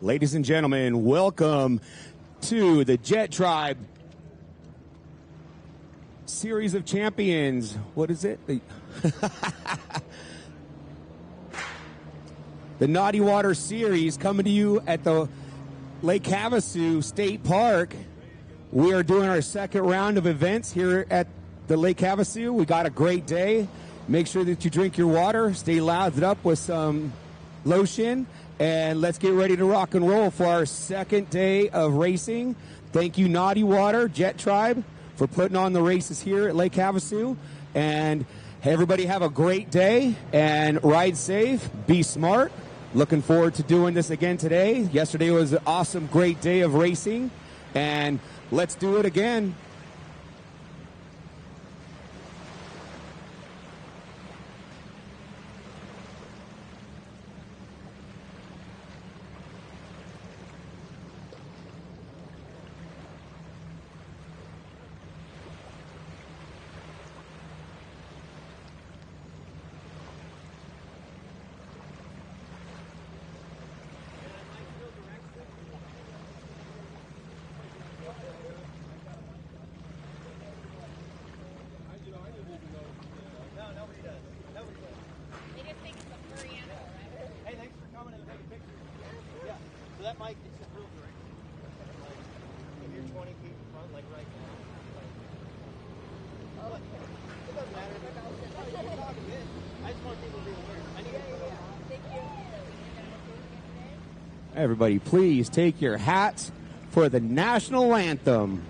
Ladies and gentlemen, welcome to the Jet Tribe Series of Champions. What is it? The Naughty Water Series coming to you at the Lake Havasu State Park. We are doing our second round of events here at the Lake Havasu. We got a great day. Make sure that you drink your water, stay lathered up with some lotion, and let's get ready to rock and roll for our second day of racing. Thank you, Naughty Water, Jet Tribe, for putting on the races here at Lake Havasu. And everybody have a great day and ride safe, be smart. Looking forward to doing this again today. Yesterday was an awesome, great day of racing, and let's do it again. Everybody, please take your hats for the national anthem.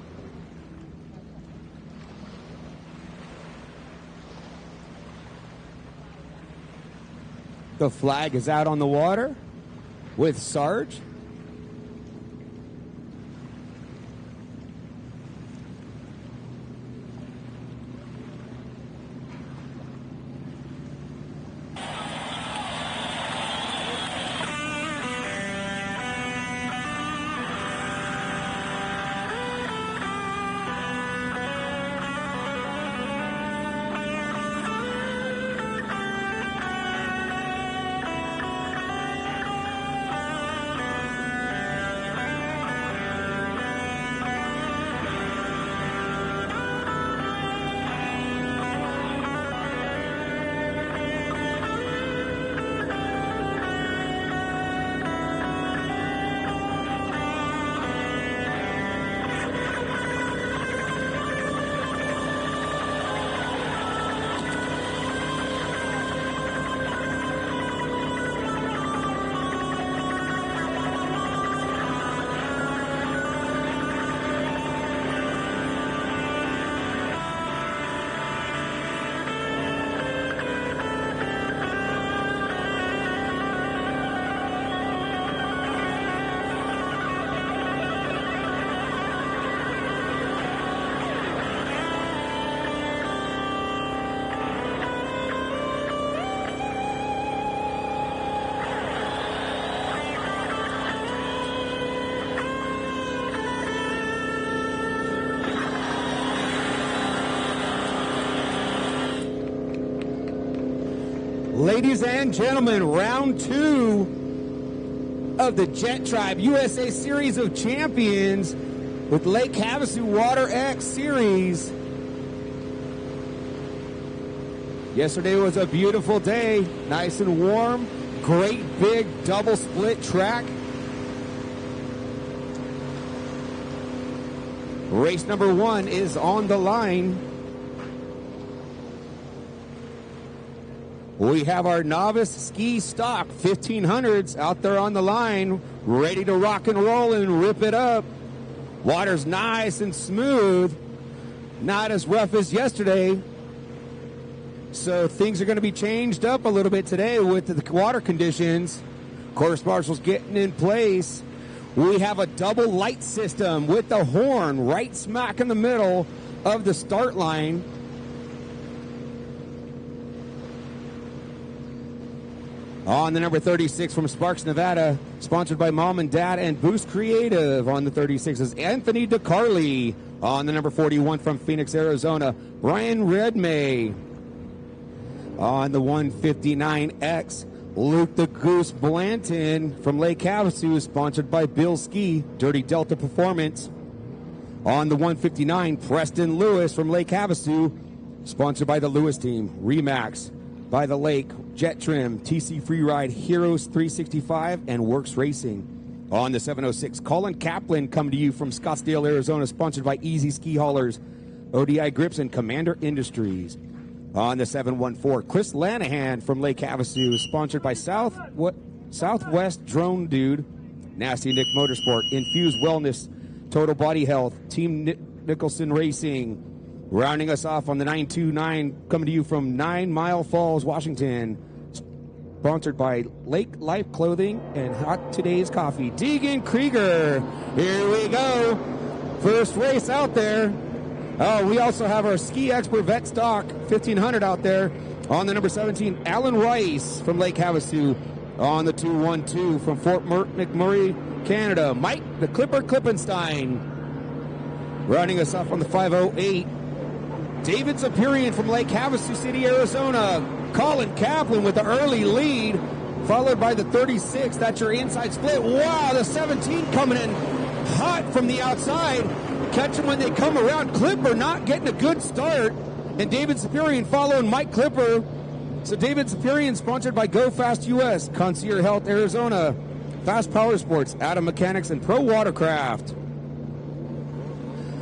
The flag is out on the water with Sarge. Ladies and gentlemen, round two of the Jet Tribe USA Series of Champions with Lake Havasu WaterX Series. Yesterday was a beautiful day, nice and warm, great big double split track. Race number one is on the line. We have our Novice ski stock 1500s out there on the line, ready to rock and roll and rip it up. Water's nice and smooth, not as rough as yesterday. So things are going to be changed up a little bit today with the water conditions. Course marshal's getting in place. We have a double light system with the horn right smack in the middle of the start line. On the number 36 from Sparks, Nevada, sponsored by Mom and Dad and Boost Creative. On the 36 is Anthony DeCarli. On the number 41 from Phoenix, Arizona, Ryan Redmay. On the 159X, Luke the Goose Blandon from Lake Havasu, sponsored by Bill Ski, Dirty Delta Performance. On the 159, Preston Lewis from Lake Havasu, sponsored by the Lewis team. Remax by the Lake, Jet Trim, TC Freeride, Heroes 365, and Works Racing. On the 706, Colin Kaplan coming to you from Scottsdale, Arizona, sponsored by Easy Ski Haulers, ODI Grips, and Commander Industries. On the 714, Chris Lanahan from Lake Havasu, sponsored by Southwest Drone Dude, Nasty Nick Motorsport, Infused Wellness, Total Body Health, Team Nicholson Racing. Rounding us off on the 929, coming to you from 9 Mile Falls, Washington, sponsored by Lake Life Clothing and Hot Today's Coffee. Deegan Krieger, here we go. First race out there. Oh, we also have our Ski Expert Vet Stock 1500 out there. On the number 17, Alan Rice from Lake Havasu. On the 212 from Fort McMurray, Canada, Mike the Clipper Klippenstein. Running us off on the 508, David Zapirian from Lake Havasu City, Arizona. Colin Kaplan with the early lead, followed by the 36. That's your inside split. Wow, the 17 coming in hot from the outside. Catch them when they come around. Clipper not getting a good start. And David Zapirian following Mike Clipper. So David Zapirian sponsored by Go Fast US, Concierge Health Arizona, Fast Power Sports, Adam Mechanics, and Pro Watercraft.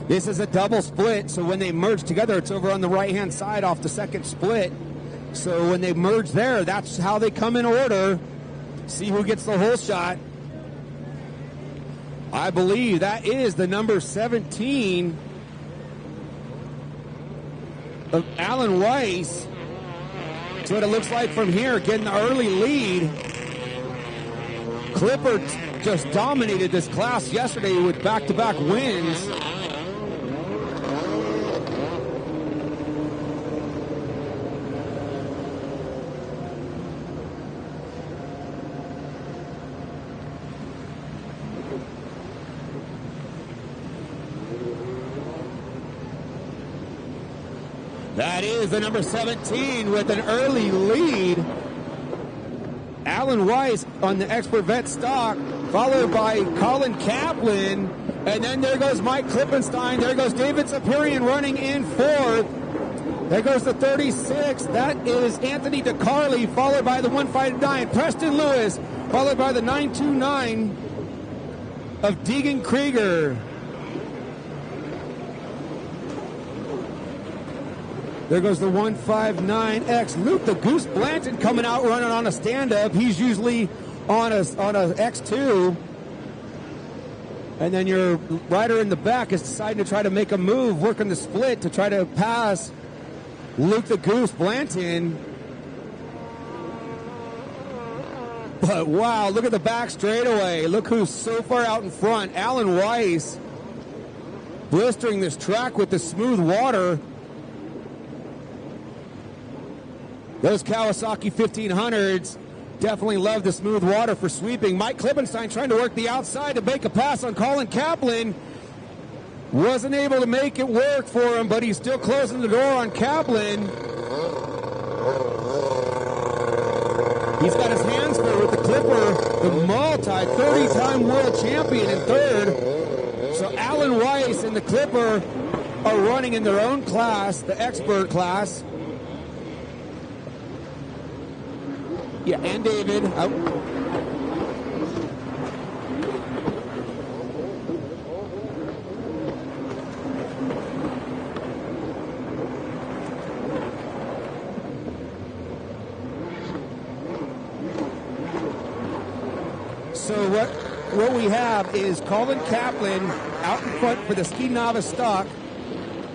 This is a double split, so when they merge together, it's over on the right-hand side off the second split. So when they merge there, that's how they come in order. See who gets the whole shot. I believe that is the number 17 of Alan Weiss. That's what it looks like from here, getting the early lead. Clipper just dominated this class yesterday with back-to-back wins. That is the number 17 with an early lead. Alan Weiss on the Expert Vet Stock, followed by Colin Kaplan. And then there goes Mike Klippenstein. There goes David Zapirian running in fourth. There goes the 36. That is Anthony DeCarli, followed by the 159. Preston Lewis, followed by the 929 of Deegan Krieger. There goes the 159X. Luke the Goose Blanton coming out running on a stand-up. He's usually on a X2. And then your rider in the back is deciding to try to make a move, working the split to try to pass Luke the Goose Blanton. But wow, look at the back straightaway. Look who's so far out in front. Alan Weiss blistering this track with the smooth water. Those Kawasaki 1500s definitely love the smooth water for sweeping. Mike Klippenstein trying to work the outside to make a pass on Colin Kaplan. Wasn't able to make it work for him, but he's still closing the door on Kaplan. He's got his hands full with the Clipper, the multi-30-time world champion in third. So Alan Weiss and the Clipper are running in their own class, the expert class. Yeah, and David. So what we have is Colin Kaplan out in front for the Ski Novice Stock,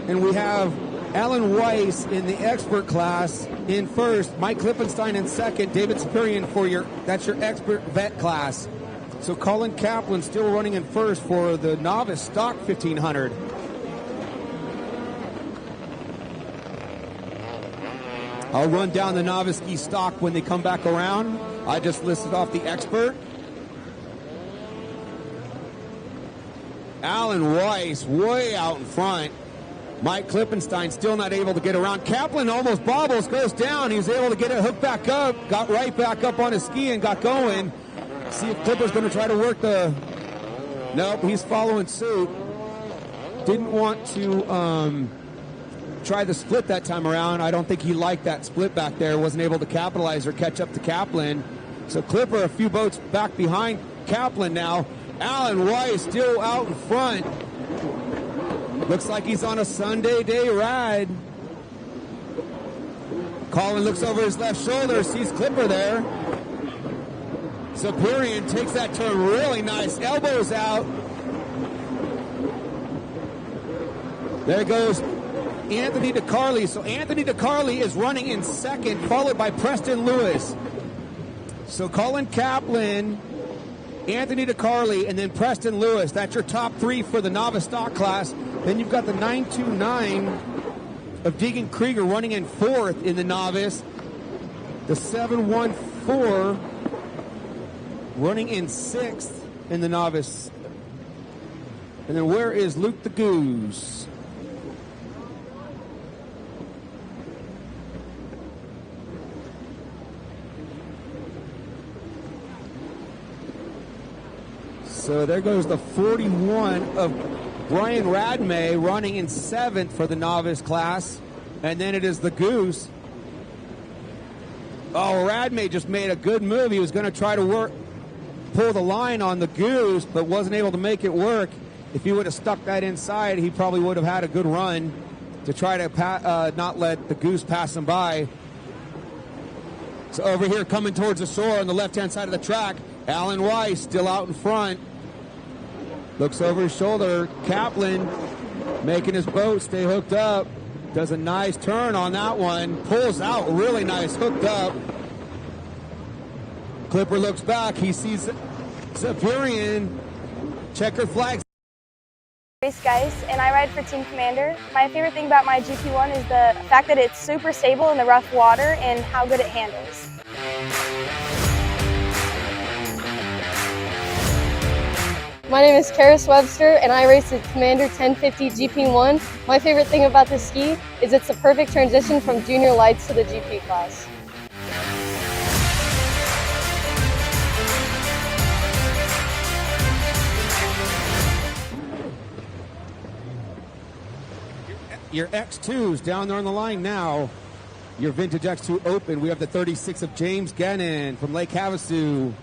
and we have Alan Weiss in the expert class in first, Mike Klippenstein in second, David Zapirian for that's your expert vet class. So Colin Kaplan still running in first for the novice stock 1500. I'll run down the novice ski stock when they come back around. I just listed off the expert. Alan Weiss way out in front. Mike Klippenstein still not able to get around. Kaplan almost bobbles, goes down. He's able to get it hooked back up, got right back up on his ski and got going. See if Clipper's going to try to work the... Nope, he's following suit. Didn't want to try the split that time around. I don't think he liked that split back there. Wasn't able to capitalize or catch up to Kaplan. So Clipper a few boats back behind Kaplan now. Alan Weiss still out in front. Looks like he's on a Sunday day ride. Colin looks over his left shoulder, sees Clipper there. Superior takes that turn really nice. Elbows out. There goes Anthony DeCarli. So Anthony DeCarli is running in second, followed by Preston Lewis. So Colin Kaplan, Anthony DeCarli, and then Preston Lewis. That's your top three for the novice stock class. Then you've got the 929 of Deegan Krieger running in fourth in the novice. The 714 running in sixth in the novice. And then where is Luke the Goose? So there goes the 41 of Brian Radmay running in seventh for the novice class. And then it is the Goose. Oh, Radmay just made a good move. He was going to try to pull the line on the Goose, but wasn't able to make it work. If he would have stuck that inside, he probably would have had a good run to try to not let the Goose pass him by. So over here coming towards the shore on the left-hand side of the track, Alan Weiss still out in front. Looks over his shoulder. Kaplan making his boat stay hooked up. Does a nice turn on that one. Pulls out really nice, hooked up. Clipper looks back. He sees Superior. Checker flags. Race guys, and I ride for Team Commander. My favorite thing about my GP1 is the fact that it's super stable in the rough water and how good it handles. My name is Caris Webster and I race the Commander 1050 GP1. My favorite thing about this ski is it's the perfect transition from junior lights to the GP class. Your X2s down there on the line now. Your vintage X2 open. We have the 36 of James Ganon from Lake Havasu.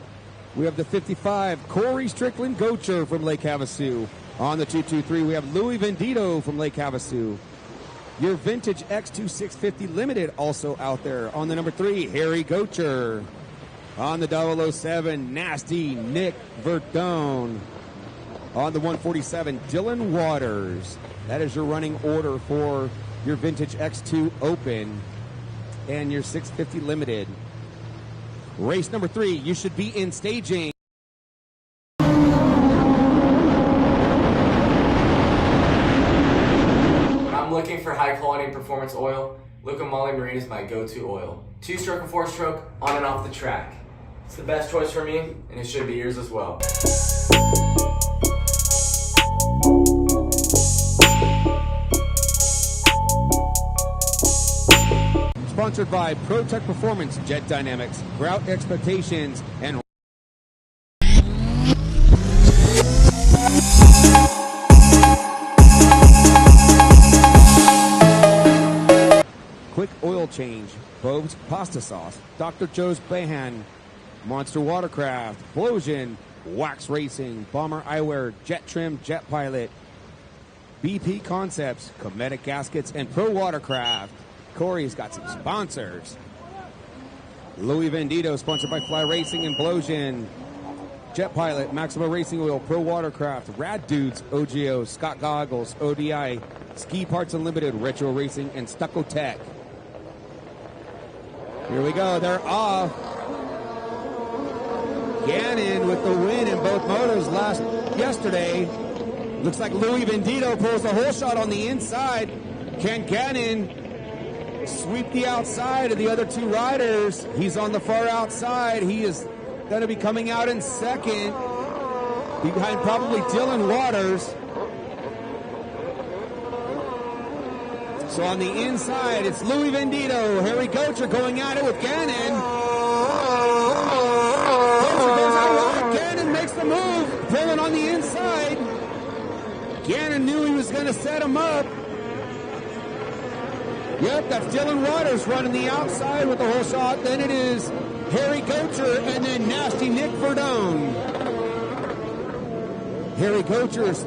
We have the 55, Corey Strickland Gocher from Lake Havasu. On the 223, we have Louis Vendito from Lake Havasu. Your vintage X2 650 Limited also out there. On the number 3, Harry Gocher. On the 007, Nasty Nick Verdone. On the 147, Dylan Waters. That is your running order for your vintage X2 Open and your 650 Limited. Race number 3, you should be in staging. When I'm looking for high quality performance oil, Luca Molly Marine is my go-to oil. 2-stroke and 4-stroke, on and off the track. It's the best choice for me, and it should be yours as well. Sponsored by ProTech Performance, Jet Dynamics, Grout Expectations, and Quick Oil Change, Bove's Pasta Sauce, Dr. Joe's Behan, Monster Watercraft, Blandon, Wax Racing, Bomber Eyewear, Jet Trim, Jet Pilot, BP Concepts, Cometic Gaskets, and Pro Watercraft. Corey's got some sponsors. Louis Vendito, sponsored by Fly Racing and Blandon. Jet Pilot, Maxima Racing Oil, Pro Watercraft, Rad Dudes, OGO, Scott Goggles, ODI, Ski Parts Unlimited, Retro Racing, and Stucco Tech. Here we go, they're off. Gannon with the win in both motos yesterday. Looks like Louis Vendito pulls the whole shot on the inside. Can Gannon sweep the outside of the other two riders? He's on the far outside. He is going to be coming out in second, behind probably Dylan Waters. So on the inside, it's Louis Vendito. Harry Gocher going at it with Ganon. Gocher goes out wide. Ganon makes the move. Dylan on the inside. Ganon knew he was going to set him up. Yep, that's Dylan Waters running the outside with the whole shot. Then it is Harry Gocher and then Nasty Nick Verdone. Harry Gocher is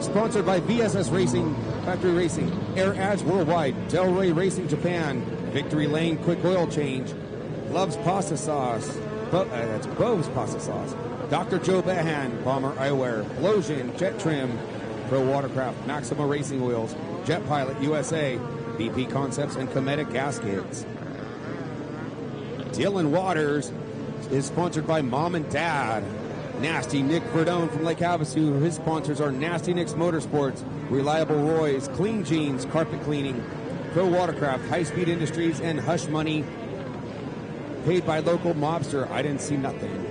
sponsored by VSS Racing, Factory Racing, Air Ads Worldwide, Delray Racing Japan, Victory Lane Quick Oil Change, Loves Pasta Sauce, that's Bove's Pasta Sauce, Dr. Joe Behan, Bomber Eyewear, Lotion, Jet Trim, Pro Watercraft, Maxima Racing Wheels, Jet Pilot USA, BP Concepts, and Cometic Gaskets. Dylan Waters is sponsored by Mom and Dad. Nasty Nick Verdone from Lake Havasu. His sponsors are Nasty Nick's Motorsports, Reliable Roy's, Clean Jeans, Carpet Cleaning, Pro Watercraft, High Speed Industries, and Hush Money. Paid by local mobster. I didn't see nothing.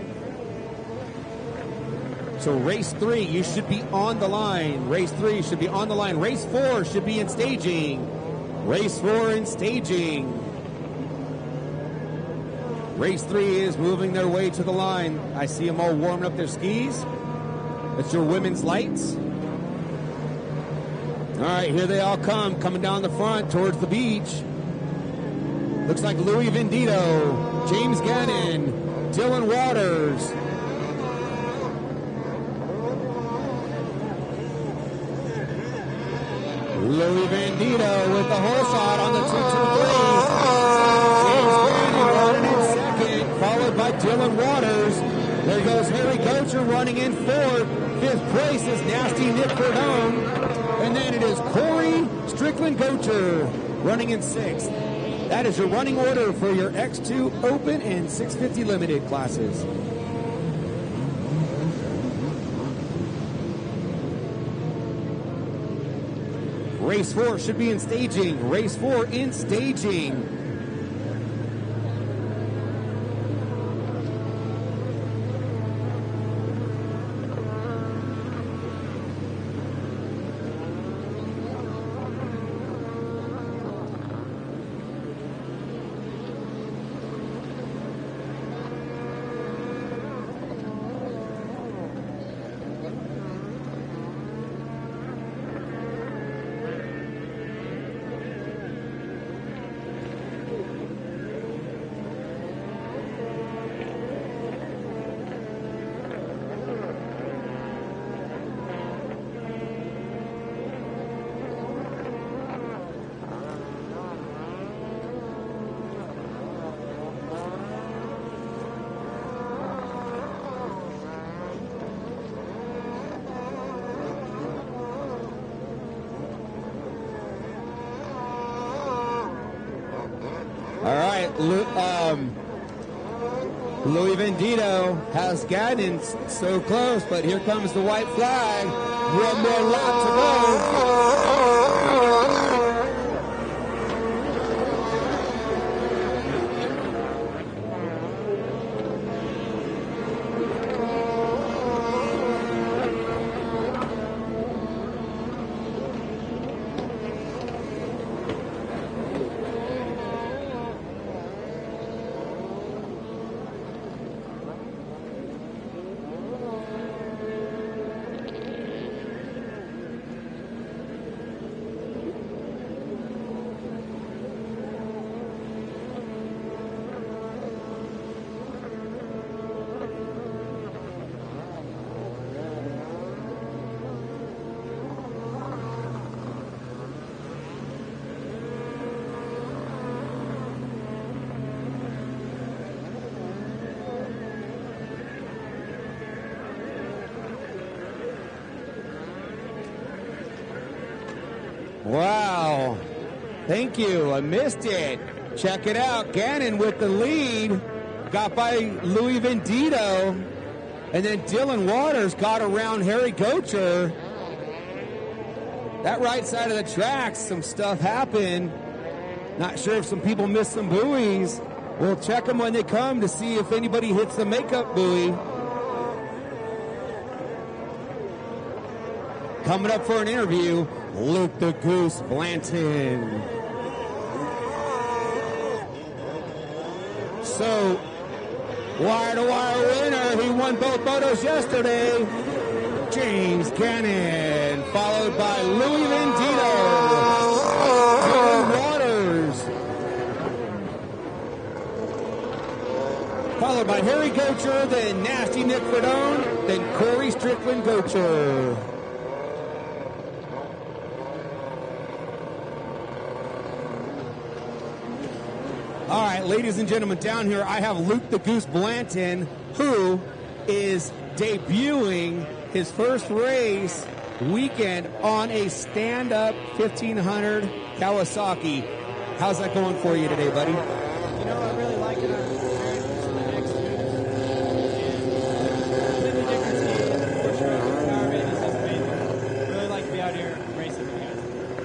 So race 3, you should be on the line. Race 3 should be on the line. Race 4 should be in staging. Race 4 in staging. Race 3 is moving their way to the line. I see them all warming up their skis. That's your women's lights. All right, here they all come, coming down the front towards the beach. Looks like Louis Vendito, James Ganon, Dylan Waters. Louis Vendito with the whole shot on the 2-2-3. James Ganon running in second, followed by Dylan Waters. There goes Harry Gocher running in fourth. Fifth place is Nasty Nick Verdone. And then it is Corey Strickland Gocher running in sixth. That is your running order for your X2 Open and 650 Limited classes. Race 4 should be in staging. Race 4 in staging. All right, Louis Vendito has Ganon so close, but here comes the white flag. One more lap to Wow. Thank you. I missed it. Check it out. Ganon with the lead. Got by Louis Vendito. And then Dylan Waters got around Harry Gocher. That right side of the track, some stuff happened. Not sure if some people missed some buoys. We'll check them when they come to see if anybody hits the makeup buoy. Coming up for an interview, Luke the Goose Blandon. So, wire-to-wire winner. He won both motos yesterday. James Ganon, followed by Louis Vendito. Dylan Waters. Followed by Harry Gocher, then Nasty Nick Fredone, then Corey Strickland Gocher. All right, ladies and gentlemen, down here I have Luke the Goose Blandon, who is debuting his first race weekend on a stand-up 1500 Kawasaki. How's that going for you today, buddy? You know, I really like it. I'm preparing for the next completely different speed. For sure, power band is just amazing. Really like to be out here racing with you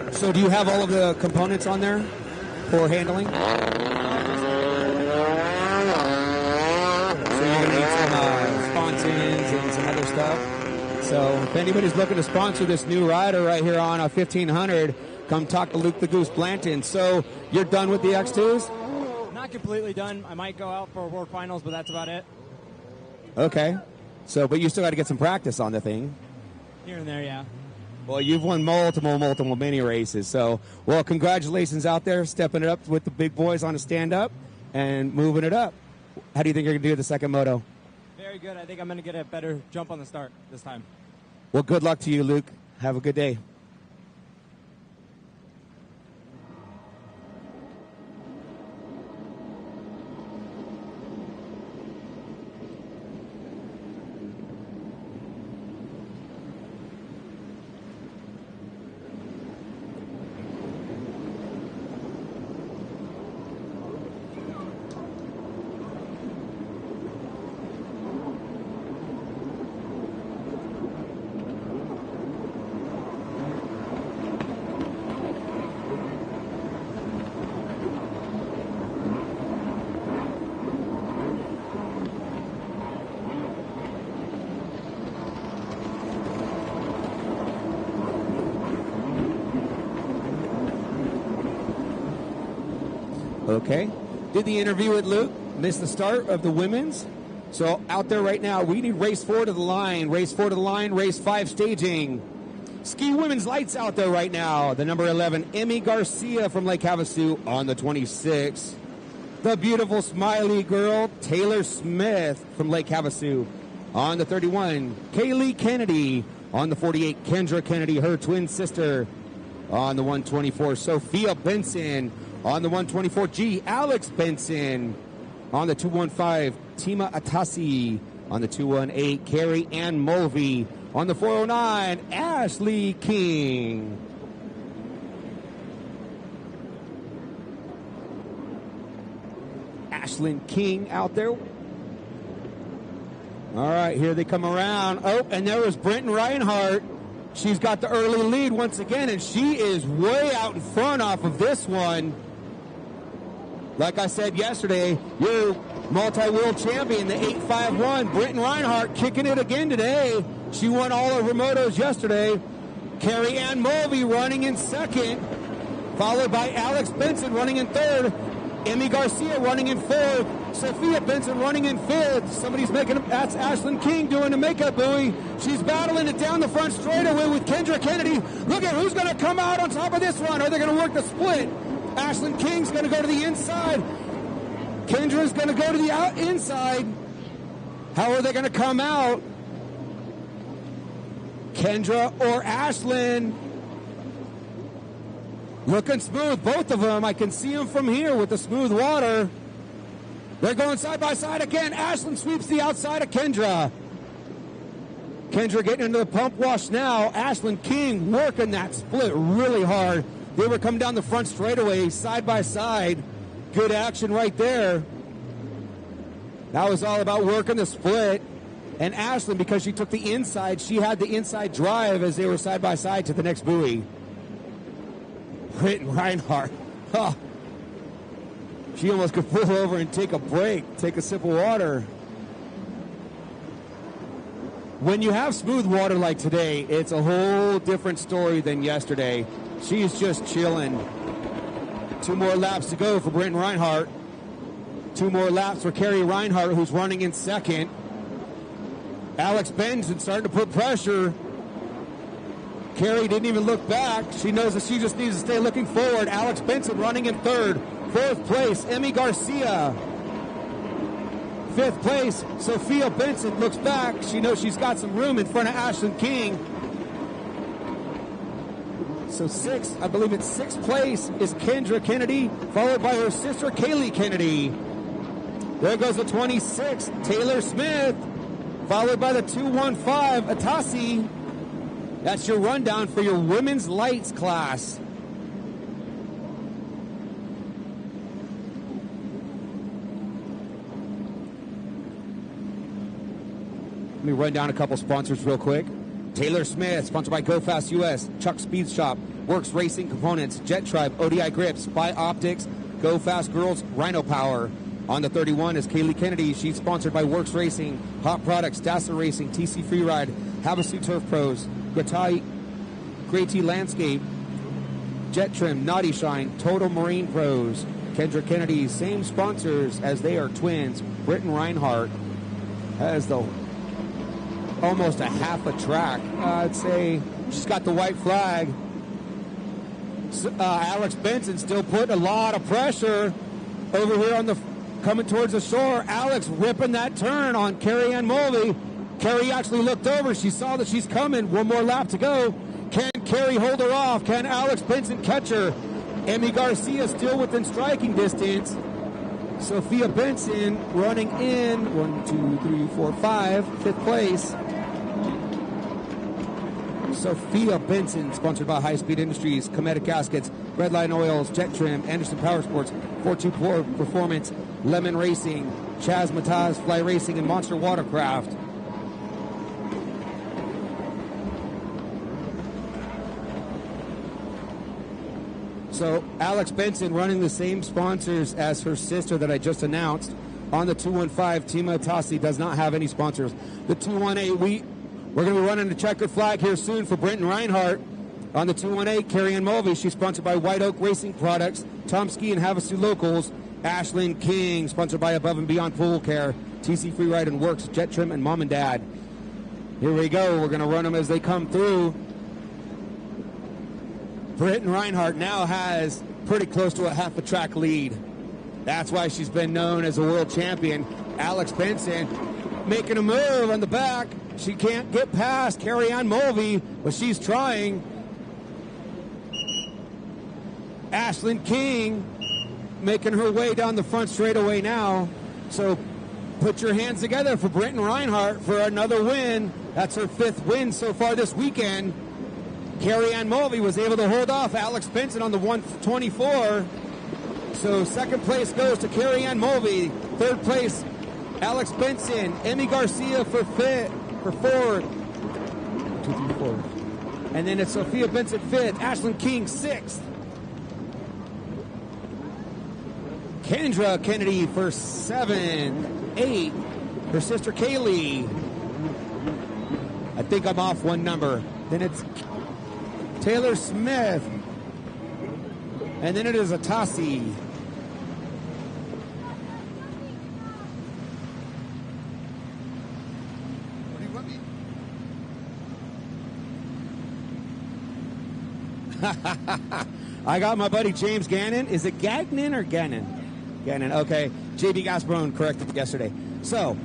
guys. So do you have all of the components on there for handling? So you're going to need some sponsons and some other stuff. So if anybody's looking to sponsor this new rider right here on a 1500, come talk to Luke the Goose Blandon. So you're done with the X2s? Not completely done. I might go out for World Finals, but that's about it. Okay. So, but you still got to get some practice on the thing. Here and there, yeah. Well, you've won multiple mini races. So, well, congratulations out there, stepping it up with the big boys on a stand-up and moving it up. How do you think you're going to do the second moto? Very good. I think I'm going to get a better jump on the start this time. Well, good luck to you, Luke. Have a good day. Okay. Did the interview with Luke. Missed the start of the women's. So out there right now, we need race 4 to the line. Race 4 to the line, race 5 staging. Ski women's lights out there right now. The number 11, Emmy Garcia from Lake Havasu on the 26. The beautiful smiley girl, Taylor Smith from Lake Havasu on the 31. Kaylee Kennedy on the 48. Kendra Kennedy, her twin sister on the 124. Sophia Benson on the 124G, Alex Benson on the 215, Tima Atasi on the 218, Carrie Ann Mulvey on the 409, Ashley King. Ashlyn King out there. All right, here they come around. Oh, and there was Brenton Reinhardt. She's got the early lead once again, and she is way out in front off of this one. Like I said yesterday, your multi-world champion, the 851, Brenton Reinhardt, kicking it again today. She won all of her motos yesterday. Carrie Ann Mulvey running in second, followed by Alex Benson running in third. Emmy Garcia running in fourth. Sophia Benson running in fifth. Somebody's making it. That's Ashlyn King doing the makeup buoy. She's battling it down the front straightaway with Kendra Kennedy. Look at who's going to come out on top of this one. Are they going to work the split? Ashlyn King's going to go to the inside. Kendra's going to go to the inside. How are they going to come out? Kendra or Ashlyn? Looking smooth, both of them. I can see them from here with the smooth water. They're going side by side again. Ashlyn sweeps the outside of Kendra. Kendra getting into the pump wash now. Ashlyn King working that split really hard. They were coming down the front straightaway, side by side. Good action right there. That was all about working the split. And Ashlyn, because she took the inside, she had the inside drive as they were side by side to the next buoy. Brenton Reinhardt. Huh. She almost could pull over and take a break, take a sip of water. When you have smooth water like today, it's a whole different story than yesterday. She's just chilling. 2 more laps to go for Britton Reinhardt. 2 more laps for Carrie Reinhardt, who's running in second. Alex Benson starting to put pressure. Carrie didn't even look back. She knows that she just needs to stay looking forward. Alex Benson running in third. 4th place, Emmy Garcia. 5th place, Sophia Benson looks back. She knows she's got some room in front of Ashlyn King. So 6th, I believe it's 6th place is Kendra Kennedy, followed by her sister Kaylee Kennedy. There goes the 26th, Taylor Smith, followed by the 215, Atasi. That's your rundown for your women's lights class. Let me run down a couple sponsors real quick. Taylor Smith, sponsored by Go Fast US, Chuck Speed Shop, Works Racing Components, Jet Tribe, ODI Grips, Spy Optics, Go Fast Girls, Rhino Power. On the 31 is Kaylee Kennedy. She's sponsored by Works Racing, Hot Products, Dassa Racing, TC Freeride, Havasu Turf Pros, Gatai, Great T Landscape, Jet Trim, Naughty Shine, Total Marine Pros. Kendra Kennedy, same sponsors as they are twins. Britton Reinhardt has the almost a half a track. I'd say she's got the white flag. Alex Benson still putting a lot of pressure over here on the coming towards the shore. Alex ripping that turn on Carrie Ann Mulvey. Carrie actually looked over. She saw that she's coming. 1 more lap to go. Can Carrie hold her off? Can Alex Benson catch her? Emmy Garcia still within striking distance. Sophia Benson running in 1, 2, 3, 4, 5, 5th place. Sophia Benson, sponsored by High Speed Industries, Cometic Gaskets, Redline Oils, Jet Trim, Anderson Power Sports, 424 Performance, Lemon Racing, Chaz Mataz Fly Racing, and Monster Watercraft. So Alex Benson running the same sponsors as her sister that I just announced. On the 215, Tima Tassi does not have any sponsors. The 218, we're going to be running the checkered flag here soon for Britton Reinhardt. On the 218, Carrie Ann Mulvey, she's sponsored by White Oak Racing Products, Tom Ski and Havasu Locals, Ashlyn King, sponsored by Above and Beyond Pool Care, TC Freeride and Works, Jet Trim, and Mom and Dad. Here we go. We're going to run them as they come through. Britton Reinhardt now has pretty close to a half a track lead. That's why she's been known as a world champion. Alex Benson making a move on the back. She can't get past Carrie Ann Mulvey, but she's trying. Ashlyn King making her way down the front straightaway now. So put your hands together for Britton Reinhardt for another win. That's her 5th win so far this weekend. Carrie Ann Mulvey was able to hold off Alex Benson on the 124. So 2nd place goes to Carrie Ann Mulvey. 3rd place, Alex Benson. Emmy Garcia for 4th. 2, 3, 4. And then it's Sophia Benson 5th. Ashlyn King 6th. Kendra Kennedy for 7, 8. Her sister Kaylee. I think I'm off one number. Then it's Taylor Smith. And then it is Atasi. What do you want me? I got my buddy James Ganon. Is it Gagnon or Ganon? Ganon, okay. JB Gasparone corrected yesterday. So,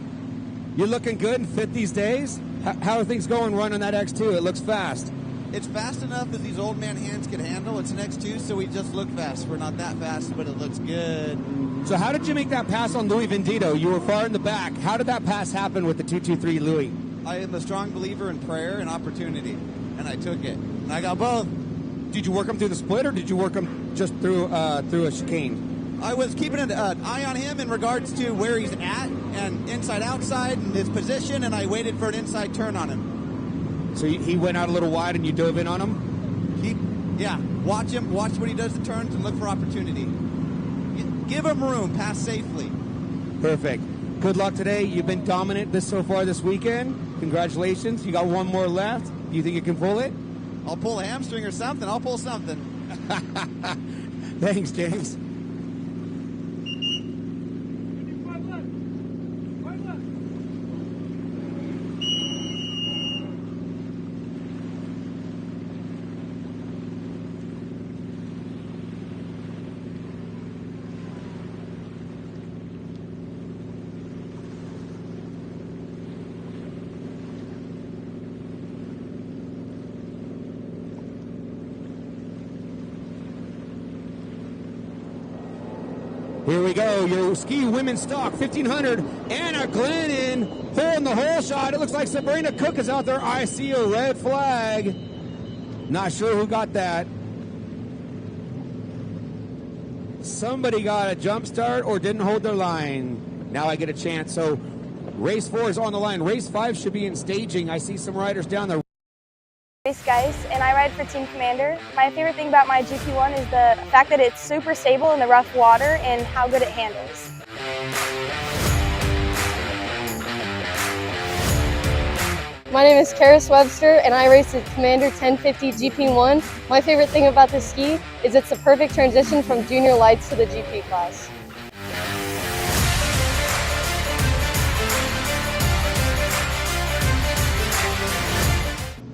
you're looking good and fit these days? How are things going running that X2? It looks fast. It's fast enough that these old man hands can handle. It's an X2, so we just look fast. We're not that fast, but it looks good. So how did you make that pass on Louis Vendito? You were far in the back. How did that pass happen with the 223 Louis? I am a strong believer in prayer and opportunity, and I took it. And I got both. Did you work him through the split, or did you work him just through a chicane? I was keeping an eye on him in regards to where he's at and inside-outside and his position, and I waited for an inside turn on him. So he went out a little wide and you dove in on him? Yeah, watch him, watch when he does the turns and look for opportunity. Give him room, pass safely. Perfect. Good luck today. You've been dominant so far this weekend. Congratulations. You got one more left. Do you think you can pull it? I'll pull a hamstring or something. I'll pull something. Thanks, James. Here we go, your ski women's stock, 1500. Anna Glennon pulling the whole shot. It looks like Sabrina Cook is out there. I see a red flag. Not sure who got that. Somebody got a jump start or didn't hold their line. Now I get a chance. So race 4 is on the line. Race 5 should be in staging. I see some riders down there. Guys, and I ride for Team Commander. My favorite thing about my GP1 is the fact that it's super stable in the rough water and how good it handles. My name is Caris Webster and I race the Commander 1050 GP1. My favorite thing about this ski is it's the perfect transition from junior lights to the GP class.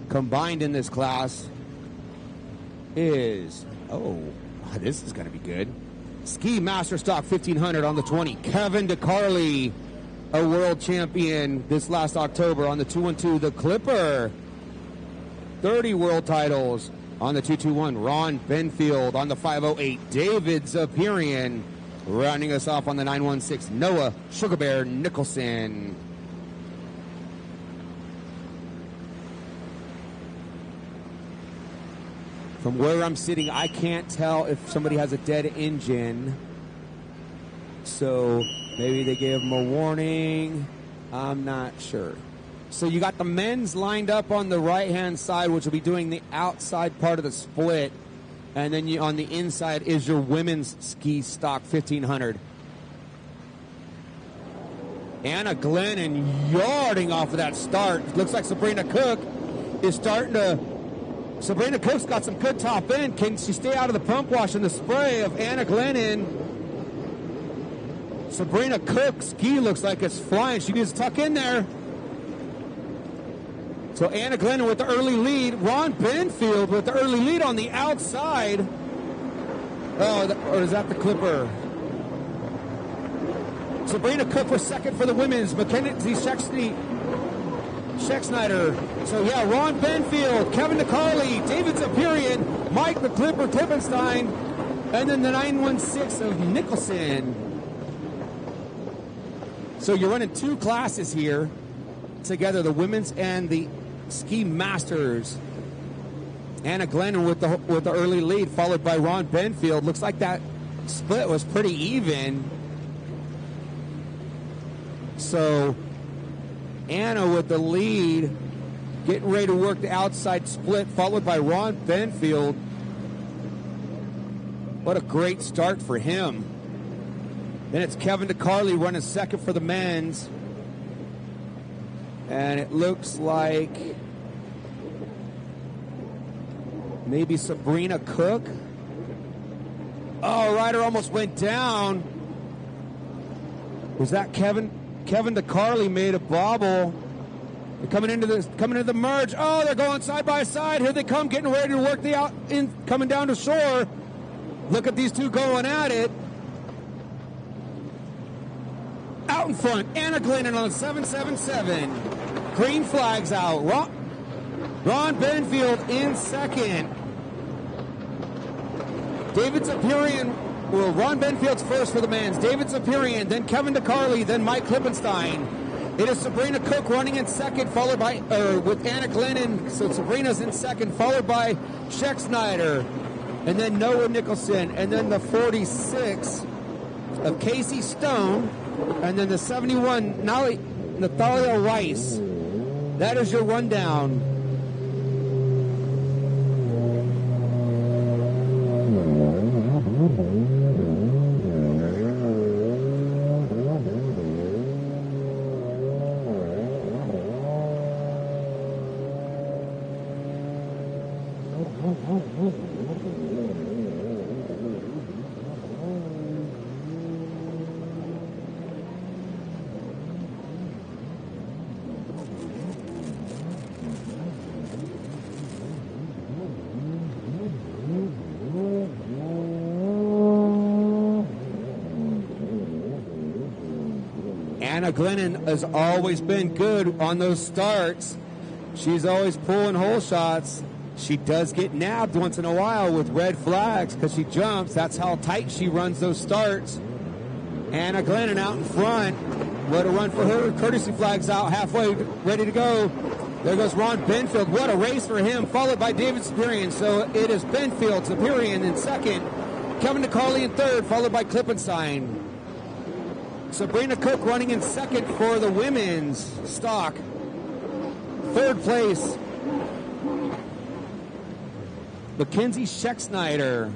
Combined in this class is, this is going to be good. Ski Master Stock 1500 on the 20. Kevin DeCarly, a world champion this last October on the 212. The Clipper, 30 world titles on the 221. Ron Benfield on the 508. David Zapirian rounding us off on the 916. Noah Sugar Bear Nicholson. From where I'm sitting, I can't tell if somebody has a dead engine. So maybe they gave them a warning. I'm not sure. So you got the men's lined up on the right-hand side, which will be doing the outside part of the split. And then on the inside is your women's ski stock 1500. Anna Glennon yarding off of that start. Looks like Sabrina Cook is starting to... Sabrina Cook's got some good top end. Can she stay out of the pump wash and the spray of Anna Glennon? Sabrina Cook's ski looks like it's flying. She needs to tuck in there. So Anna Glennon with the early lead. Ron Benfield with the early lead on the outside. Or is that the Clipper? Sabrina Cook was second for the women's. Mackenzie Scheck-Snyder. So yeah, Ron Benfield, Kevin DeCarly, David Zapirian, Mike the Clipper Klippenstein, and then the 916 of Nicholson. So you're running two classes here together, the women's and the ski masters. Anna Glennon with the early lead, followed by Ron Benfield. Looks like that split was pretty even. So Anna with the lead, getting ready to work the outside split, followed by Ron Benfield. What a great start for him. Then it's Kevin DeCarly running second for the men's. And it looks like maybe Sabrina Cook. Oh, rider almost went down. Was that Kevin? Kevin DeCarly made a bobble. They're coming into the merge. Oh, they're going side by side. Here they come, getting ready to work coming down to shore. Look at these two going at it. Out in front, Anna Glennon on 777. Green flags out. Ron Benfield in second. David Zapirian. Well, Ron Benfield's first for the men's. David Zapirian, then Kevin DeCarly, then Mike Klippenstein. It is Sabrina Cook running in second, followed by, with Anna Glennon. So Sabrina's in second, followed by Scheck-Snyder. And then Noah Nicholson. And then the 46 of Casey Stone. And then the 71, Natalia Rice. That is your rundown. Anna Glennon has always been good on those starts. She's always pulling hole shots. She does get nabbed once in a while with red flags because she jumps. That's how tight she runs those starts. Anna Glennon out in front. What a run for her. Courtesy flag's out halfway, ready to go. There goes Ron Benfield. What a race for him, followed by David Superion. So it is Benfield, Superion in second. Kevin DeCarly in third, followed by Klippenstein. Sabrina Cook running in second for the women's stock. Third place, Mackenzie Schecksnyder.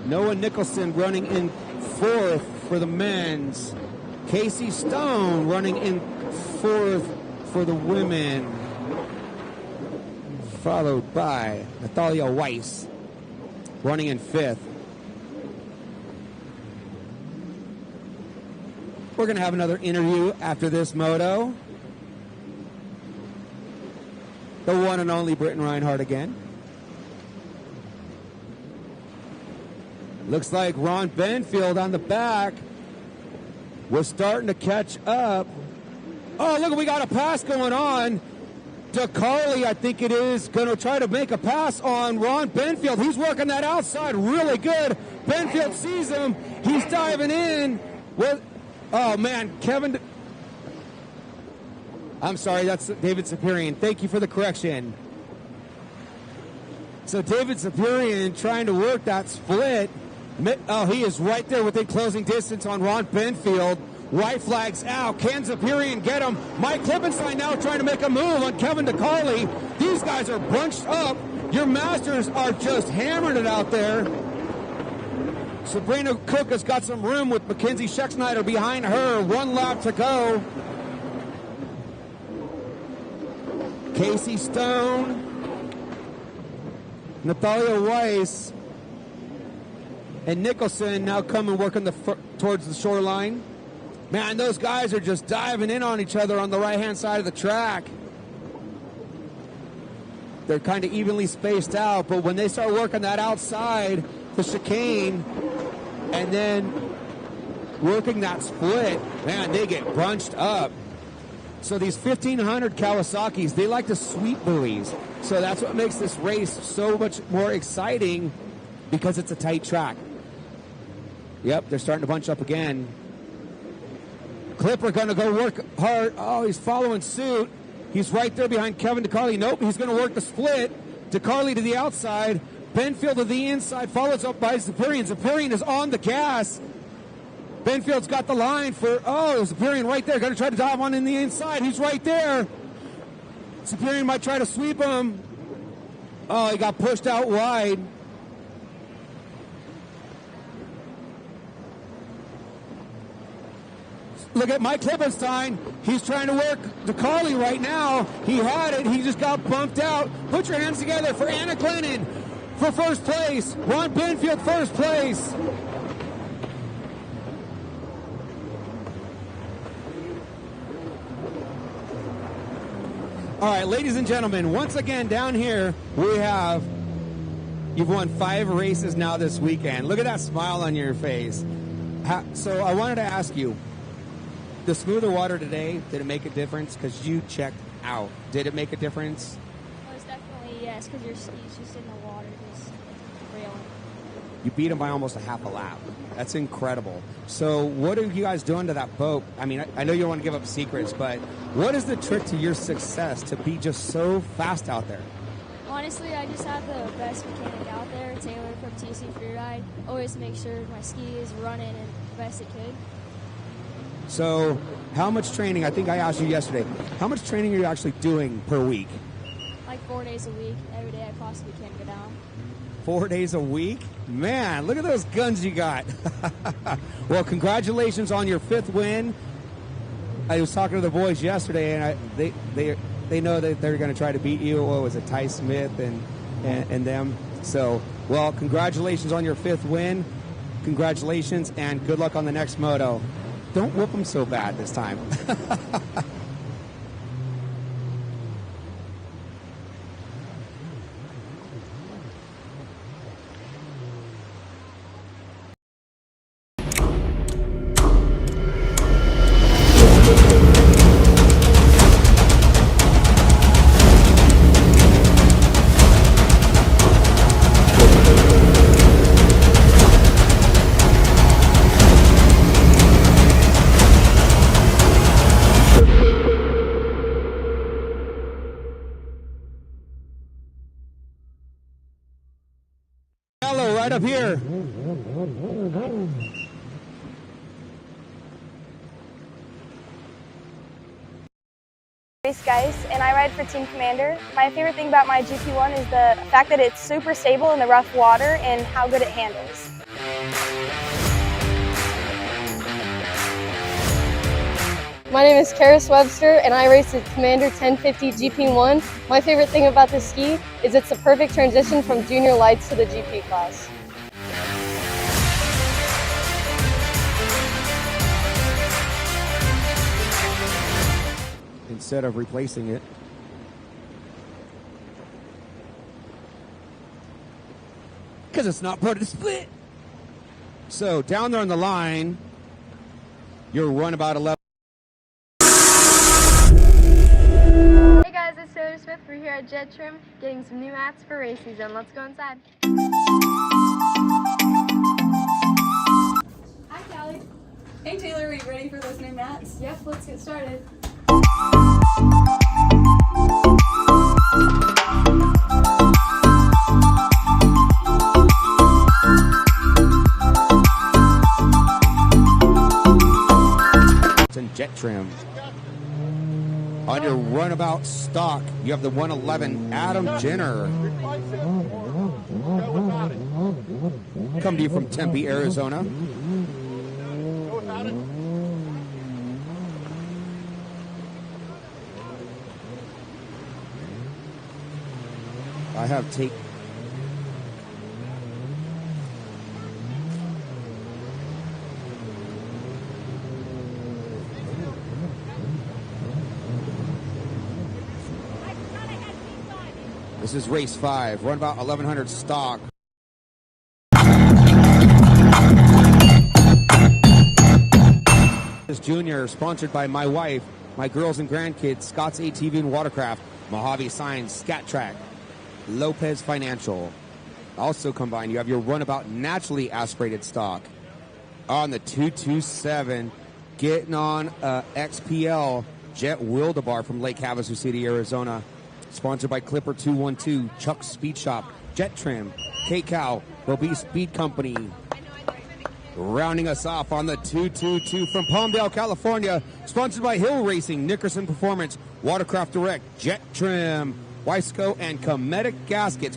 Noah Nicholson running in fourth for the men's. Casey Stone running in fourth for the women. Followed by Natalia Weiss running in fifth. We're going to have another interview after this moto. The one and only Britton Reinhardt again. Looks like Ron Benfield on the back was starting to catch up. Oh, look, we got a pass going on. DeCarly, I think it is, going to try to make a pass on Ron Benfield. He's working that outside really good. Benfield sees him. He's diving in. With, oh, man, Kevin... I'm sorry, that's David Superion. Thank you for the correction. So David Superion trying to work that split. Oh, he is right there within closing distance on Ron Benfield. White flags out. Can Superion get him? Mike Klippenstein now trying to make a move on Kevin DeCarly. These guys are bunched up. Your masters are just hammering it out there. Sabrina Cook has got some room with Mackenzie Schecksnyder behind her. One lap to go. Casey Stone, Natalia Weiss, and Nicholson now coming working towards the shoreline. Man, those guys are just diving in on each other on the right-hand side of the track. They're kind of evenly spaced out, but when they start working that outside, the chicane, and then working that split, man, they get bunched up. So these 1,500 Kawasaki's, they like to sweep buoys. So that's what makes this race so much more exciting because it's a tight track. Yep, they're starting to bunch up again. Clipper going to go work hard. Oh, he's following suit. He's right there behind Kevin DeCarly. Nope, he's going to work the split. DeCarly to the outside. Benfield to the inside, follows up by Superion. Superion is on the gas. Benfield's got the line for, oh, Superion right there. Going to try to dive on in the inside. He's right there. Superion might try to sweep him. Oh, he got pushed out wide. Look at Mike Klippenstein. He's trying to work DeCarly right now. He had it. He just got bumped out. Put your hands together for Anna Glennon for first place. Ron Benfield first place. All right, ladies and gentlemen, once again down here we have, you've won 5 races now this weekend. Look at that smile on your face. So I wanted to ask you, the smoother water today, did it make a difference? Because you checked out. Did it make a difference? Most definitely, yes, because your ski's just in the water, just reeling. You beat him by almost a half a lap. That's incredible. So what are you guys doing to that boat? I mean, I know you don't want to give up secrets, but what is the trick to your success to be just so fast out there? Honestly, I just have the best mechanic out there, Taylor from TC Freeride. Always make sure my ski is running and the best it could. So how much training, I think I asked you yesterday, how much training are you actually doing per week? Like 4 days a week, every day I possibly can go down. 4 days a week? Man, look at those guns you got. Well, congratulations on your 5th win. I was talking to the boys yesterday, and they know that they're going to try to beat you. What was it, Ty Smith and them? So, well, congratulations on your 5th win. Congratulations, and good luck on the next moto. Don't whoop them so bad this time. right up here. Race guys, and I ride for Team Commander. My favorite thing about my GP1 is the fact that it's super stable in the rough water and how good it handles. My name is Caris Webster, and I race the Commander 1050 GP1. My favorite thing about this ski is it's a perfect transition from junior lights to the GP class. Instead of replacing it. Because it's not part of the split. So down there on the line, your Runabout 11. Hey guys, it's Taylor Smith. We're here at Jet Trim getting some new hats for race season. Let's go inside. Hi Callie. Hey Taylor, are you ready for those new mats? Yep, let's get started. It's in Jet Trim. On your Runabout stock, you have the 111 Adam Jenner. Come to you from Tempe, Arizona. I have take. This is race 5, Runabout 1100 stock. This Junior, sponsored by my wife, my girls and grandkids, Scott's ATV and Watercraft, Mojave Signs, Scat Track, Lopez Financial. Also combined, you have your Runabout naturally aspirated stock. On the 227, getting on XPL Jet Wildebar from Lake Havasu City, Arizona. Sponsored by Clipper 212, Chuck's Speed Shop, Jet Trim, K-Cow, Roby Speed Company. Rounding us off on the 222 from Palmdale, California, sponsored by Hill Racing, Nickerson Performance, Watercraft Direct, Jet Trim, Weisco, and Cometic Gaskets.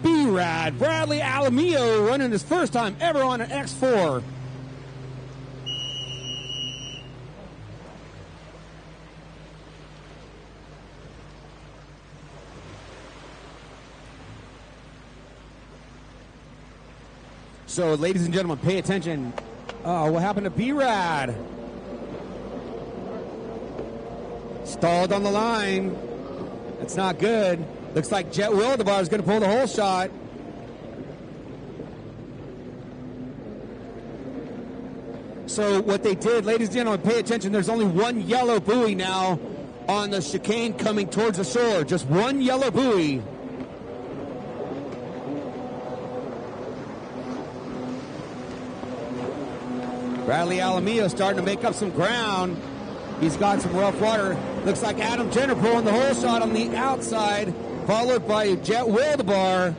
B-Rad, Bradley Alamillo running his first time ever on an X4. So, ladies and gentlemen, pay attention. Oh, what happened to B-Rad? Stalled on the line. That's not good. Looks like Jet Wildebar is going to pull the whole shot. So what they did, ladies and gentlemen, pay attention. There's only one yellow buoy now on the chicane coming towards the shore. Just one yellow buoy. Bradley Alamillo starting to make up some ground. He's got some rough water. Looks like Adam Jenner pulling the whole shot on the outside, followed by Jet Wildebar.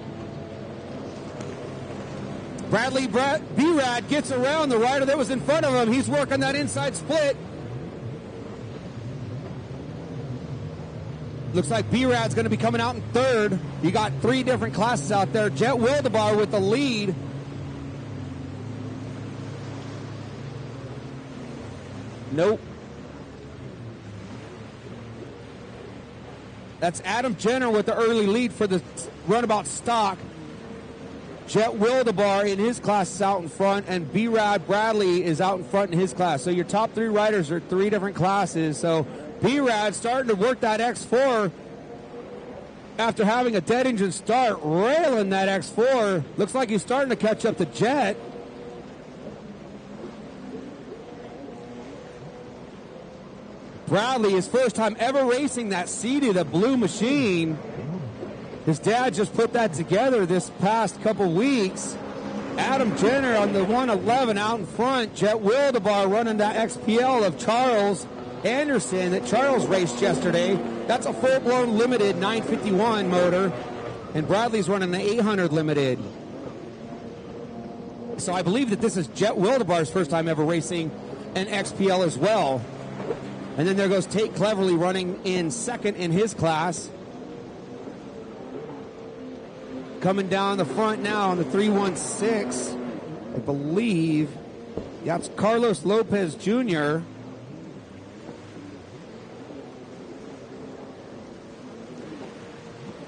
Bradley B-Rad gets around the rider that was in front of him. He's working that inside split. Looks like B-Rad's going to be coming out in third. You got 3 different classes out there. Jet Wildebar with the lead. Nope. That's Adam Jenner with the early lead for the Runabout stock. Jet Wildebar in his class is out in front, and B-Rad Bradley is out in front in his class. So your top 3 riders are 3 different classes. So B-Rad starting to work that X4 after having a dead engine start, railing that X4. Looks like he's starting to catch up to Jet. Bradley, his first time ever racing that seated, a blue machine. His dad just put that together this past couple weeks. Adam Jenner on the 111 out in front. Jet Wildebar running that XPL of Charles Anderson that Charles raced yesterday. That's a full-blown limited 951 motor. And Bradley's running the 800 limited. So I believe that this is Jet Wildebar's first time ever racing an XPL as well. And then there goes Tate Cleverly running in second in his class. Coming down the front now on the 316, I believe. Yeah, it's Carlos Lopez Jr.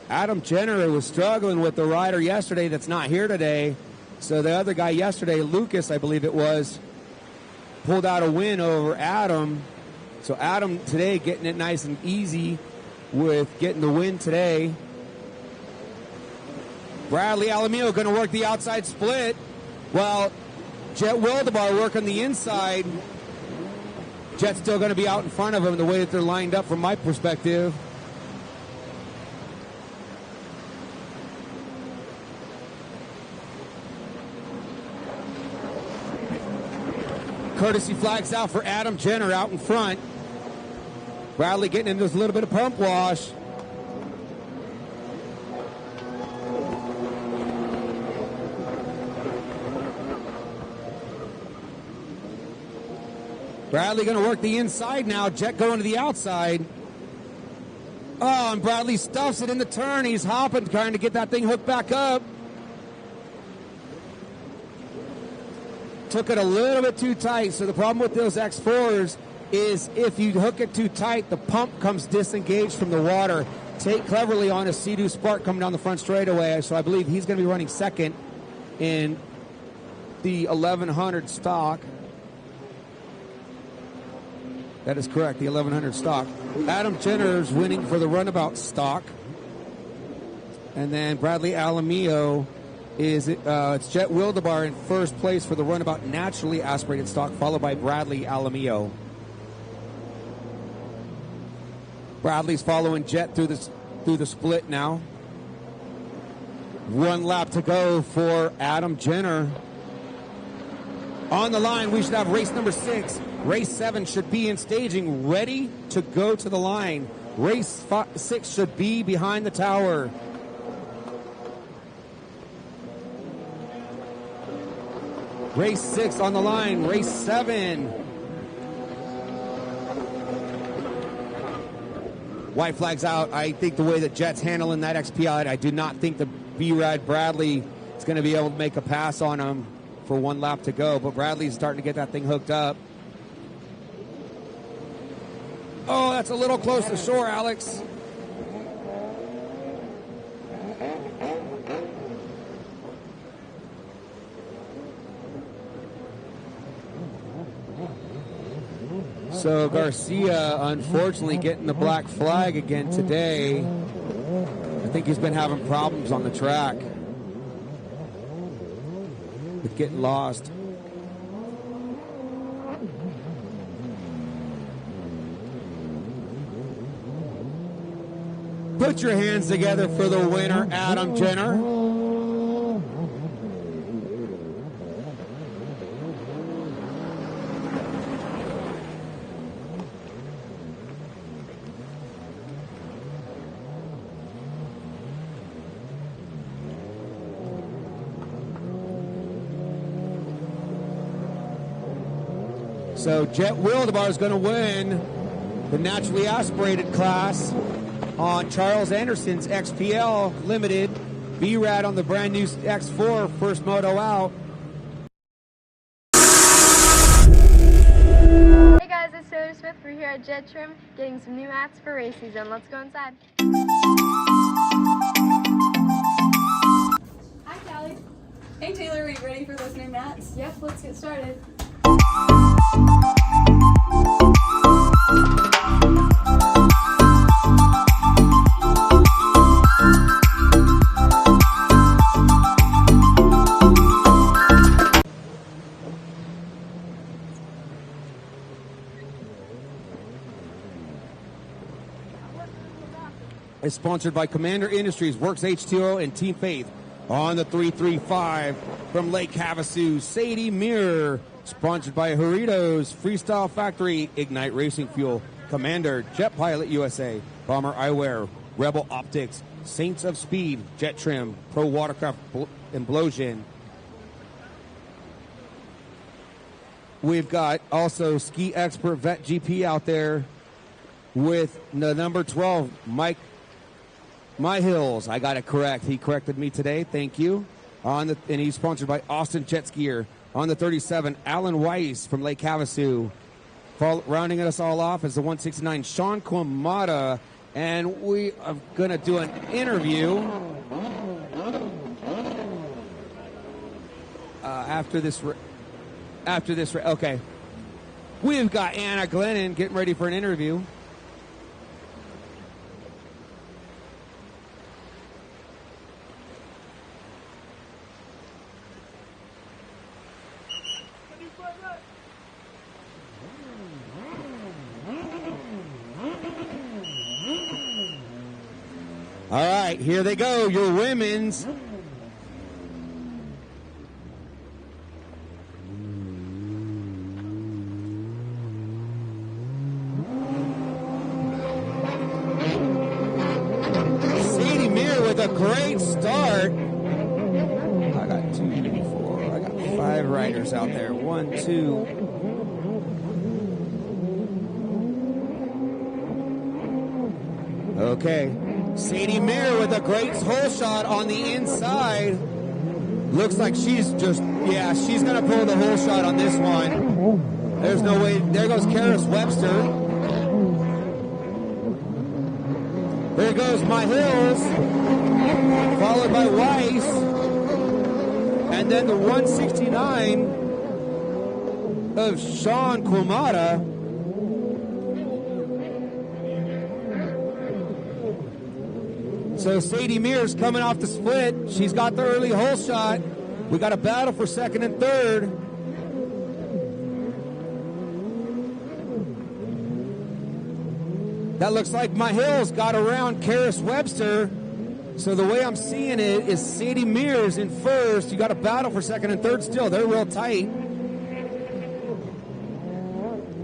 Adam Jenner was struggling with the rider yesterday that's not here today. So the other guy yesterday, Lucas, I believe it was, pulled out a win over Adam. So Adam today getting it nice and easy with getting the win today. Bradley Alamillo going to work the outside split, while Jet Wildebar working the inside. Jet's still going to be out in front of him the way that they're lined up from my perspective. Courtesy flags out for Adam Jenner out in front. Bradley getting into a little bit of pump wash. Bradley going to work the inside now. Jet going to the outside. Oh, and Bradley stuffs it in the turn. He's hopping, trying to get that thing hooked back up. Took it a little bit too tight. So the problem with those X4s is if you hook it too tight, the pump comes disengaged from the water. Tate Cleverly on a Sea-Doo Spark coming down the front straightaway. So I believe he's going to be running second in the 1100 stock. That is correct, the 1100 stock. Adam Jenner's winning for the Runabout stock. And then Bradley Alamillo is, it's Jet Wildebar in first place for the Runabout naturally aspirated stock, followed by Bradley Alamillo. Bradley's following Jet through the split now. 1 lap to go for Adam Jenner. On the line, we should have race number 6. Race 7 should be in staging, ready to go to the line. Race 6 should be behind the tower. Race 6 on the line. Race 7. White flags out. I think the way that Jet's handling that XPI, I do not think the B-Rad Bradley is going to be able to make a pass on him for 1 lap to go. But Bradley's starting to get that thing hooked up. Oh, that's a little close to shore, Alex. So Garcia, unfortunately, getting the black flag again today. I think he's been having problems on the track with getting lost. Put your hands together for the winner, Adam Jenner. So Jet Wildebar is going to win the naturally aspirated class on Charles Anderson's XPL Limited. B-Rad on the brand new X4, first moto out. Hey guys, it's Taylor Smith. We're here at Jet Trim getting some new mats for race season. Let's go inside. Hi, Callie. Hey, Taylor, are you ready for those new mats? Yep, let's get started. Is sponsored by Commander Industries, Works H2O, and Team Faith. On the 335 from Lake Havasu, Sadie Mirror. Sponsored by Doritos, Freestyle Factory, Ignite Racing Fuel, Commander, Jet Pilot USA, Bomber Eyewear, Rebel Optics, Saints of Speed, Jet Trim, Pro Watercraft Implosion. We've got also Ski Expert Vet GP out there with the number 12, Mike Myhills. I got it correct. He corrected me today. Thank you. And he's sponsored by Austin Jet Skier. On the 37, Alan Weiss from Lake Havasu. Rounding us all off is the 169, Sean Kwamada. And we are going to do an interview after this. Okay. We've got Anna Glennon getting ready for an interview. All right, here they go, your women's. Sadie Meir with a great start. I got 2, 3, 4. I got 5 riders out there. 1, 2. Okay. Sadie Meir with a great hole shot on the inside. Looks like she's just, she's going to pull the hole shot on this one. There's no way. There goes Caris Webster. There goes Myhills, followed by Weiss. And then the 169 of Sean Kwamada. So Sadie Meir's coming off the split. She's got the early hole shot. We got a battle for second and third. That looks like Myhills got around Caris Webster. So the way I'm seeing it is Sadie Meir's in first. You got a battle for second and third still. They're real tight.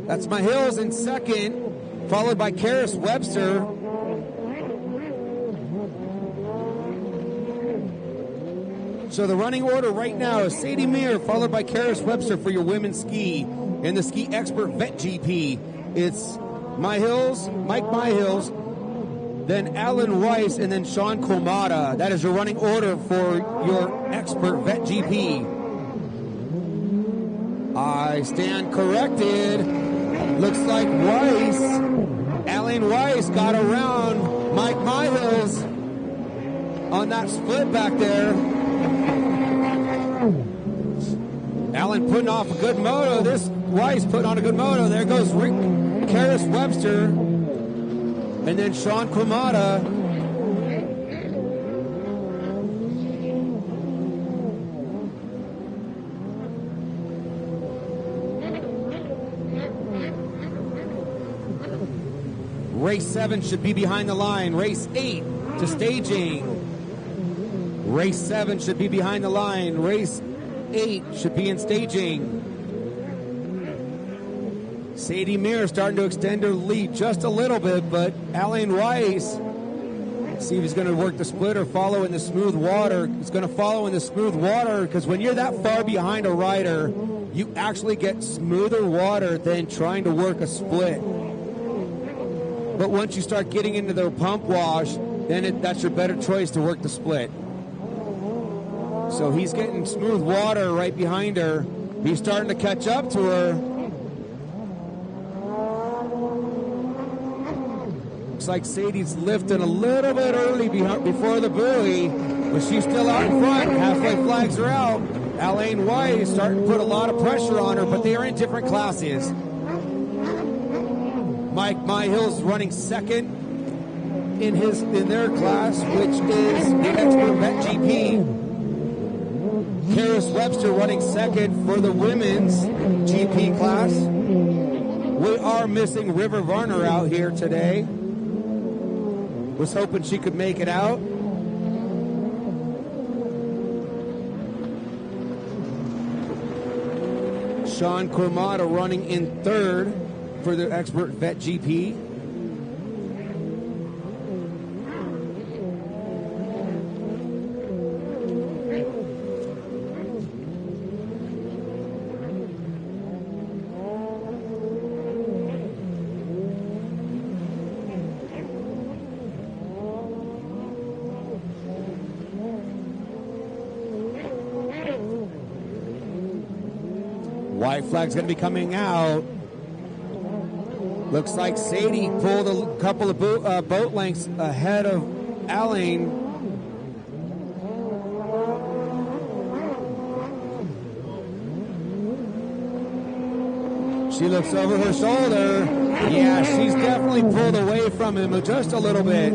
That's Myhills in second, followed by Caris Webster. So the running order right now is Sadie Meir, followed by Caris Webster for your women's ski. In the Ski Expert Vet GP, it's Mike Myhills, then Alan Weiss, and then Sean Kwamada. That is your running order for your Expert Vet GP. I stand corrected. Looks like Alan Weiss got around Mike Myhills on that split back there. Alan putting off a good moto. This Weiss putting on a good moto. There goes Caris Webster. And then Sean Kwamada. Race 7 should be behind the line. Race 8 to staging. Race 7 should be behind the line. Race 8 should be in staging. Sadie Meir starting to extend her lead just a little bit, but Alan Weiss, see if he's going to work the split or follow in the smooth water. He's going to follow in the smooth water because when you're that far behind a rider, you actually get smoother water than trying to work a split. But once you start getting into the pump wash, then that's your better choice to work the split. So he's getting smooth water right behind her. He's starting to catch up to her. Looks like Sadie's lifting a little bit early before the buoy, but she's still out in front. Halfway flags are out. Alan Weiss starting to put a lot of pressure on her, but they are in different classes. Mike Myhills running second in their class, which is the Expert Vet GP. Caris Webster running second for the women's GP class. We are missing River Varner out here today. Was hoping she could make it out. Sean Kwamada running in third for the Expert Vet GP. White flag's going to be coming out. Looks like Sadie pulled a couple of boat lengths ahead of Alain. She looks over her shoulder. Yeah, she's definitely pulled away from him just a little bit.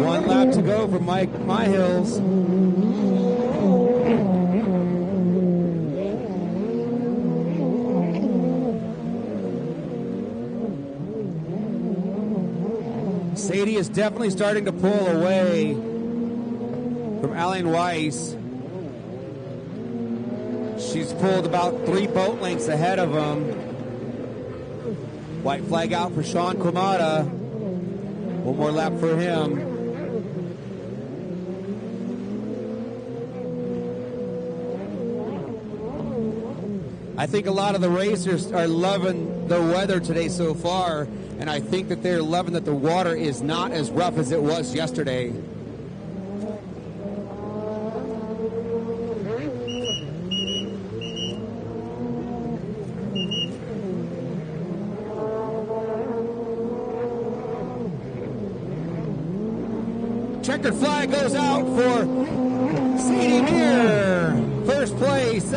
One lap to go for Mike Myhills. Sadie is definitely starting to pull away from Alain Weiss. She's pulled about 3 boat lengths ahead of him. White flag out for Sean Quimada. One more lap for him. I think a lot of the racers are loving the weather today so far, and I think that they're loving that the water is not as rough as it was yesterday. Checkered flag goes out for Sadie Meir. First place.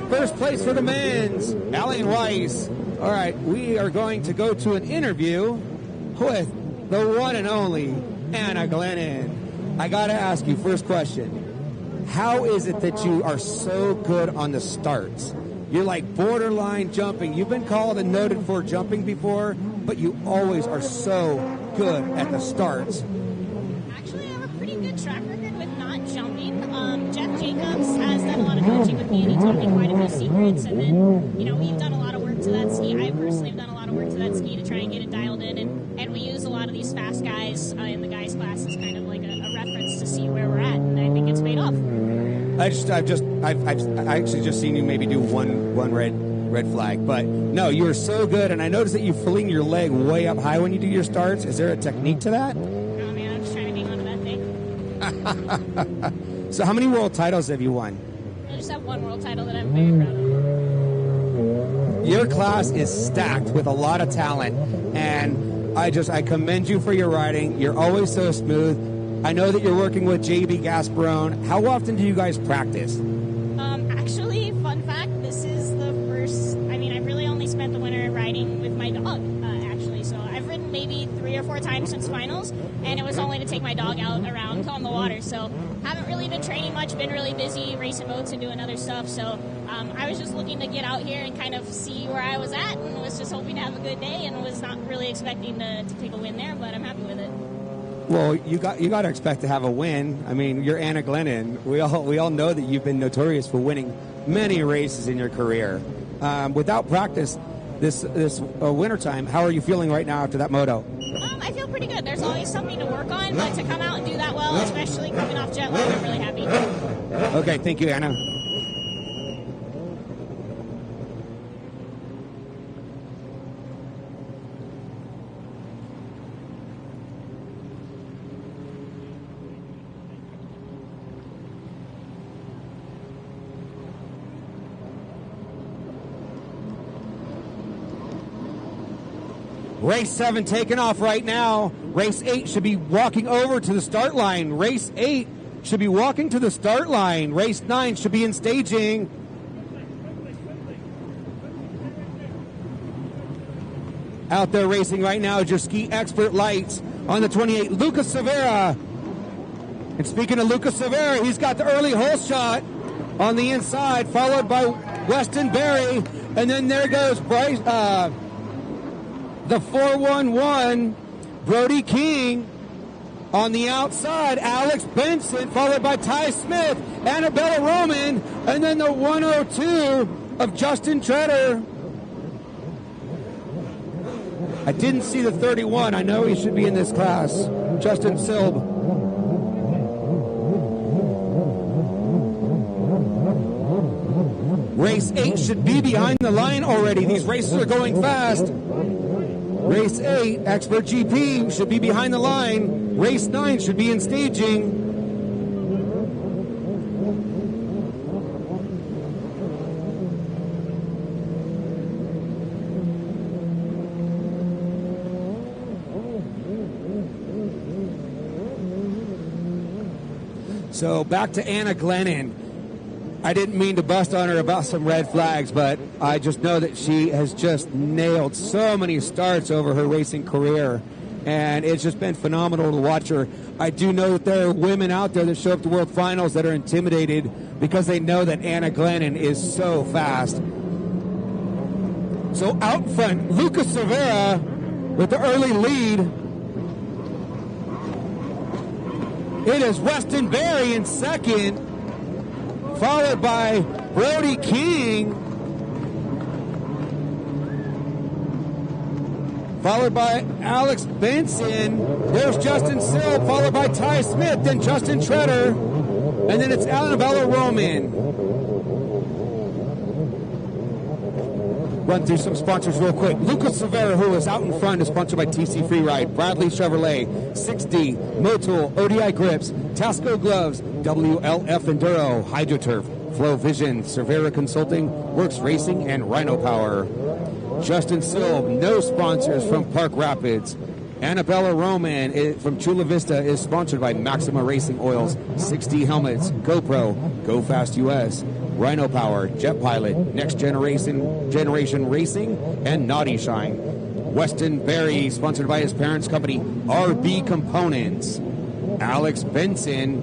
First place for the men's, Alain Weiss. All right, we are going to go to an interview with the one and only Anna Glennon. I got to ask you, first question, how is it that you are so good on the starts? You're like borderline jumping. You've been called and noted for jumping before, but you always are so good at the starts. Actually, I have a pretty good track record with not jumping. Jeff Jacobs has done a lot of coaching with me, and he taught me quite a few secrets. And then, we've done a lot of work to that ski. I personally have done a lot of work to that ski to try and get it dialed in. And we use a lot of these fast guys in the guys' class as kind of like a reference to see where we're at. And I think it's paid off. I've actually just seen you maybe do one red flag, but no, you're so good. And I noticed that you fling your leg way up high when you do your starts. Is there a technique to that? Oh man, I'm just trying to be on to that thing. So how many world titles have you won? I just have one world title that I'm very proud of. Your class is stacked with a lot of talent, and I commend you for your riding. You're always so smooth. I know that you're working with JB Gasparone. How often do you guys practice? Actually, fun fact, this is the first, I've really only spent the winter riding with my dog, actually. So I've ridden maybe 3 or 4 times since finals, and it was only to take my dog out around on the water. So haven't really been training much, been really busy racing boats and doing other stuff. So I was just looking to get out here and kind of see where I was at, and was just hoping to have a good day, and was not really expecting to take a win there, but I'm happy with it. Well, you got to expect to have a win. I mean, you're Anna Glennon. We all know that you've been notorious for winning many races in your career. Without practice this wintertime, how are you feeling right now after that moto? I feel pretty good. There's always something to work on, but to come out and do that well, especially coming off jet lag, I'm really happy. Okay, thank you, Anna. Race 7 taking off right now. Race 8 should be walking over to the start line. Race 8 should be walking to the start line. Race 9 should be in staging. Out there racing right now is your ski expert lights on the 28, Lucas Severa. And speaking of Lucas Severa, he's got the early hole shot on the inside, followed by Weston Berry. And then there goes Bryce, the 411, Brody King. On the outside, Alex Benson, followed by Ty Smith, Annabella Roman, and then the 102 of Justin Treader. I didn't see the 31. I know he should be in this class. Justin Silb. Race 8 should be behind the line already. These races are going fast. Race 8, Expert GP, should be behind the line. Race 9 should be in staging. So back to Anna Glennon. I didn't mean to bust on her about some red flags, but I just know that she has just nailed so many starts over her racing career, and it's just been phenomenal to watch her. I do know that there are women out there that show up to World Finals that are intimidated because they know that Anna Glennon is so fast. So out front, Lucas Silveira with the early lead. It is Weston Berry in second, followed by Brody King, followed by Alex Benson. There's Justin Silb, followed by Ty Smith, then Justin Treader, and then it's Annabella Roman. Run through some sponsors real quick. Lucas Silveira, who is out in front, is sponsored by TC Freeride, Bradley Chevrolet, 6D, Motul, ODI Grips, Tasco Gloves, WLF Enduro, HydroTurf, Flow Vision, Cervera Consulting, Works Racing, and Rhino Power. Justin Silb, no sponsors from Park Rapids. Annabella Roman from Chula Vista is sponsored by Maxima Racing Oils, 6D Helmets, GoPro, Go Fast US, Rhino Power, Jet Pilot, Next Generation Racing, and Naughty Shine. Weston Berry, sponsored by his parents' company, RB Components. Alex Benson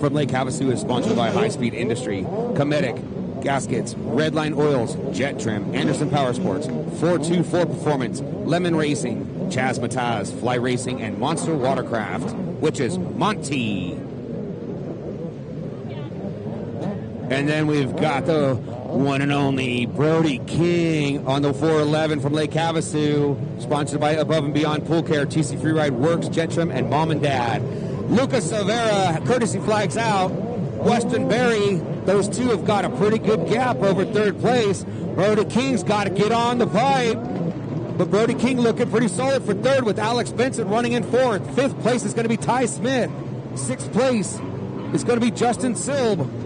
from Lake Havasu is sponsored by High Speed Industry, Cometic, Gaskets, Redline Oils, Jet Trim, Anderson Power Sports, 424 Performance, Lemon Racing, Chaz Mataz, Fly Racing, and Monster Watercraft, which is Monty. And then we've got the one and only Brody King on the 411 from Lake Havasu, sponsored by Above and Beyond Pool Care, TC Freeride Works, Jet Trim, and Mom and Dad. Lucas Silveira, courtesy flags out. Weston Berry, those two have got a pretty good gap over third place. Brody King's got to get on the pipe. But Brody King looking pretty solid for third with Alex Benson running in fourth. Fifth place is going to be Ty Smith. Sixth place is going to be Justin Silb.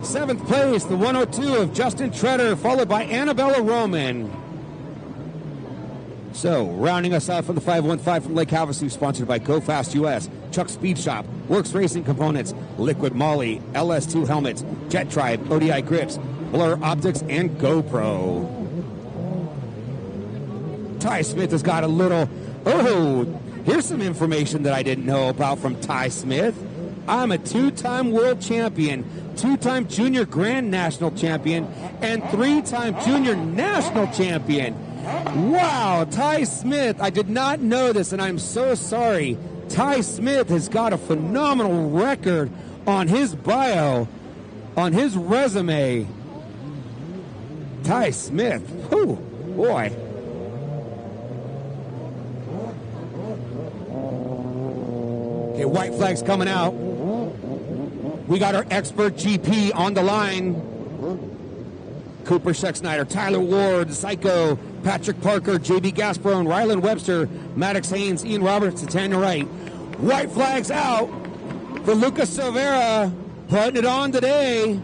Seventh place, the 102 of Justin Treader, followed by Annabella Roman. So, rounding us out for the 515 from Lake Havasu, sponsored by Go Fast US, Chuck Speed Shop, Works Racing Components, Liquid Molly, LS2 Helmets, Jet Tribe, ODI Grips, Blur Optics, and GoPro. Ty Smith has got a little, here's some information that I didn't know about from Ty Smith. I'm a two-time world champion, two-time junior grand national champion, and three-time junior national champion. Wow, Ty Smith, I did not know this, and I'm so sorry. Ty Smith has got a phenomenal record on his bio, on his resume. Ty Smith, whew, boy. Okay, white flag's coming out. We got our expert GP on the line. Cooper Schexnayder, Tyler Ward, Psycho, Patrick Parker, JB Gasparone, Ryland Webster, Maddox Haynes, Ian Roberts, and Tanya Wright. White flags out for Lucas Silveira, putting it on today.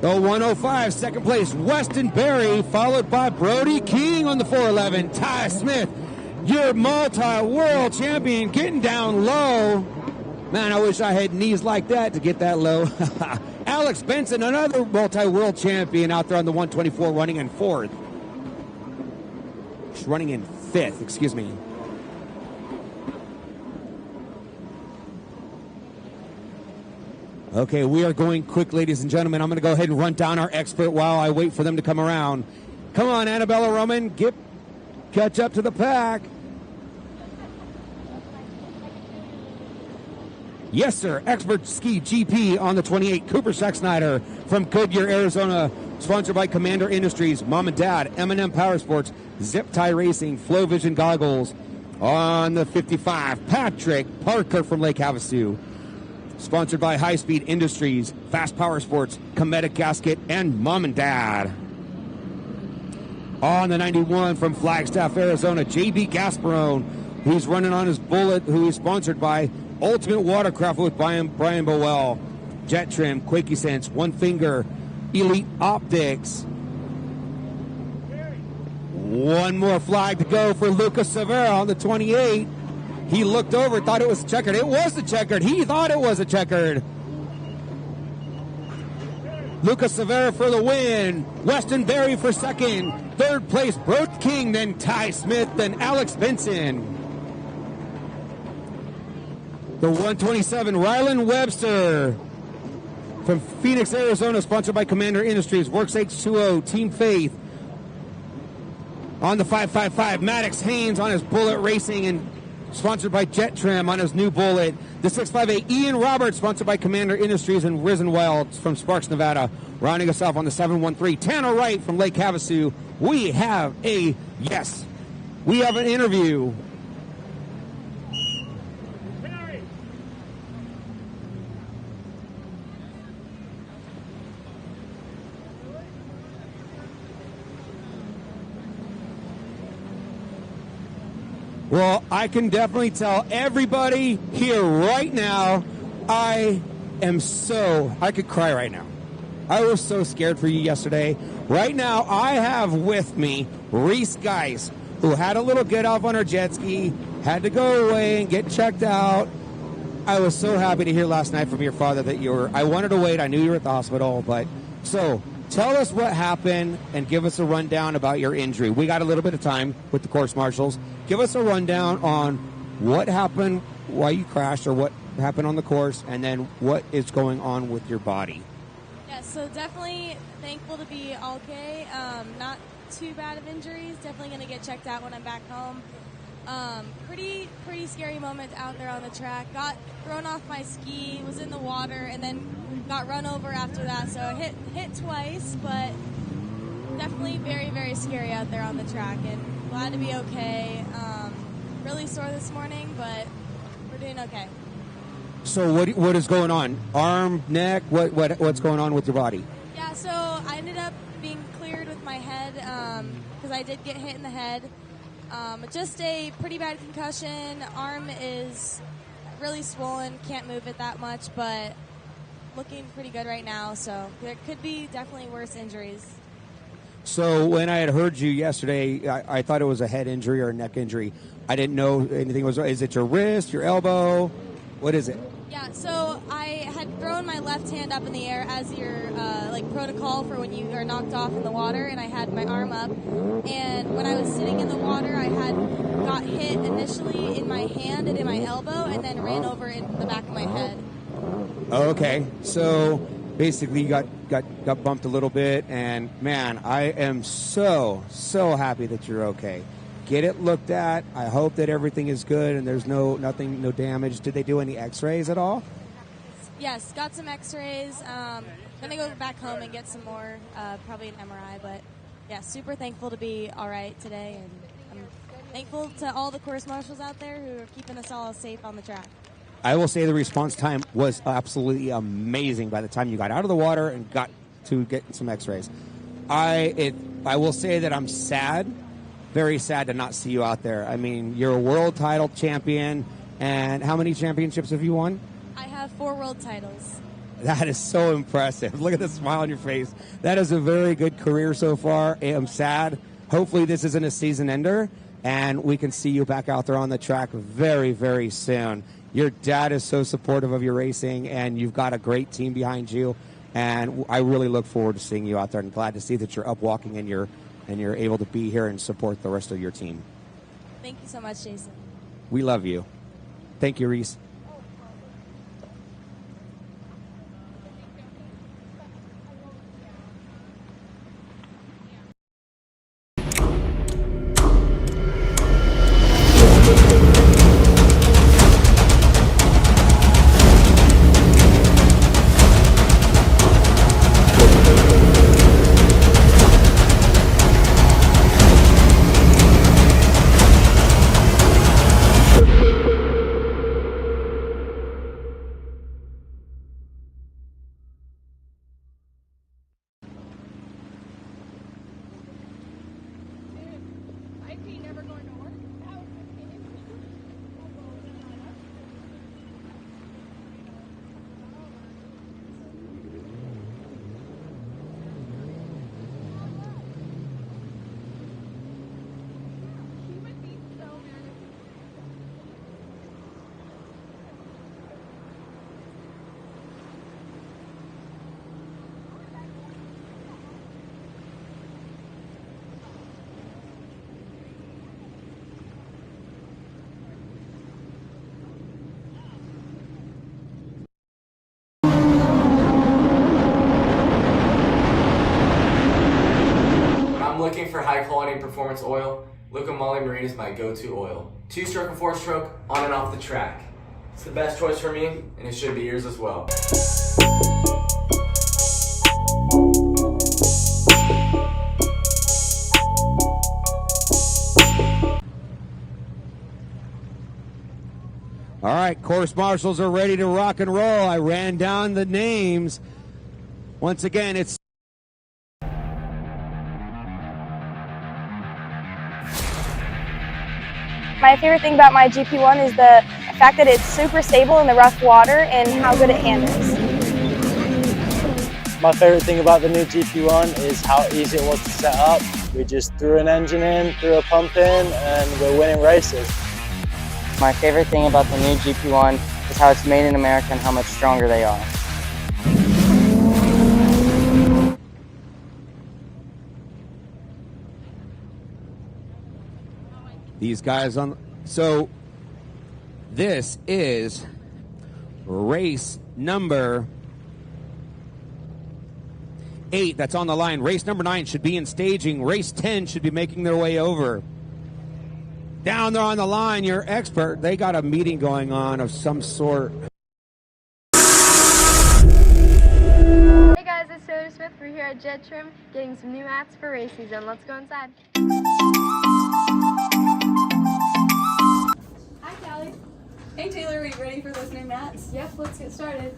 The 105, second place, Weston Berry, followed by Brody King on the 411. Ty Smith, your multi-world champion, getting down low. Man, I wish I had knees like that to get that low. Alex Benson, another multi-world champion out there on the 124, running in fourth. She's running in fifth, excuse me. Okay, we are going quick, ladies and gentlemen. I'm going to go ahead and run down our expert while I wait for them to come around. Come on, Annabella Roman, catch up to the pack. Yes, sir. Expert Ski GP on the 28. Cooper Schexnayder from Goodyear, Arizona. Sponsored by Commander Industries, Mom and Dad, M&M Power Sports, Zip Tie Racing, Flow Vision Goggles. On the 55, Patrick Parker from Lake Havasu. sponsored by High Speed Industries, Fast Power Sports, Comedic Gasket, and Mom and Dad. On the 91 from Flagstaff, Arizona, JB Gasparone, who's running on his Bullet, who is sponsored by Ultimate Watercraft with Brian Bowell, Jet Trim, Quakey Sense, One Finger, Elite Optics. One more flag to go for Lucas Severa on the 28. He looked over, thought it was checkered. It was a checkered. He thought it was a checkered. Lucas Severa for the win. Weston Berry for second. Third place, Brooke King, then Ty Smith, then Alex Benson. The 127, Rylan Webster from Phoenix, Arizona, sponsored by Commander Industries, Works H2O, Team Faith. On the 555, Maddox Haynes on his Bullet Racing and sponsored by Jet Trim on his new Bullet. The 658, Ian Roberts, sponsored by Commander Industries and Risen Wild from Sparks, Nevada. Rounding us off on the 713, Tanner Wright from Lake Havasu. We have an interview. Well, I can definitely tell everybody here right now, I could cry right now. I was so scared for you yesterday. Right now, I have with me Reese Geis, who had a little get off on her jet ski, had to go away and get checked out. I was so happy to hear last night from your father that I wanted to wait. I knew you were at the hospital, so tell us what happened and give us a rundown about your injury. We got a little bit of time with the course marshals. Give us a rundown on what happened, why you crashed, or what happened on the course, and then what is going on with your body. Yeah, so definitely thankful to be all okay. Not too bad of injuries. Definitely going to get checked out when I'm back home. Pretty scary moment out there on the track. Got thrown off my ski, was in the water, and then got run over after that. So I hit twice, but definitely very, very scary out there on the track. And glad to be okay. Really sore this morning, but we're doing okay. So what is going on? Arm, neck, what's going on with your body? Yeah, so I ended up being cleared with my head because I did get hit in the head. Just a pretty bad concussion. Arm is really swollen, can't move it that much, but looking pretty good right now. So there could be definitely worse injuries. So when I had heard you yesterday, I thought it was a head injury or a neck injury. I didn't know anything was. Is it your wrist, your elbow? What is it? Yeah, so I had thrown my left hand up in the air as your protocol for when you are knocked off in the water, and I had my arm up. And when I was sitting in the water, I got hit initially in my hand and in my elbow, and then ran over in the back of my head. Okay, so basically you got bumped a little bit, and man, I am so happy that you're okay. Get it looked at. I hope that everything is good and there's no damage. Did they do any x-rays at all? Yes, got some x-rays. Gonna go back home and get some more, probably an MRI, but yeah, super thankful to be all right today, and I'm thankful to all the course marshals out there who are keeping us all safe on the track. I will say the response time was absolutely amazing by the time you got out of the water and got to get some x-rays. I will say that I'm sad, very sad to not see you out there. I mean, you're a world title champion, and how many championships have you won? I have 4 world titles. That is so impressive. Look at the smile on your face. That is a very good career so far. I'm sad. Hopefully this isn't a season ender, and we can see you back out there on the track very, very soon. Your dad is so supportive of your racing, and you've got a great team behind you, and I really look forward to seeing you out there, and glad to see that you're up walking and you're able to be here and support the rest of your team. Thank you so much, Jason. We love you. Thank you, Reese. Performance Oil, Luca Moly Marine is my go-to oil. 2-stroke and 4-stroke, on and off the track. It's the best choice for me, and it should be yours as well. All right, course marshals are ready to rock and roll. I ran down the names. Once again, it's My favorite thing about my GP1 is the fact that it's super stable in the rough water and how good it handles. My favorite thing about the new GP1 is how easy it was to set up. We just threw an engine in, threw a pump in, and we're winning races. My favorite thing about the new GP1 is how it's made in America and how much stronger they are. these guys on. So this is race number 8 that's on the line. Race number 9 should be in staging. Race 10 should be making their way over. Down there on the line, your expert, they got a meeting going on of some sort. Hey guys, it's Taylor Smith. We're here at Jet Trim getting some new mats for race season. Let's go inside. Hi, Callie. Hey, Taylor, are you ready for those new mats? Yep, let's get started.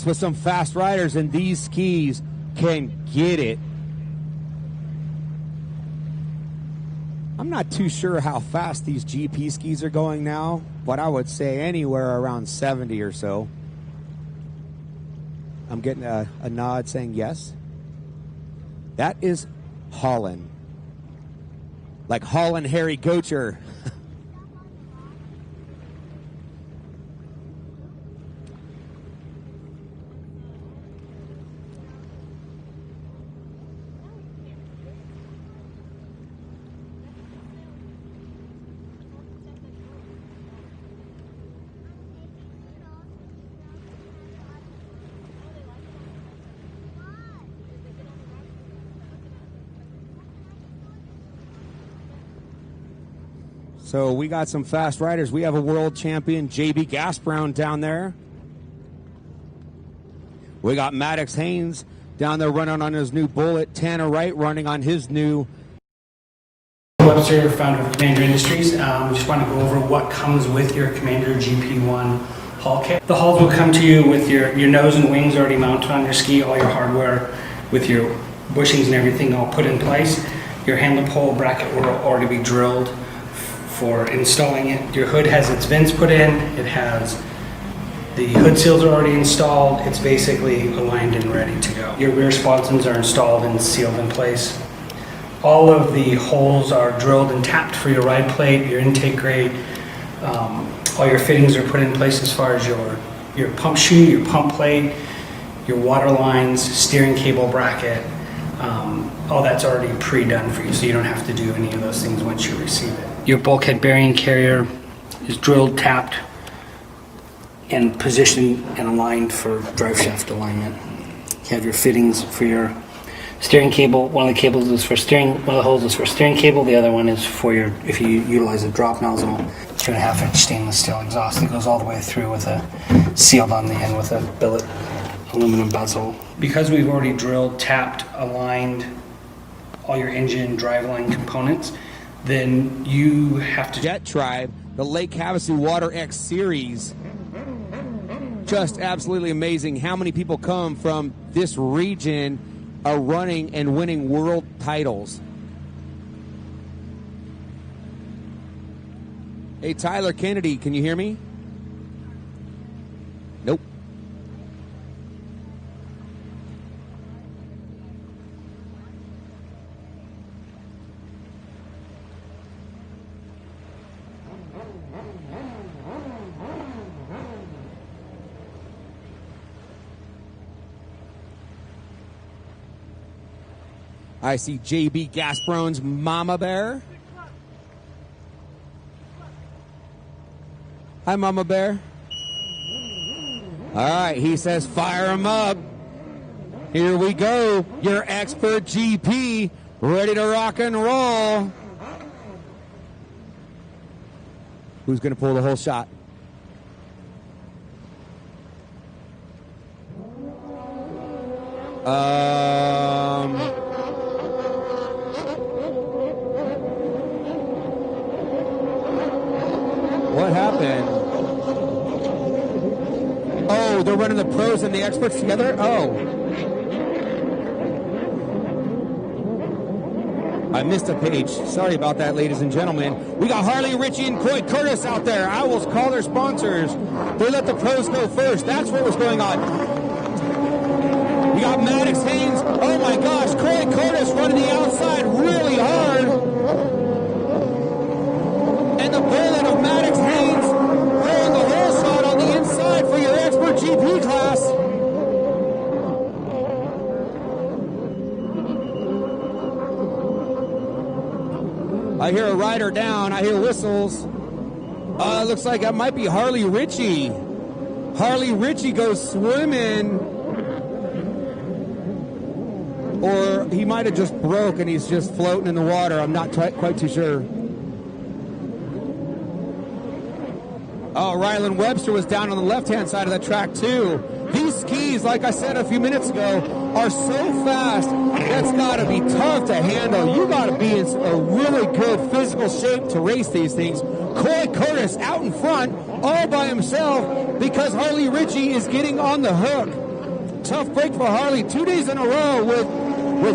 With some fast riders, and these skis can get it. I'm not too sure how fast these GP skis are going now, but I would say anywhere around 70 or so. I'm getting a nod saying yes. That is Holland. Like Holland Harry Gocher. So we got some fast riders. We have a world champion, JB Gasbrown, down there. We got Maddox Haynes down there running on his new Bullet. Tanner Wright running on his new. Webster, founder of Commander Industries. Just want to go over what comes with your Commander GP1 hull kit. The hulls will come to you with your nose and wings already mounted on your ski, all your hardware with your bushings and everything all put in place. Your handle pole bracket will already be drilled for installing it. Your hood has its vents put in, it has the hood seals are already installed, it's basically aligned and ready to go. Your rear sponsons are installed and sealed in place. All of the holes are drilled and tapped for your ride plate, your intake grate. All your fittings are put in place as far as your pump shoe, your pump plate, your water lines, steering cable bracket. All that's already pre-done for you, so you don't have to do any of those things once you receive it. Your bulkhead bearing carrier is drilled, tapped, and positioned and aligned for drive shaft alignment. You have your fittings for your steering cable. One of the cables is for steering. One of the holes is for steering cable. The other one is for your, if you utilize a drop nozzle, 2.5-inch stainless steel exhaust that goes all the way through with a sealed on the end with a billet aluminum bezel. Because we've already drilled, tapped, aligned all your engine driveline components, then you have to. Jet Tribe, the Lake Havasu WaterX series. Just absolutely amazing how many people come from this region are running and winning world titles. Hey, Tyler Kennedy, can you hear me? Nope. I see JB Gasbrown's Mama Bear. Hi, Mama Bear. All right, he says fire him up. Here we go. Your expert GP ready to rock and roll. Who's going to pull the whole shot? What happened? Oh, they're running the pros and the experts together? Oh. I missed a page. Sorry about that, ladies and gentlemen. We got Harley, Richie, and Coy Curtis out there. I will call their sponsors. They let the pros go first. That's what was going on. We got Maddox Haynes. Oh my gosh, Coy Curtis running the outside really hard. And the bullet of Maddox Haynes throwing the whole shot on the inside for your expert GP class. I hear a rider down. I hear whistles. Looks like that might be Harley Richie. Harley Richie goes swimming. Or he might have just broke and he's just floating in the water. I'm not quite too sure. Oh, Rylan Webster was down on the left-hand side of the track, too. These skis, like I said a few minutes ago, are so fast, that's got to be tough to handle. You got to be in a really good physical shape to race these things. Coy Curtis out in front, all by himself, because Harley Richie is getting on the hook. Tough break for Harley. 2 days in a row with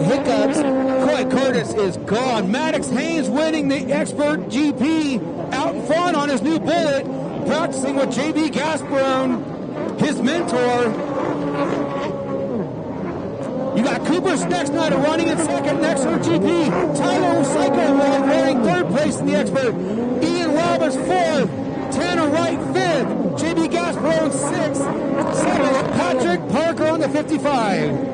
hiccups. Coy Curtis is gone. Maddox Haynes winning the expert GP out in front on his new bullet, practicing with JB Gasparone, his mentor. You got Cooper Snexnider running in second, next for GP. Tyler Psycho running third place in the expert. Ian Roberts fourth. Tanner Wright fifth. JB Gasparone sixth. Seventh, Patrick Parker on the 55.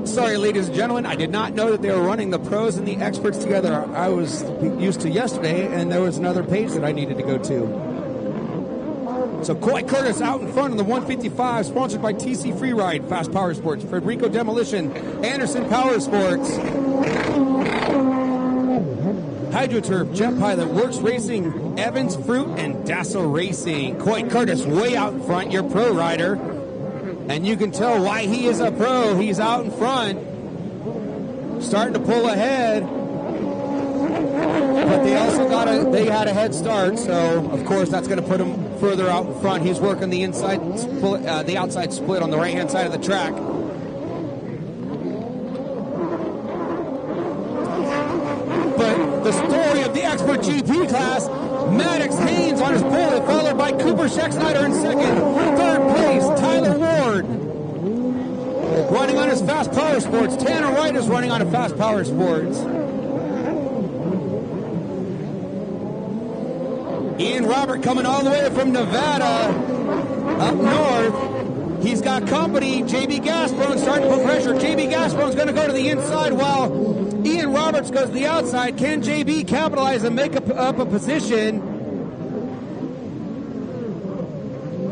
Sorry, ladies and gentlemen, I did not know that they were running the pros and the experts together. I was used to yesterday, and there was another page that I needed to go to. So Coy Curtis out in front of the 155, sponsored by TC Freeride, Fast Power Sports, Federico Demolition, Anderson Power Sports, HydroTurf, Jet Pilot, Works Racing, Evans Fruit, and Dasso Racing. Coy Curtis way out in front, your pro rider. And you can tell why he is a pro. He's out in front, starting to pull ahead. But they also they had a head start, so of course that's going to put him further out in front. He's working the the outside split on the right-hand side of the track. But the story of the expert GP class, Maddox Haynes on his bullet, followed by Cooper Schexnayder in second. Third place, Tyler Ward running on his Fast Power Sports. Tanner Wright is running on a Fast Power Sports. Ian Robert coming all the way from Nevada up north. He's got company. JB Gasparone starting to put pressure. JB Gasparone's going to go to the inside while Ian Roberts goes to the outside. Can JB capitalize and make up a position?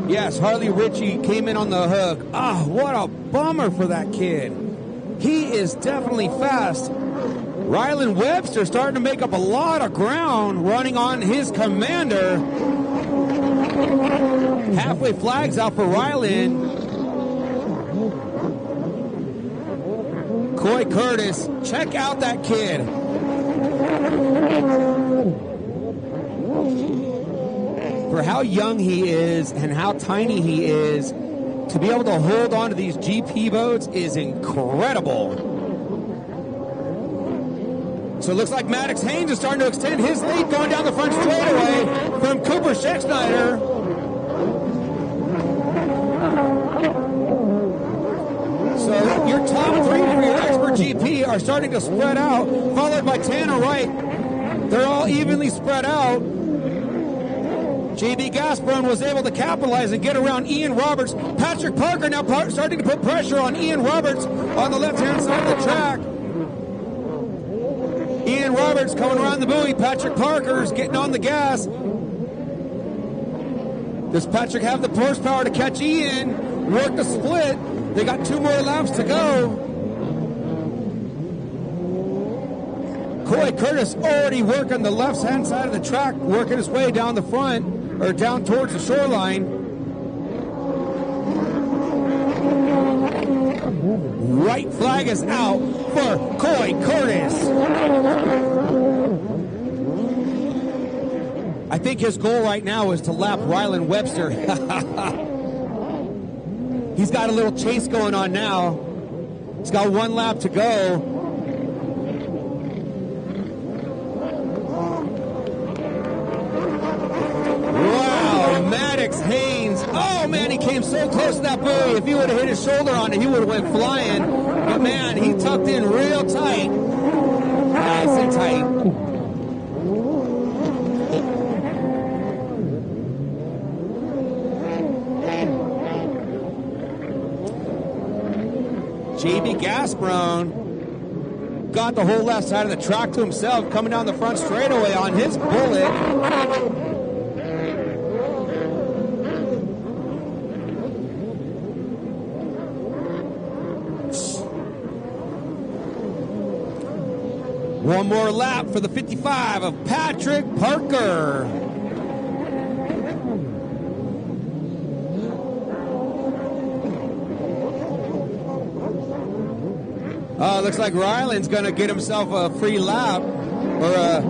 Yes, Harley Richie came in on the hook. What a bummer for that kid. He is definitely fast. Rylan Webster starting to make up a lot of ground running on his Commander. Halfway flags out for Rylan. Coy Curtis, check out that kid. For how young he is and how tiny he is, to be able to hold on to these GP boats is incredible. So it looks like Maddox Haynes is starting to extend his lead going down the front straightaway from Cooper Schexnayder. So your top three for your expert GP are starting to spread out, followed by Tanner Wright. They're all evenly spread out. JB Gasbron was able to capitalize and get around Ian Roberts. Patrick Parker now starting to put pressure on Ian Roberts on the left-hand side of the track. Ian Roberts coming around the buoy. Patrick Parker's getting on the gas. Does Patrick have the horsepower to catch Ian? Work the split. They got 2 more laps to go. Coy Curtis already working the left-hand side of the track, working his way down the front, or down towards the shoreline. Right flag is out for Coy Curtis. I think his goal right now is to lap Ryland Webster. He's got a little chase going on now. He's got 1 lap to go. Wow, Maddox Haynes. Oh, man, he came so close to that buoy. If he would have hit his shoulder on it, he would have went flying. But, man, he tucked in real tight. Nice and tight. JB Gasbron got the whole left side of the track to himself, coming down the front straightaway on his bullet. One more lap for the 55 of Patrick Parker. Looks like Ryland's going to get himself a free lap, or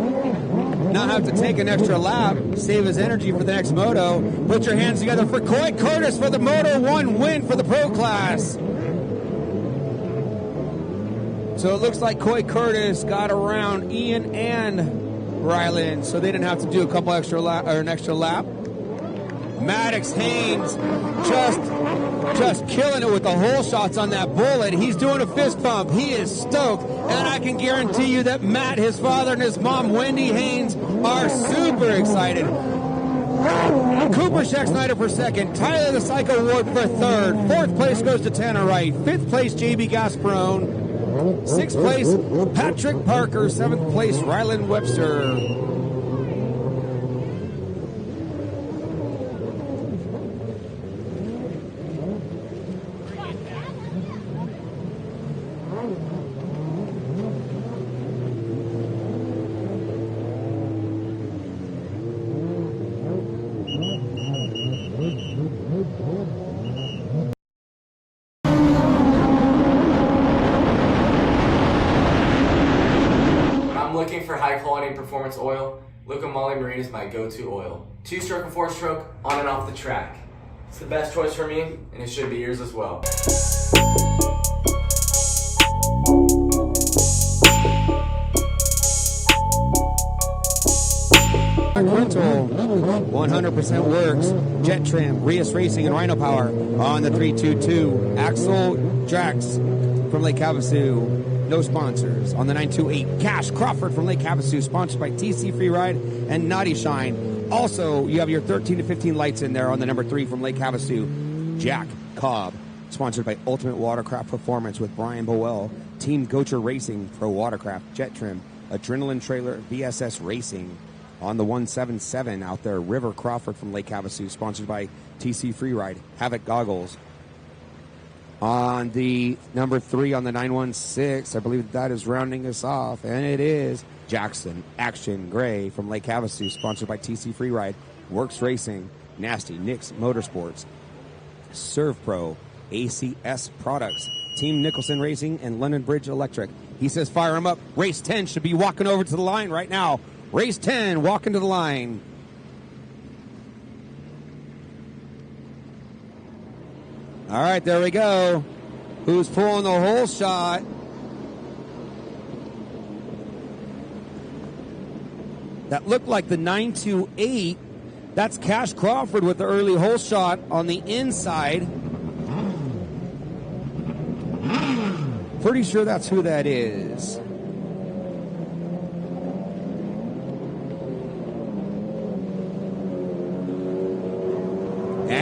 not have to take an extra lap, save his energy for the next moto. Put your hands together for Coy Curtis for the Moto 1 win for the Pro Class. So it looks like Coy Curtis got around Ian and Ryland, so they didn't have to do a couple extra lap or an extra lap. Maddox Haynes just killing it with the hole shots on that bullet. He's doing a fist pump. He is stoked, and I can guarantee you that Matt, his father, and his mom, Wendy Haynes, are super excited. Cooper Scheck-Snyder for second. Tyler the Psycho Ward for third. Fourth place goes to Tanner Wright. Fifth place, JB Gasbron. Sixth place, Patrick Parker. Seventh place, Ryland Webster. Looking for high quality performance oil, Luca Moly Marine is my go-to oil. 2-stroke and 4-stroke, on and off the track. It's the best choice for me, and it should be yours as well. Rental 100% works. Jet Trim, Rios Racing, and Rhino Power on the 322. Axel Drax from Lake Havasu. No sponsors. On the 928, Cash Crawford from Lake Havasu, sponsored by TC Freeride and Naughty Shine. Also, you have your 13 to 15 lights in there on the number 3 from Lake Havasu. Jack Cobb, sponsored by Ultimate Watercraft Performance with Brian Bowell. Team Gocher Racing, Pro Watercraft, Jet Trim, Adrenaline Trailer, VSS Racing. On the 177 out there, River Crawford from Lake Havasu, sponsored by TC Freeride, Havoc Goggles. On the number 3 on the 916, I believe that is rounding us off, and it is Jackson Action Gray from Lake Havasu, sponsored by TC Freeride, Works Racing, Nasty Nicks Motorsports, Serve Pro, ACS Products, Team Nicholson Racing, and London Bridge Electric. He says fire him up. Race 10 should be walking over to the line right now. Race 10 walking to the line. All right, there we go. Who's pulling the hole shot? That looked like the 928. That's Cash Crawford with the early hole shot on the inside. Pretty sure that's who that is.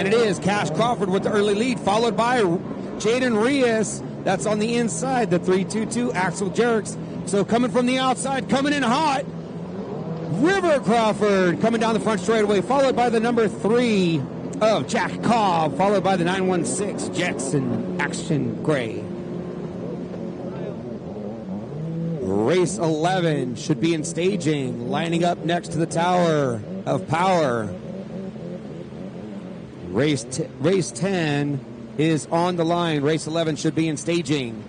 And it is Cash Crawford with the early lead, followed by Jaden Reyes. That's on the inside, the 322 axle jerks. So coming from the outside, coming in hot, River Crawford coming down the front straightaway, followed by the number 3 of Jack Cobb, followed by the 916 Jackson Action Gray. Race 11 should be in staging, lining up next to the Tower of Power. Race 10 is on the line. Race 11 should be in staging.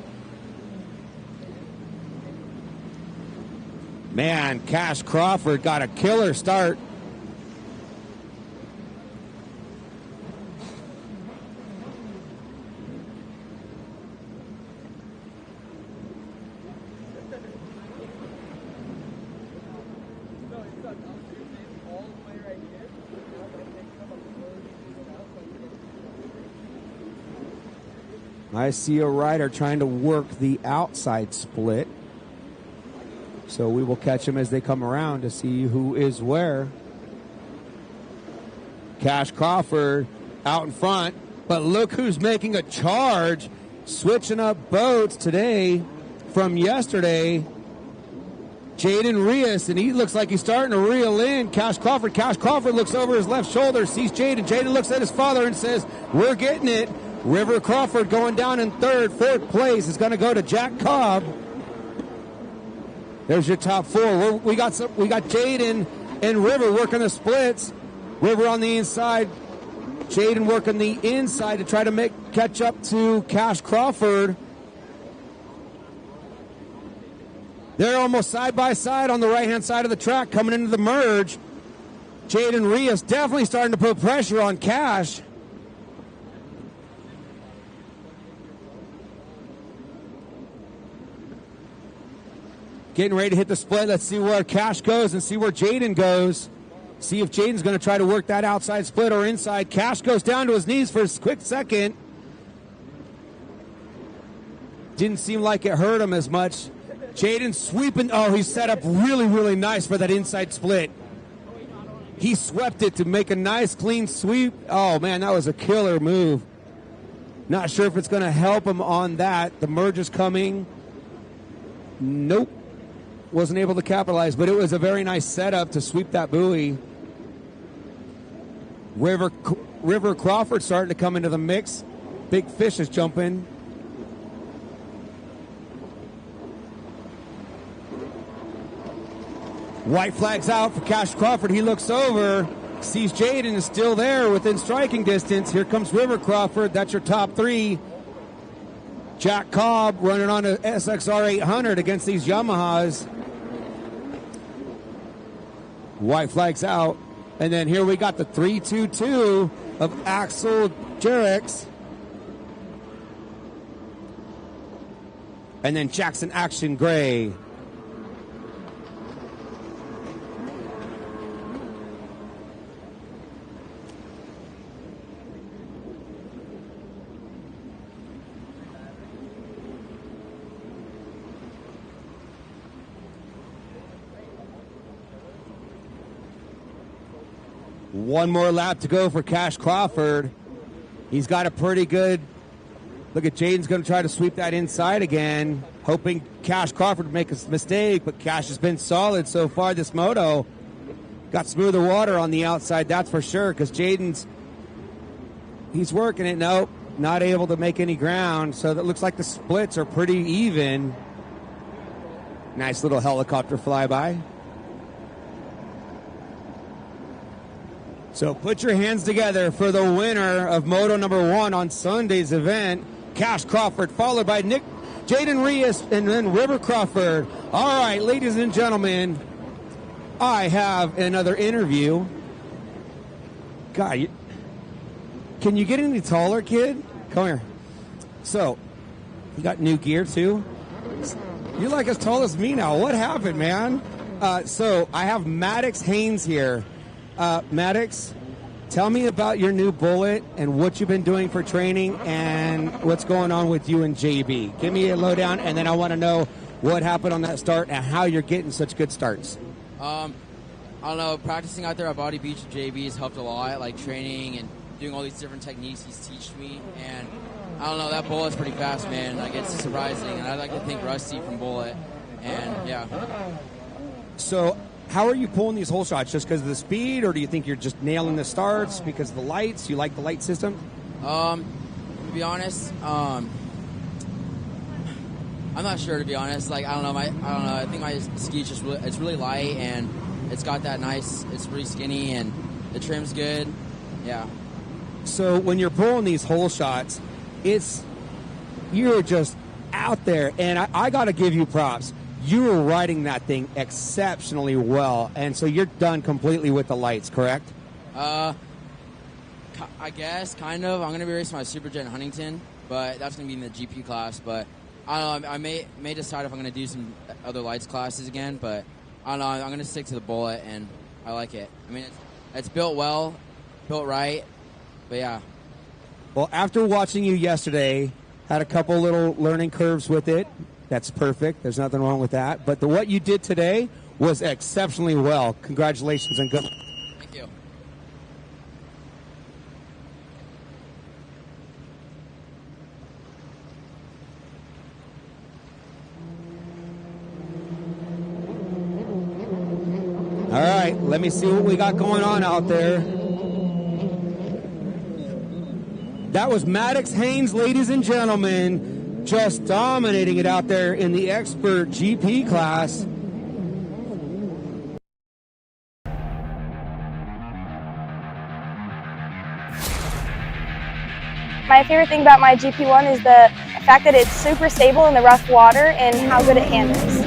Man, Cash Crawford got a killer start. I see a rider trying to work the outside split. So we will catch them as they come around to see who is where. Cash Crawford out in front, but look who's making a charge, switching up boats today from yesterday. Jaden Reyes, and he looks like he's starting to reel in. Cash Crawford looks over his left shoulder, sees Jaden. Jaden looks at his father and says, "We're getting it." River Crawford going down in fourth place is going to go to Jack Cobb. There's your top 4. We got Jaden and River working the splits. River on the inside, Jaden working the inside to try to catch up to Cash Crawford. They're almost side by side on the right-hand side of the track coming into the merge. Jaden Reyes definitely starting to put pressure on Cash. Getting ready to hit the split. Let's see where Cash goes and see where Jaden goes. See if Jaden's going to try to work that outside split or inside. Cash goes down to his knees for a quick second. Didn't seem like it hurt him as much. Jaden sweeping. Oh, he's set up really, really nice for that inside split. He swept it to make a nice, clean sweep. Oh, man, that was a killer move. Not sure if it's going to help him on that. The merge is coming. Nope. Wasn't able to capitalize, but it was a very nice setup to sweep that buoy. River Crawford starting to come into the mix. Big Fish is jumping. White flag's out for Cash Crawford. He looks over, sees Jaden is still there within striking distance. Here comes River Crawford. That's your top 3. Jack Cobb running on a SXR 800 against these Yamahas. White flag's out. And then here we got the 322 of Axel Jerix. And then Jackson Action Gray. One more lap to go for Cash Crawford. He's got a pretty good look at Jaden's going to try to sweep that inside again, hoping Cash Crawford would make a mistake, but Cash has been solid so far this moto. Got smoother water on the outside, that's for sure, because he's working it. Nope, not able to make any ground, so that looks like the splits are pretty even. Nice little helicopter flyby. So put your hands together for the winner of Moto number 1 on Sunday's event, Cash Crawford, followed by Jaden Reyes, and then River Crawford. All right, ladies and gentlemen, I have another interview. God, can you get any taller, kid? Come here. So, you got new gear too? You're like as tall as me now. What happened, man? So, I have Maddox Haynes here. Maddox, tell me about your new Bullet and what you've been doing for training and what's going on with you and JB. Give me a lowdown, and then I want to know what happened on that start and how you're getting such good starts. I don't know, practicing out there at Body Beach with JB has helped a lot, like training and doing all these different techniques he's teached me. And I don't know, that bullet's pretty fast, man. Like, it's surprising. And I'd like to thank Rusty from Bullet. And yeah. So how are you pulling these hole shots? Just because of the speed, or do you think you're just nailing the starts because of the lights? You like the light system? To be honest, I'm not sure, to be honest. Like, I don't know. I think my ski is just it's really light, and it's got that nice. It's pretty skinny, and the trim's good. Yeah. So when you're pulling these hole shots, you're just out there, and I got to give you props. You were riding that thing exceptionally well, and so you're done completely with the lights, correct? I guess, kind of. I'm going to be racing my Superjet in Huntington, but that's going to be in the GP class. But I don't know. I may decide if I'm going to do some other lights classes again, but I don't know. I'm going to stick to the Bullet, and I like it. I mean, it's built well, built right, but yeah. Well, after watching you yesterday, had a couple little learning curves with it. That's perfect. There's nothing wrong with that. But what you did today was exceptionally well. Congratulations and good. Thank you. All right, let me see what we got going on out there. That was Maddox Haynes, ladies and gentlemen, just dominating it out there in the expert GP class. My favorite thing about my GP1 is the fact that it's super stable in the rough water and how good it handles.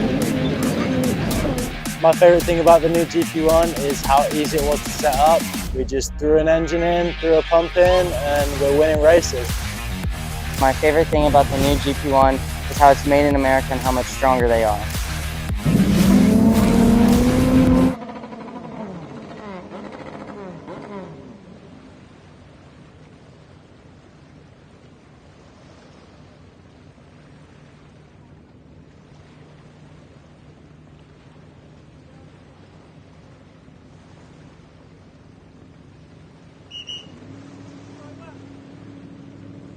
My favorite thing about the new GP1 is how easy it was to set up. We just threw an engine in, threw a pump in, and we're winning races. My favorite thing about the new GP1 is how it's made in America and how much stronger they are.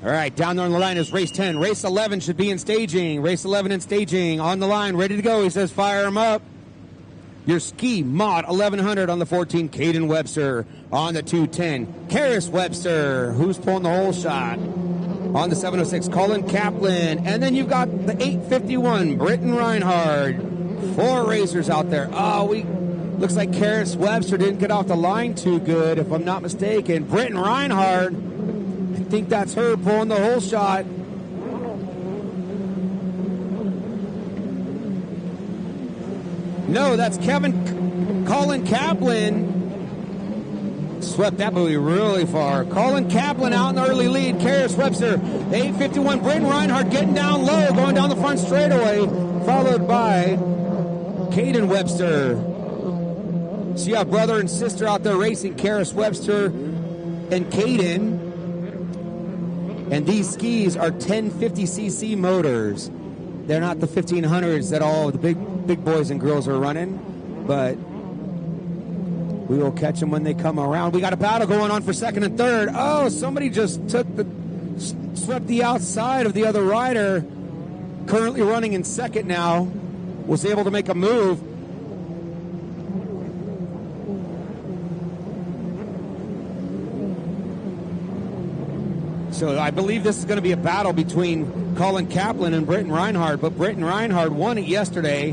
All right, down there on the line is race 10. Race 11 should be in staging. Race 11 in staging. On the line, ready to go. He says, fire him up. Your ski mod 1100 on the 14, Caden Webster. On the 210, Caris Webster. Who's pulling the hole shot? On the 706, Colin Kaplan. And then you've got the 851, Britton Reinhardt. 4 racers out there. Looks like Caris Webster didn't get off the line too good, if I'm not mistaken. Britton Reinhardt. I think that's her pulling the hole shot. No, that's Colin Kaplan. Swept that buoy really far. Colin Kaplan out in the early lead. Caris Webster, 851. Britton Reinhardt getting down low, going down the front straightaway, followed by Caden Webster. So you have brother and sister out there racing, Caris Webster and Caden. And these skis are 1050cc motors. They're not the 1500s that all the big boys and girls are running, but we will catch them when they come around. We got a battle going on for second and third. Oh, somebody just swept the outside of the other rider. Currently running in second now. Was able to make a move. So I believe this is going to be a battle between Colin Kaplan and Britton Reinhardt, but Britton Reinhardt won it yesterday.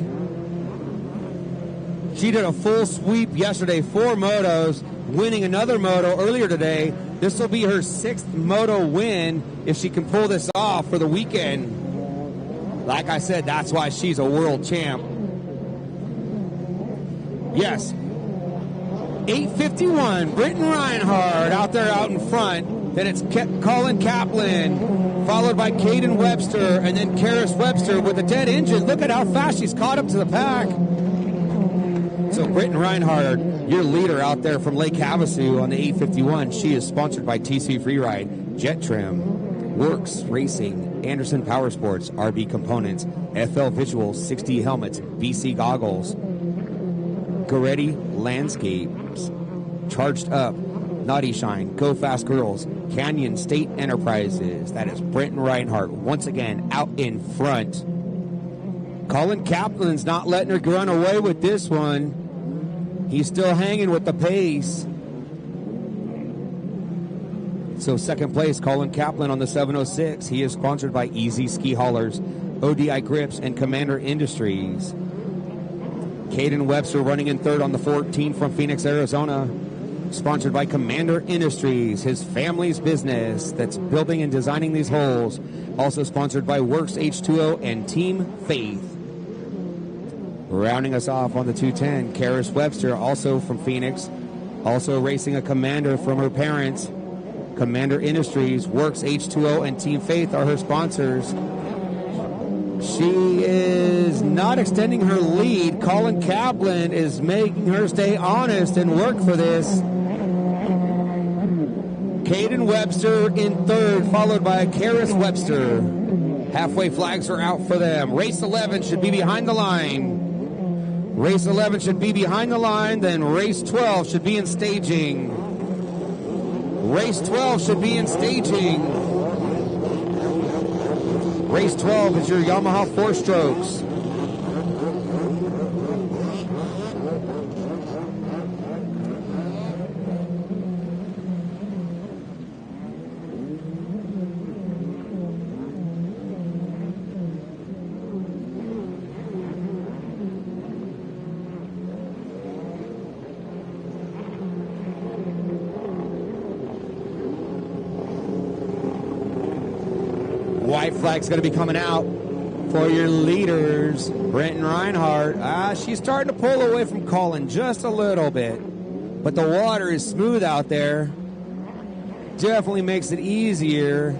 She did a full sweep yesterday, 4 motos, winning another moto earlier today. This will be her 6th moto win if she can pull this off for the weekend. Like I said, that's why she's a world champ. Yes. 851, Britton Reinhardt out there out in front. Then it's Colin Kaplan, followed by Caden Webster, and then Caris Webster with a dead engine. Look at how fast she's caught up to the pack. So Britton Reinhardt, your leader out there from Lake Havasu on the 851. She is sponsored by TC Freeride, Jet Trim, Works Racing, Anderson Power Sports, RB Components, FL Visuals, 6D Helmets, BC Goggles, Goretti Landscapes, Charged Up, Naughty Shine, Go Fast Girls, Canyon State Enterprises. That is Brenton Reinhardt once again out in front. Colin Kaplan's not letting her run away with this one. He's still hanging with the pace. So second place, Colin Kaplan on the 706. He is sponsored by Easy Ski Haulers, ODI Grips, and Commander Industries. Caden Webster running in third on the 14 from Phoenix, Arizona. Sponsored by Commander Industries, his family's business that's building and designing these holes. Also sponsored by Works H2O and Team Faith. Rounding us off on the 210, Caris Webster, also from Phoenix. Also racing a Commander from her parents. Commander Industries, Works H2O, and Team Faith are her sponsors. She is not extending her lead. Colin Kaplan is making her stay honest and work for this. Caden Webster in third, followed by Caris Webster. Halfway flags are out for them. Race 11 should be behind the line. Race 11 should be behind the line, then race 12 should be in staging. Race 12 should be in staging. Race 12 is your Yamaha 4-strokes. White flag's going to be coming out for your leaders. Brenton Reinhardt. She's starting to pull away from Colin just a little bit. But the water is smooth out there. Definitely makes it easier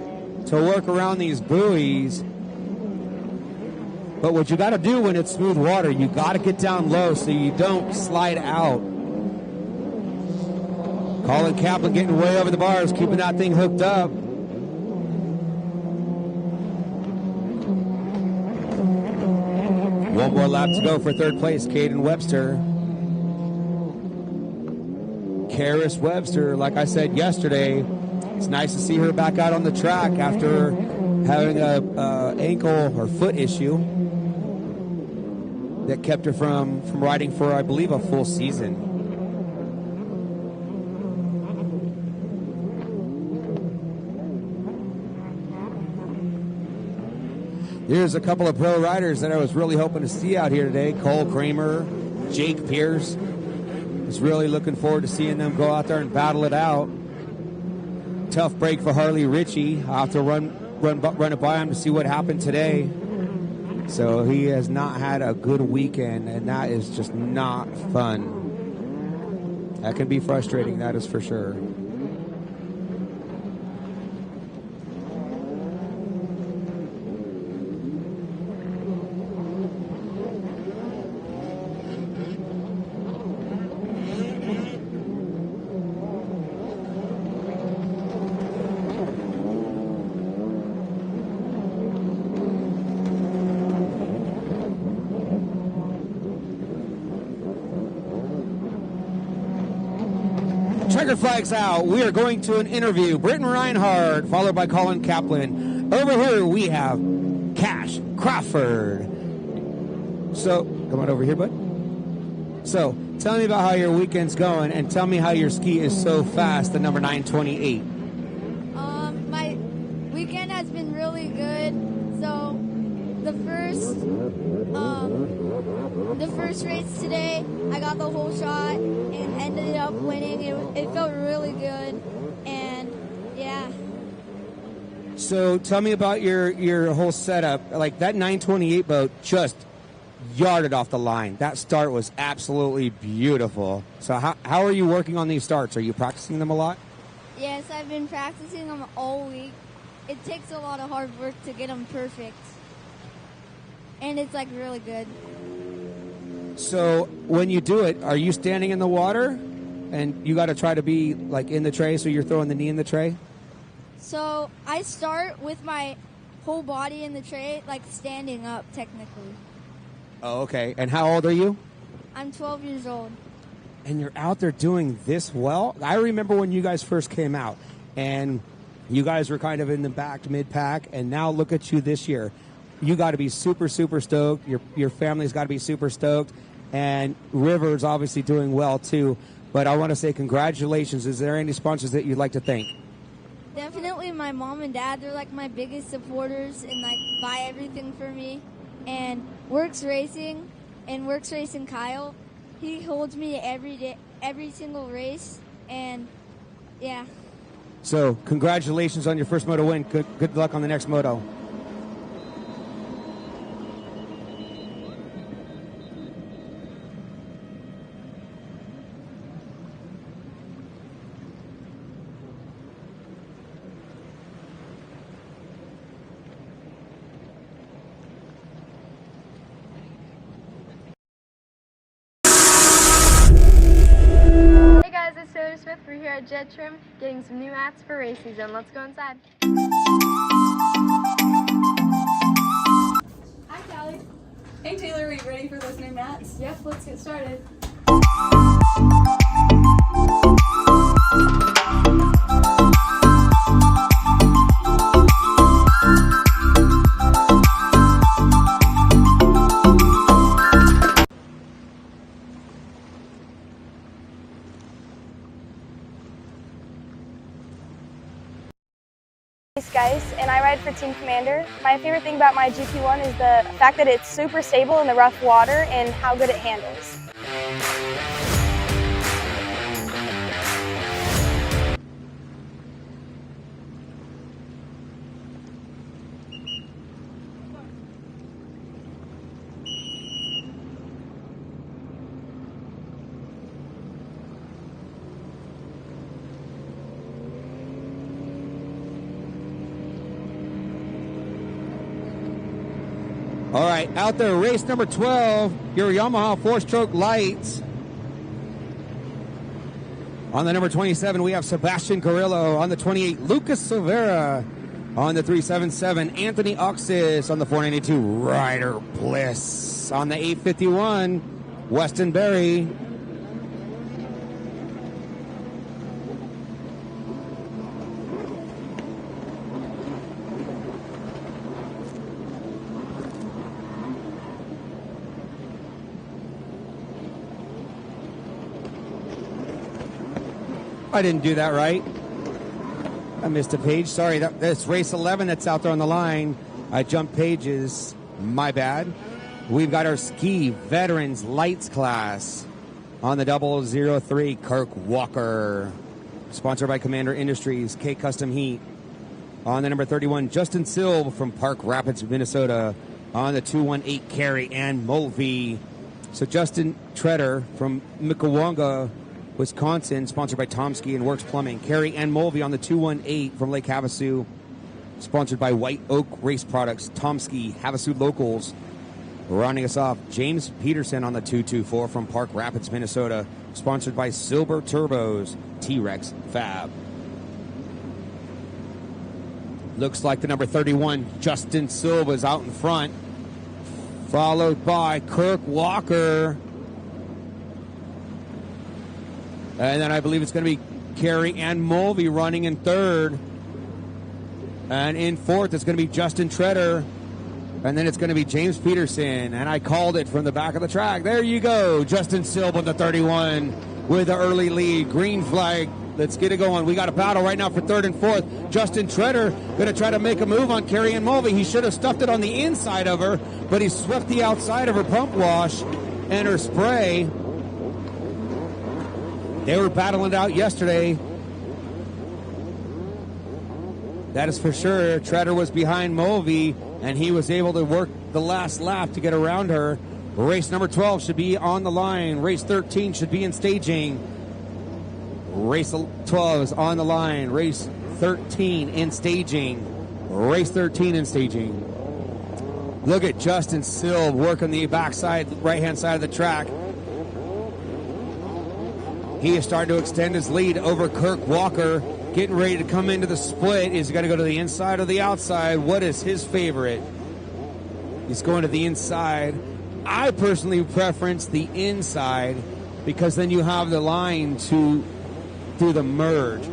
to work around these buoys. But what you got to do when it's smooth water, you got to get down low so you don't slide out. Colin Kaplan getting way over the bars, keeping that thing hooked up. One more lap to go for third place, Caden Webster. Caris Webster, like I said yesterday, it's nice to see her back out on the track after having a ankle or foot issue that kept her from riding for, I believe, a full season. Here's a couple of pro riders that I was really hoping to see out here today. Cole Kramer, Jake Pierce. Was really looking forward to seeing them go out there and battle it out. Tough break for Harley Ritchie. I'll have to run it by him to see what happened today. So he has not had a good weekend, and that is just not fun. That can be frustrating, that is for sure. Checker flags out. We are going to an interview. Brenton Reinhardt, followed by Colin Kaplan. Over here we have Cash Crawford. So, come on over here, bud. So, tell me about how your weekend's going, and tell me how your ski is so fast, the number 928. My weekend has been really good. So, the first race today, I got the whole shot and ended up winning. It felt really good, and yeah. So tell me about your whole setup. Like that 928 boat just yarded off the line. That start was absolutely beautiful. So how are you working on these starts? Are you practicing them a lot? Yes, I've been practicing them all week. It takes a lot of hard work to get them perfect, and it's like really good. So when you do it, are you standing in the water and you got to try to be like in the tray, so you're throwing the knee in the tray? So I start with my whole body in the tray, like standing up technically. Oh, okay. And how old are you? I'm 12 years old. and you're out there doing this well. I remember when you guys first came out, and you guys were kind of in the back, mid-pack, and now look at you this year. You got to be super, super stoked. Your family's got to be super stoked, and River's obviously doing well too. But I want to say congratulations. Is there any sponsors that you'd like to thank? Definitely my mom and dad. They're like my biggest supporters and like buy everything for me. And Works Racing Kyle. He holds me every day, every single race. And yeah. So congratulations on your first moto win. Good luck on the next moto. We're here at Jet Trim getting some new mats for race season. Let's go inside. Hi, Callie. Hey, Taylor, are you ready for those new mats? Yep, let's get started. Guys, and I ride for Team Commander. My favorite thing about my GP1 is the fact that it's super stable in the rough water and how good it handles. All right, out there, race number 12, your Yamaha four-stroke lights. On the number 27, we have Sebastian Carrillo. On the 28, Lucas Silvera. On the 377, Anthony Oxis. On the 492, Ryder Bliss. On the 851, Weston Berry. I didn't do that right. I missed a page. Sorry, that's race 11 that's out there on the line. I jumped pages. My bad. We've got our ski veterans lights class on the 003, Kirk Walker. Sponsored by Commander Industries, K Custom Heat. On the number 31, Justin Silv from Park Rapids, Minnesota. On the 218, Carrie Ann Mulvey. So Justin Treader from Micawanga, Wisconsin, sponsored by Tomsky and Works Plumbing. Carrie Ann Mulvey on the 218 from Lake Havasu, sponsored by White Oak Race Products, Tomsky, Havasu Locals. Rounding us off, James Peterson on the 224 from Park Rapids, Minnesota, sponsored by Silver Turbos, T-Rex Fab. Looks like the number 31, Justin Silva, is out in front, followed by Kirk Walker. And then I believe it's going to be Carrie Ann Mulvey running in third. And in fourth, it's going to be Justin Treader. And then it's going to be James Peterson. And I called it from the back of the track. There you go. Justin Silva, the 31, with the early lead. Green flag. Let's get it going. We got a battle right now for third and fourth. Justin Treader going to try to make a move on Carrie Ann Mulvey. He should have stuffed it on the inside of her, but he swept the outside of her pump wash and her spray. They were battling it out yesterday. That is for sure. Treader was behind Mulvey, and he was able to work the last lap to get around her. Race number 12 should be on the line. Race 13 should be in staging. Race 12 is on the line. Race 13 in staging. Race 13 in staging. Look at Justin Silv working the backside, right-hand side of the track. He is starting to extend his lead over Kirk Walker, getting ready to come into the split. Is he going to go to the inside or the outside? What is his favorite? He's going to the inside. I personally preference the inside, because then you have the line to do the merge.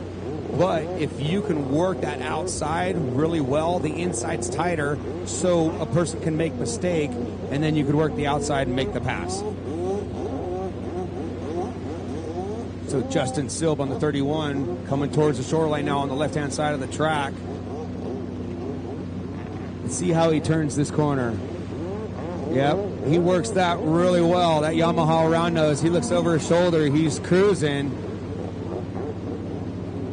But if you can work that outside really well, the inside's tighter, so a person can make mistake, and then you could work the outside and make the pass. So Justin Silb on the 31 coming towards the shoreline now on the left-hand side of the track. Let's see how he turns this corner. Yep, he works that really well. That Yamaha round nose, he looks over his shoulder, he's cruising.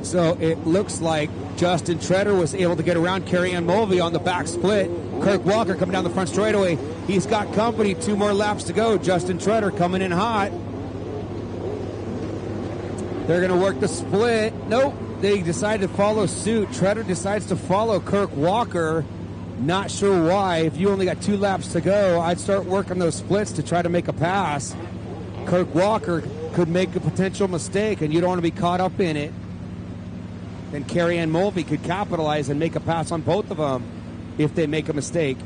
So it looks like Justin Treader was able to get around Carrie Ann Mulvey on the back split. Kirk Walker coming down the front straightaway. He's got company, 2 more laps to go. Justin Treader coming in hot. They're going to work the split. Nope, they decided to follow suit. Treader decides to follow Kirk Walker. Not sure why. If you only got 2 laps to go, I'd start working those splits to try to make a pass. Kirk Walker could make a potential mistake, and you don't want to be caught up in it. Then Carrie Ann Mulvey could capitalize and make a pass on both of them if they make a mistake.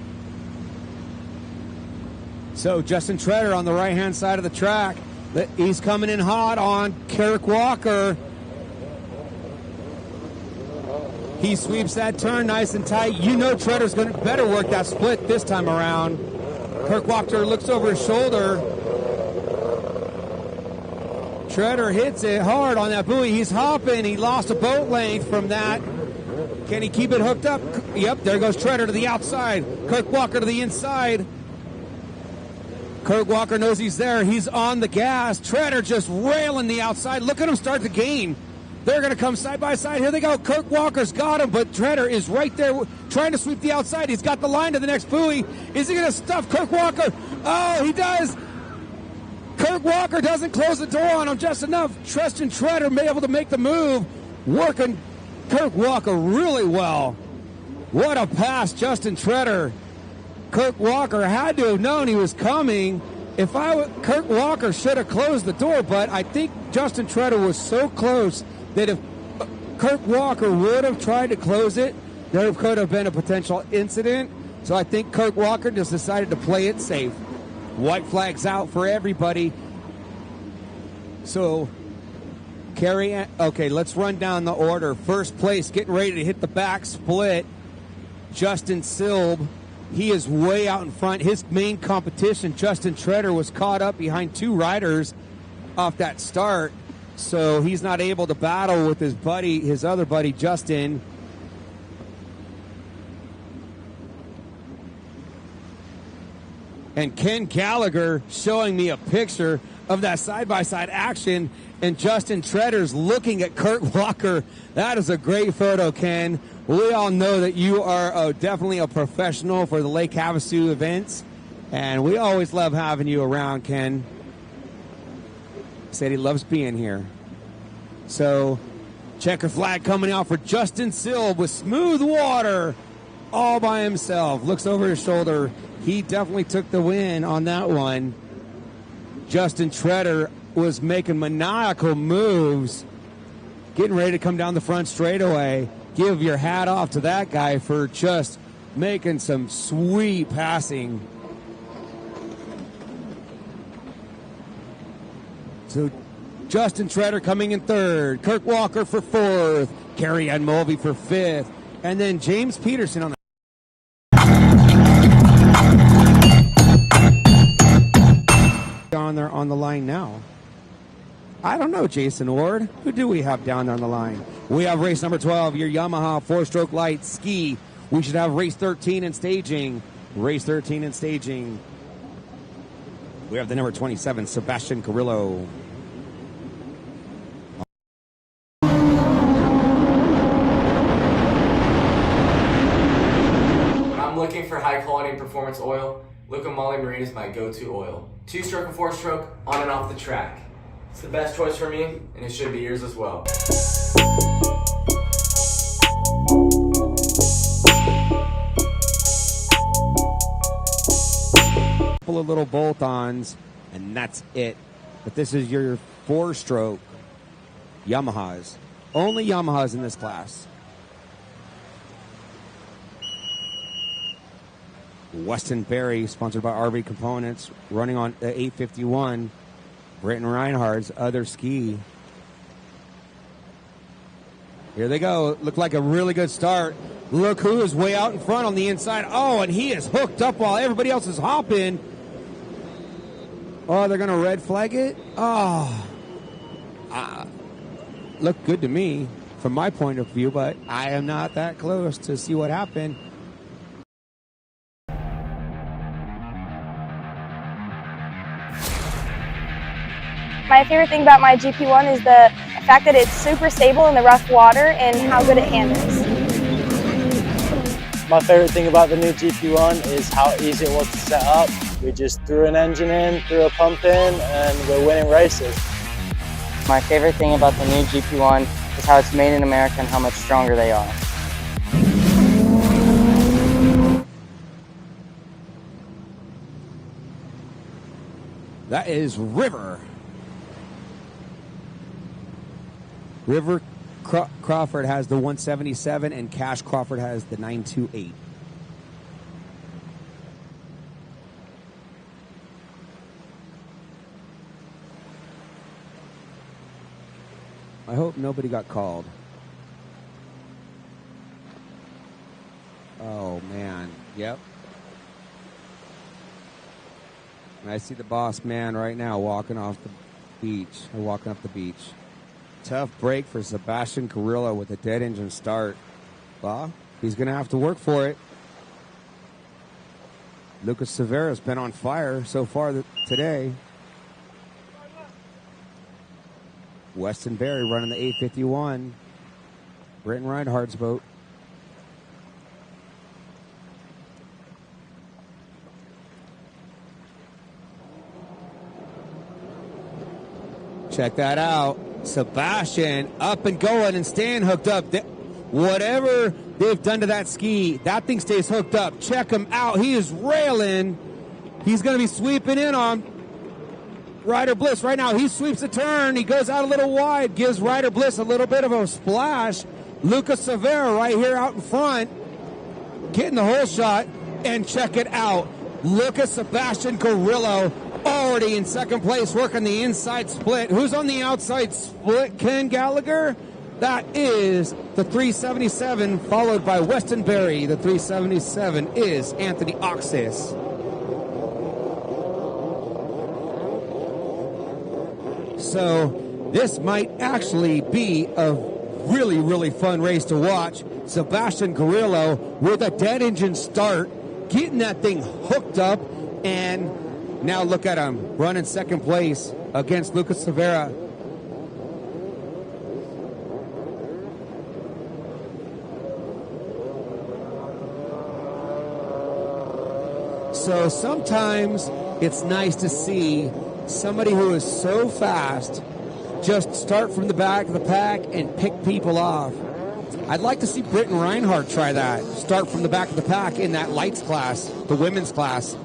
So Justin Treader on the right-hand side of the track. He's coming in hot on Kirk Walker. He sweeps that turn nice and tight. You know Treader's going to better work that split this time around. Kirk Walker looks over his shoulder. Treader hits it hard on that buoy. He's hopping. He lost a boat length from that. Can he keep it hooked up? Yep, there goes Treader to the outside. Kirk Walker to the inside. Kirk Walker knows he's there. He's on the gas. Treader just railing the outside. Look at him start to gain. They're going to come side by side. Here they go. Kirk Walker's got him, but Treader is right there trying to sweep the outside. He's got the line to the next buoy. Is he going to stuff Kirk Walker? Oh, he does. Kirk Walker doesn't close the door on him just enough. Justin Treader may be able to make the move. Working Kirk Walker really well. What a pass, Justin Treader. Kirk Walker had to have known he was coming. Kirk Walker should have closed the door, but I think Justin Treader was so close that if Kirk Walker would have tried to close it, there could have been a potential incident. So I think Kirk Walker just decided to play it safe. White flags out for everybody. So, okay, let's run down the order. First place, getting ready to hit the back split. Justin Silb, he is way out in front. His main competition, Justin Treader, was caught up behind 2 riders off that start. So he's not able to battle with his other buddy, Justin. And Ken Gallagher showing me a picture of that side-by-side action, and Justin Treader's looking at Kirk Walker. That is a great photo, Ken. We all know that you are definitely a professional for the Lake Havasu events, and we always love having you around, Ken. Said he loves being here. So, checker flag coming out for Justin Silb with smooth water all by himself. Looks over his shoulder. He definitely took the win on that one. Justin Treader was making maniacal moves, getting ready to come down the front straightaway. Give your hat off to that guy for just making some sweet passing. So Justin Treader coming in 3rd, Kirk Walker for 4th, Carrie Ann Mulvey for 5th, and then James Peterson on the on the line now. I don't know, Jason Ward. Who do we have down there on the line? We have race number 12, your Yamaha 4-stroke light ski. We should have race 13 in staging. Race 13 in staging. We have the number 27, Sebastian Carrillo. I'm looking for high quality performance oil. Luca Moly Marine is my go-to oil. 2-stroke and 4-stroke, on and off the track. It's the best choice for me, and it should be yours as well. Couple of little bolt-ons, and that's it. But this is your 4-stroke Yamahas. Only Yamahas in this class. Weston Berry, sponsored by RV Components, running on the 851. Britton Reinhardt's other ski. Here they go. Looked like a really good start. Look who is way out in front on the inside. Oh, and he is hooked up while everybody else is hopping. Oh, they're going to red flag it? Oh. Looked good to me from my point of view, but I am not that close to see what happened. My favorite thing about my GP1 is the fact that it's super stable in the rough water and how good it handles. My favorite thing about the new GP1 is how easy it was to set up. We just threw an engine in, threw a pump in, and we're winning races. My favorite thing about the new GP1 is how it's made in America and how much stronger they are. That is River. River Crawford has the 177 and Cash Crawford has the 928. I hope nobody got called. Oh, man. Yep. And I see the boss man right now walking off the beach, or walking up the beach. Tough break for Sebastian Carrillo with a dead engine start. Well, he's going to have to work for it. Lucas Severa's been on fire so far today. Weston Berry running the 851. Britton Reinhardt's boat. Check that out. Sebastian up and going and staying hooked up. Whatever they've done to that ski, that thing stays hooked up. Check him out. He is railing. He's going to be sweeping in on Ryder Bliss right now. He sweeps the turn. He goes out a little wide, gives Ryder Bliss a little bit of a splash. Lucas Severa right here out in front, getting the whole shot. And check it out. Look at Sebastian Carrillo already in second place, working the inside split. Who's on the outside split? Ken Gallagher? That is the 377, followed by Weston Berry. The 377 is Anthony Oxis. So this might actually be a really, really fun race to watch. Sebastian Carrillo with a dead engine start, getting that thing hooked up, and now look at him running second place against Lucas Severa. So sometimes it's nice to see somebody who is so fast just start from the back of the pack and pick people off. I'd like to see Britton Reinhardt try that. Start from the back of the pack in that lights class, the women's class.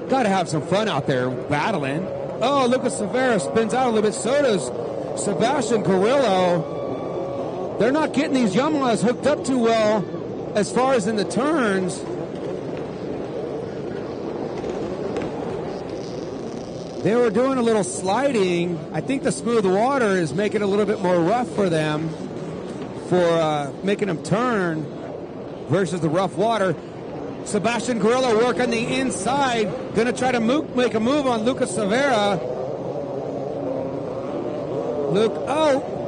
Got to have some fun out there battling. Oh, Lucas Severa spins out a little bit. So does Sebastian Carrillo. They're not getting these Yamahas hooked up too well as far as in the turns. They were doing a little sliding. I think the smooth water is making it a little bit more rough for them, for making them turn versus the rough water. Sebastian Carrillo working the inside, going to try to make a move on Lucas Severa.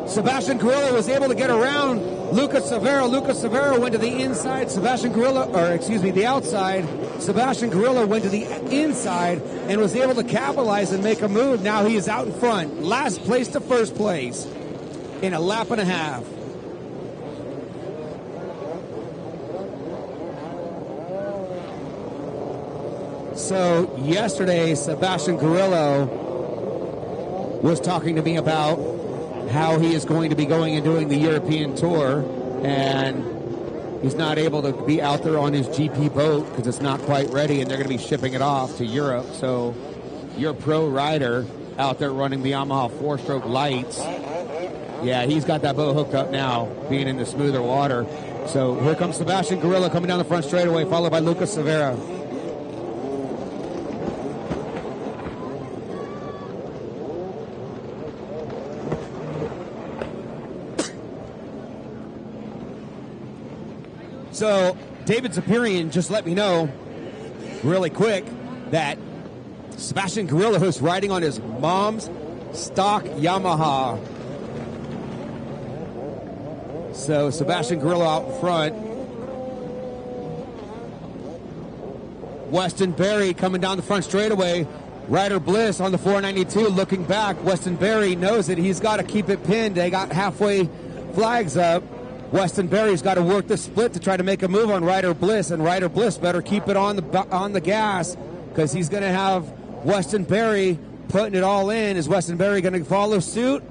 Sebastian Carrillo was able to get around Lucas Severa. Lucas Severa went to the inside. The outside. Sebastian Carrillo went to the inside and was able to capitalize and make a move. Now he is out in front. Last place to first place in a lap and a half. So yesterday, Sebastian Carrillo was talking to me about how he is going to be going and doing the European tour, and he's not able to be out there on his GP boat because it's not quite ready, and they're going to be shipping it off to Europe. So your pro rider out there running the Yamaha four-stroke lights, yeah, he's got that boat hooked up now, being in the smoother water. So here comes Sebastian Carrillo coming down the front straightaway, followed by Lucas Severa. So David Zapirian just let me know really quick that Sebastian Grillo is riding on his mom's stock Yamaha. So Sebastian Grillo out front. Weston Berry coming down the front straightaway. Ryder Bliss on the 492 looking back. Weston Berry knows that he's got to keep it pinned. They got halfway flags up. Weston Berry's got to work the split to try to make a move on Ryder Bliss, and Ryder Bliss better keep it on the gas because he's going to have Weston Berry putting it all in. Is Weston Berry going to follow suit?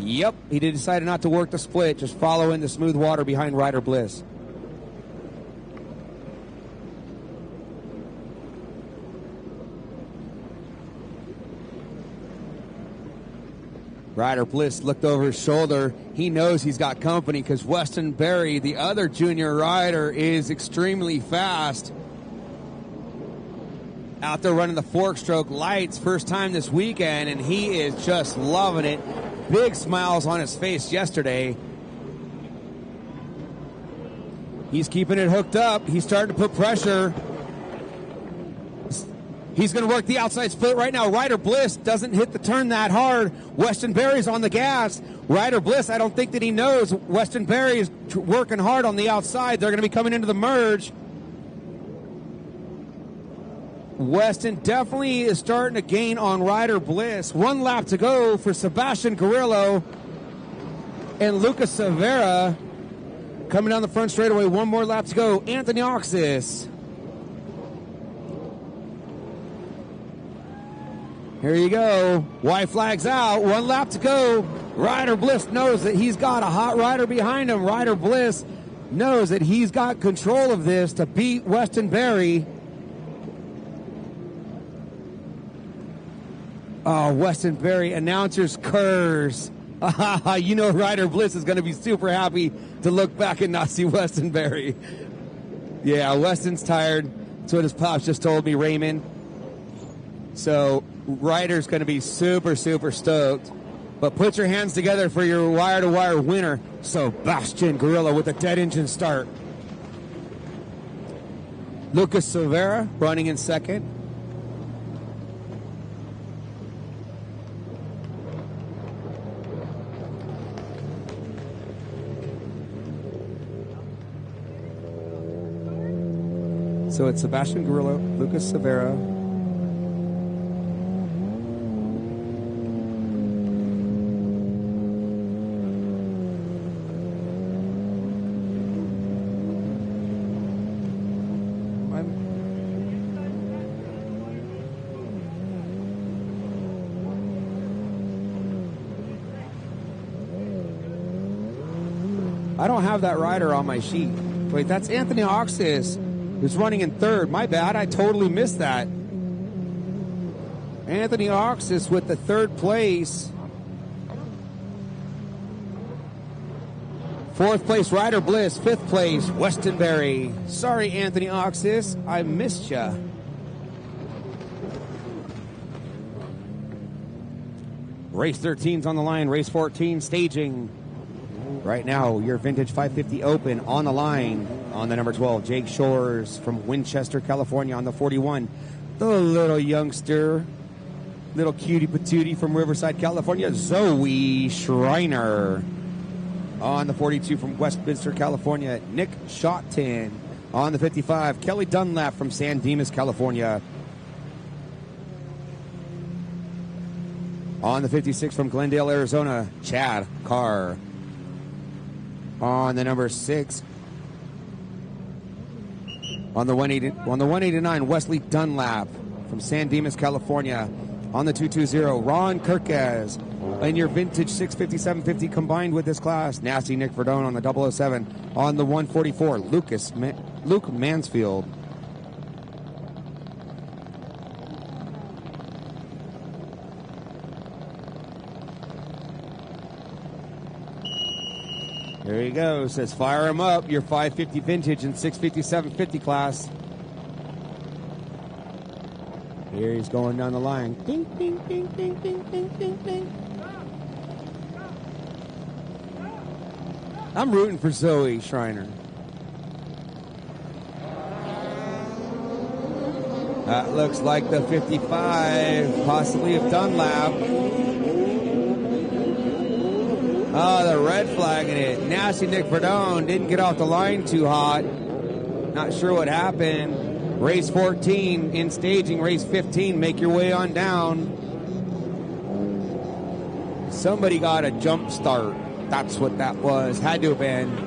Yep, he decided not to work the split, just follow in the smooth water behind Ryder Bliss. Ryder Bliss looked over his shoulder. He knows he's got company because Weston Berry, the other junior rider, is extremely fast. Out there running the fork-stroke lights, first time this weekend, and he is just loving it. Big smiles on his face yesterday. He's keeping it hooked up. He's starting to put pressure. He's going to work the outside split right now. Ryder Bliss doesn't hit the turn that hard. Weston Berry's on the gas. Ryder Bliss, I don't think that he knows. Weston Berry is working hard on the outside. They're going to be coming into the merge. Weston definitely is starting to gain on Ryder Bliss. 1 lap to go for Sebastian Grillo and Lucas Severa coming down the front straightaway. 1 more lap to go. Anthony Oxis. Here you go. White flag's out. 1 lap to go. Ryder Bliss knows that he's got a hot rider behind him. Ryder Bliss knows that he's got control of this to beat Weston Berry. Oh, Weston Berry, announcer's curse. You know Ryder Bliss is going to be super happy to look back and not see Weston Berry. Yeah, Weston's tired. That's what his pops just told me, Raymond. So Ryder's going to be super, super stoked. But put your hands together for your wire-to-wire winner, Sebastian Grillo, with a dead engine start. Lucas Silvera running in second. So it's Sebastian Grillo, Lucas Silvera, I don't have that rider on my sheet. Wait, that's Anthony Oxis, who's running in third. My bad, I totally missed that. Anthony Oxis with the third place. Fourth place, Ryder Bliss. Fifth place, Weston Berry. Sorry, Anthony Oxis, I missed ya. Race 13's on the line. Race 14 staging. Right now, your Vintage 550 Open on the line. On the number 12, Jake Shores from Winchester, California. On the 41, the little youngster, little cutie patootie from Riverside, California, Zoe Schreiner. On the 42 from Westminster, California, Nick Shotton. On the 55, Kelly Dunlap from San Dimas, California. On the 56 from Glendale, Arizona, Chad Carr. On the number 6, on the 189, Wesley Dunlap from San Dimas, California. On the 220, Ron Kirkes. In your Vintage 650, 750 combined with this class, Nasty Nick Verdone on the 007. On the 144, Luke Mansfield. There you go. Says fire him up. Your 550 Vintage and 650, 750 class. Here he's going down the line. Ding, ding, ding, ding, ding, ding, ding, ding. I'm rooting for Zoe Schreiner. That looks like the 55, possibly of Dunlap. Oh, the red flagging it. Nasty Nick Verdone didn't get off the line too hot. Not sure what happened. Race 14 in staging. Race 15, make your way on down. Somebody got a jump start. That's what that was. Had to have been.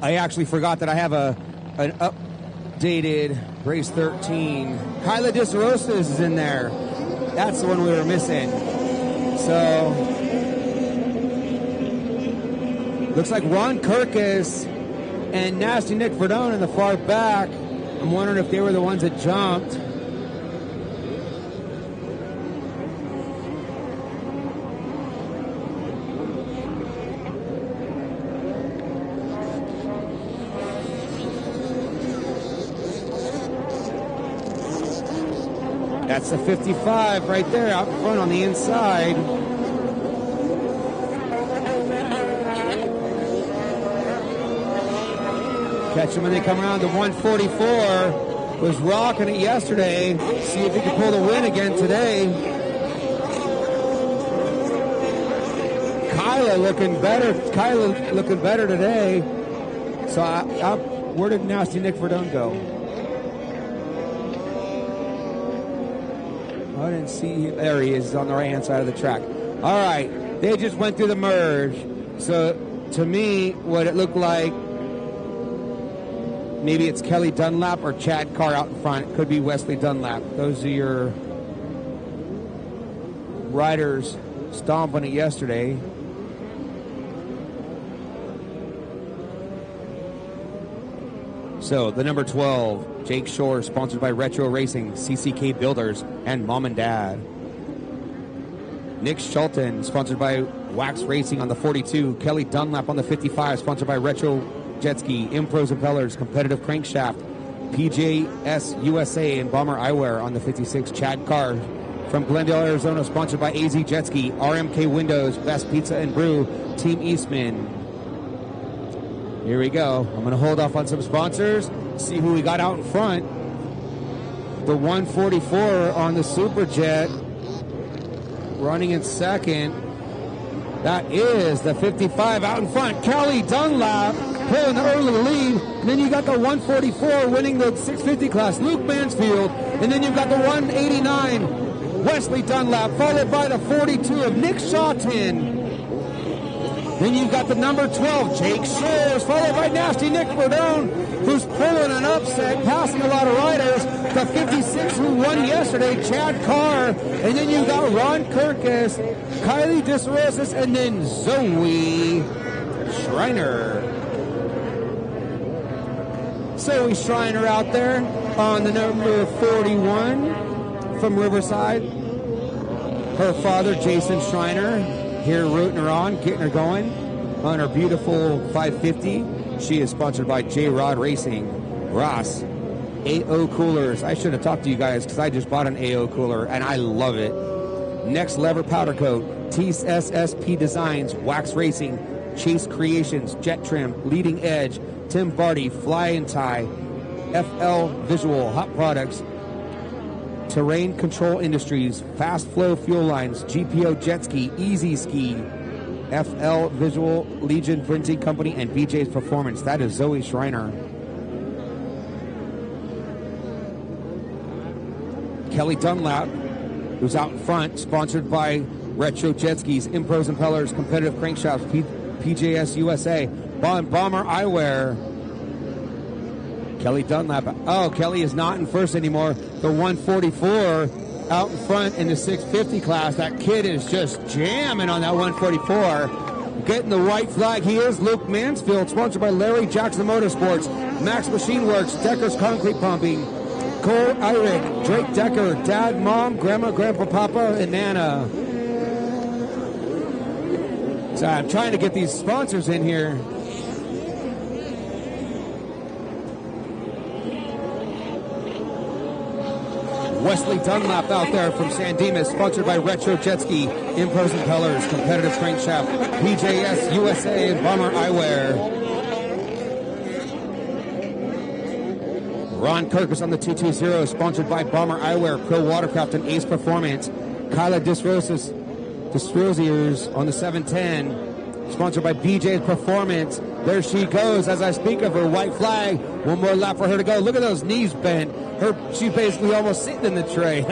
I actually forgot that I have an updated race 13. Kyla DeSorosa is in there. That's the one we were missing. So, looks like Ron Kirkus and Nasty Nick Verdone in the far back. I'm wondering if they were the ones that jumped. That's the 55 right there out front on the inside. Catch them when they come around. The 144 was rocking it yesterday. See if he can pull the win again today. Kyla looking better today. So where did Nasty Nick Verdone go? I didn't see him. There he is on the right-hand side of the track. All right. They just went through the merge. So, to me, what it looked like, maybe it's Kelly Dunlap or Chad Carr out in front. It could be Wesley Dunlap. Those are your riders stomping it yesterday. So, the number 12, Jake Shore, sponsored by Retro Racing, CCK Builders, and Mom and Dad. Nick Schulten, sponsored by Wax Racing on the 42. Kelly Dunlap on the 55, sponsored by Retro Jet Ski, Impros Impellers, Competitive Crankshaft, PJS USA, and Bomber Eyewear on the 56. Chad Carr from Glendale, Arizona, sponsored by AZ Jet Ski, RMK Windows, Best Pizza and Brew, Team Eastman. Here we go. I'm going to hold off on some sponsors, see who we got out in front. The 144 on the Superjet, running in second. That is the 55 out in front. Kelly Dunlap pulling the early lead. And then you got the 144 winning the 650 class, Luke Mansfield. And then you've got the 189, Wesley Dunlap, followed by the 42 of Nick Shawton. Then you've got the number 12, Jake Shores, followed by Nasty Nick Verdone, who's pulling an upset, passing a lot of riders. The 56 who won yesterday, Chad Carr. And then you've got Ron Kirkus, Kylie DeSorosa, and then Zoe Schreiner. Zoe Schreiner out there on the number 41 from Riverside. Her father, Jason Schreiner, here rooting her on, getting her going on her beautiful 550. She is sponsored by J-Rod Racing. Ross, AO Coolers. I should have talked to you guys because I just bought an AO cooler and I love it. Next Lever Powder Coat, TSSP Designs, Wax Racing, Chase Creations, Jet Trim, Leading Edge, Tim Barty, Fly and Tie, FL Visual, Hot Products, Terrain Control Industries, Fast Flow Fuel Lines, GPO Jet Ski, Easy Ski, FL Visual Legion Printing Company, and BJ's Performance. That is Zoe Schreiner. Kelly Dunlap, who's out in front, sponsored by Retro Jet Skis, Impros Impellers, Competitive Crankshafts, PJS USA, Bomber Eyewear. Kelly Dunlap. Oh, Kelly is not in first anymore. The 144 out in front in the 650 class. That kid is just jamming on that 144. Getting the white flag. He is Luke Mansfield, sponsored by Larry Jackson Motorsports, Max Machine Works, Decker's Concrete Pumping, Cole Eyrick, Drake Decker, Dad, Mom, Grandma, Grandpa, Papa, and Nana. So I'm trying to get these sponsors in here. Wesley Dunlap out there from San Dimas, sponsored by Retro Jet Ski, Impros Impellers, Competitive Crankshaft, PJS USA, and Bomber Eyewear. Ron Kirkus on the 220, sponsored by Bomber Eyewear, Pro Watercraft, and Ace Performance. Kyla Disrosiers on the 710, sponsored by BJ's Performance. There she goes as I speak of her, white flag. One more lap for her to go. Look at those knees bent. She's basically almost sitting in the tray. She's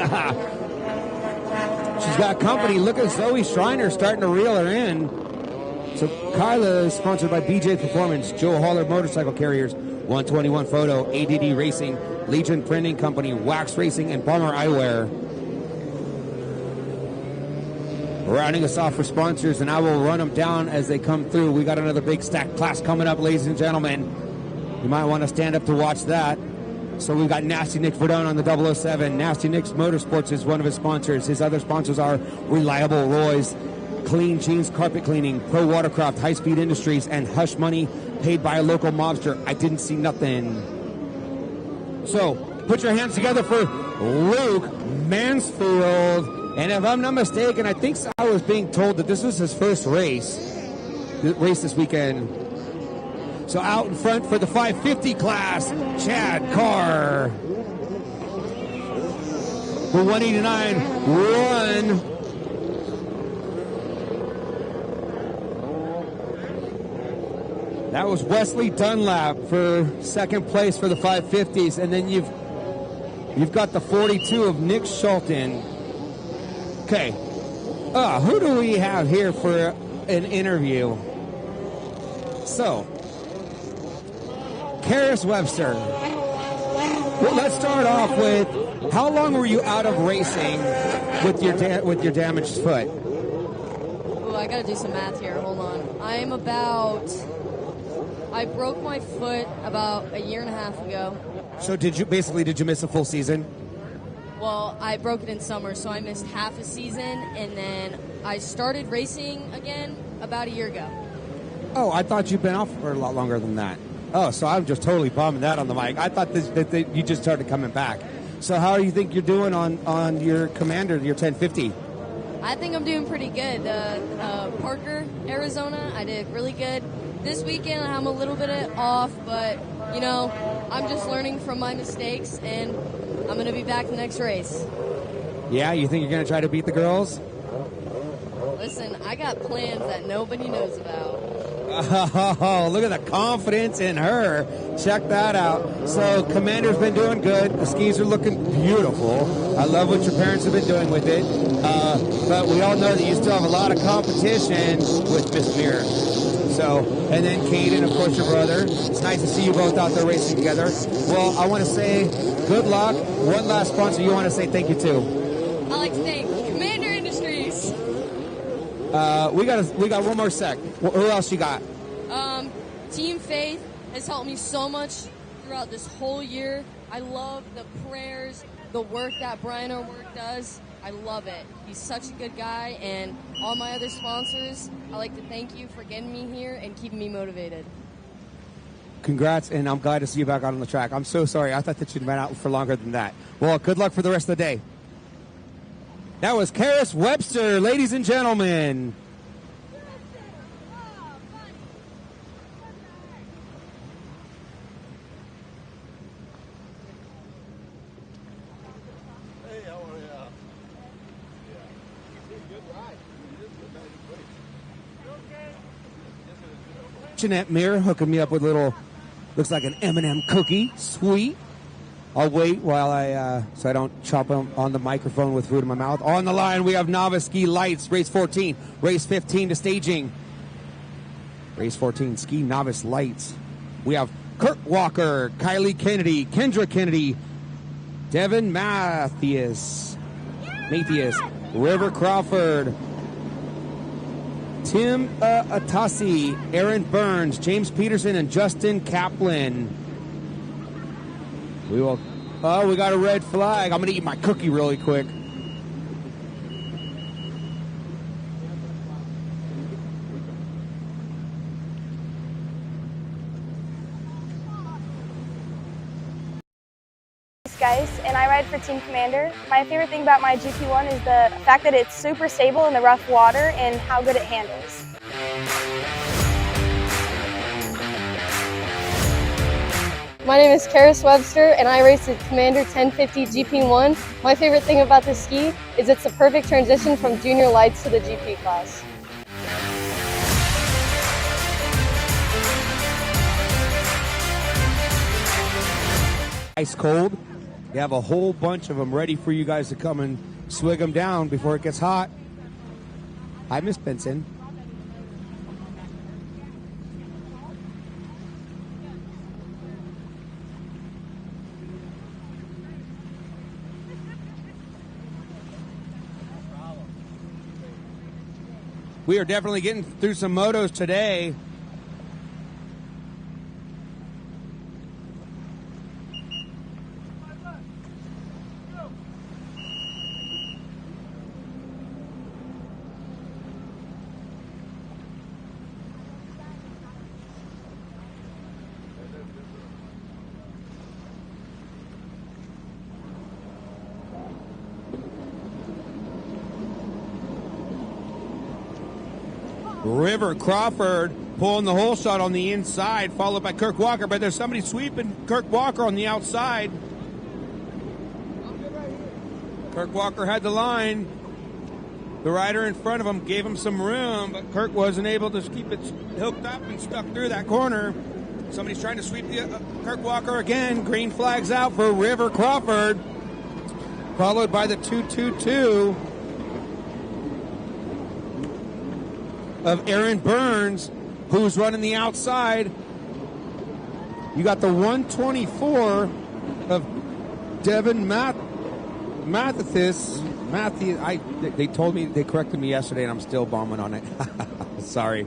got company. Look at Zoe Schreiner starting to reel her in. So Kyla is sponsored by BJ Performance, Joe Haller Motorcycle Carriers, 121 Photo, ADD Racing, Legion Printing Company, Wax Racing, and Bomber Eyewear. Rounding us off for sponsors, and I will run them down as they come through. We got another big stack class coming up, ladies and gentlemen. You might want to stand up to watch that. So we've got Nasty Nick Verdone on the 007. Nasty Nick's Motorsports is one of his sponsors. His other sponsors are Reliable Roy's, Clean Jeans Carpet Cleaning, Pro Watercraft, High Speed Industries, and Hush Money paid by a local mobster. I didn't see nothing. So put your hands together for Luke Mansfield. And if I'm not mistaken, I think I was being told that this was his first race this weekend. So out in front for the 550 class, Chad Carr. The 189 run. That was Wesley Dunlap for second place for the 550s. And then you've got the 42 of Nick Schulten. Okay, who do we have here for an interview? So, Caris Webster. Well, let's start off with, how long were you out of racing with your damaged foot? Oh, I gotta do some math here. Hold on. I broke my foot about a year and a half ago. So did you miss a full season? Well, I broke it in summer, so I missed half a season, and then I started racing again about a year ago. Oh, I thought you'd been off for a lot longer than that. Oh, so I'm just totally bumming that on the mic. I thought that you just started coming back. So how do you think you're doing on your Commander, your 1050? I think I'm doing pretty good. Parker, Arizona, I did really good. This weekend, I'm a little bit off, but, I'm just learning from my mistakes, and I'm going to be back the next race. Yeah, you think you're going to try to beat the girls? Listen, I got plans that nobody knows about. Oh, look at the confidence in her. Check that out. So Commander's been doing good. The skis are looking beautiful. I love what your parents have been doing with it. But we all know that you still have a lot of competition with Miss Mirror. So, and then Caden, of course, your brother. It's nice to see you both out there racing together. Well, I want to say good luck. One last sponsor you want to say thank you to? I'd like to thank Commander Industries. We got one more sec. Who else you got? Team Faith has helped me so much throughout this whole year. I love the prayers, the work that Brian O'Rourke does. I love it. He's such a good guy, and all my other sponsors, I'd like to thank you for getting me here and keeping me motivated. Congrats, and I'm glad to see you back out on the track. I'm so sorry. I thought that you'd been out for longer than that. Well, good luck for the rest of the day. That was Caris Webster, ladies and gentlemen. Hey, how kitchenette mirror, hooking me up with little, looks like an M&M cookie. Sweet. I'll wait while so I don't chop on the microphone with food in my mouth. On the line, we have Novice Ski Lights, race 14. Race 15 to staging. Race 14, Ski Novice Lights. We have Kurt Walker, Kylie Kennedy, Kendra Kennedy, Devin Mathias, River Crawford, Tim Atasi, Aaron Burns, James Peterson, and Justin Kaplan. We will. Oh, we got a red flag. I'm going to eat my cookie really quick. Guys, and I ride for Team Commander. My favorite thing about my GP1 is the fact that it's super stable in the rough water and how good it handles. My name is Caris Webster and I race the Commander 1050 GP1. My favorite thing about this ski is it's the perfect transition from junior lights to the GP class. Ice cold. You have a whole bunch of them ready for you guys to come and swig them down before it gets hot. Hi, Miss Benson. We are definitely getting through some motos today. River Crawford pulling the hole shot on the inside, followed by Kirk Walker, but there's somebody sweeping Kirk Walker on the outside. Kirk Walker had the line. The rider in front of him gave him some room, but Kirk wasn't able to keep it hooked up and stuck through that corner. Somebody's trying to sweep the Kirk Walker again. Green flags out for River Crawford, followed by the 222 of Aaron Burns, who's running the outside. You got the 124 of Devin Mathias. They told me, they corrected me yesterday, and I'm still bombing on it. Sorry.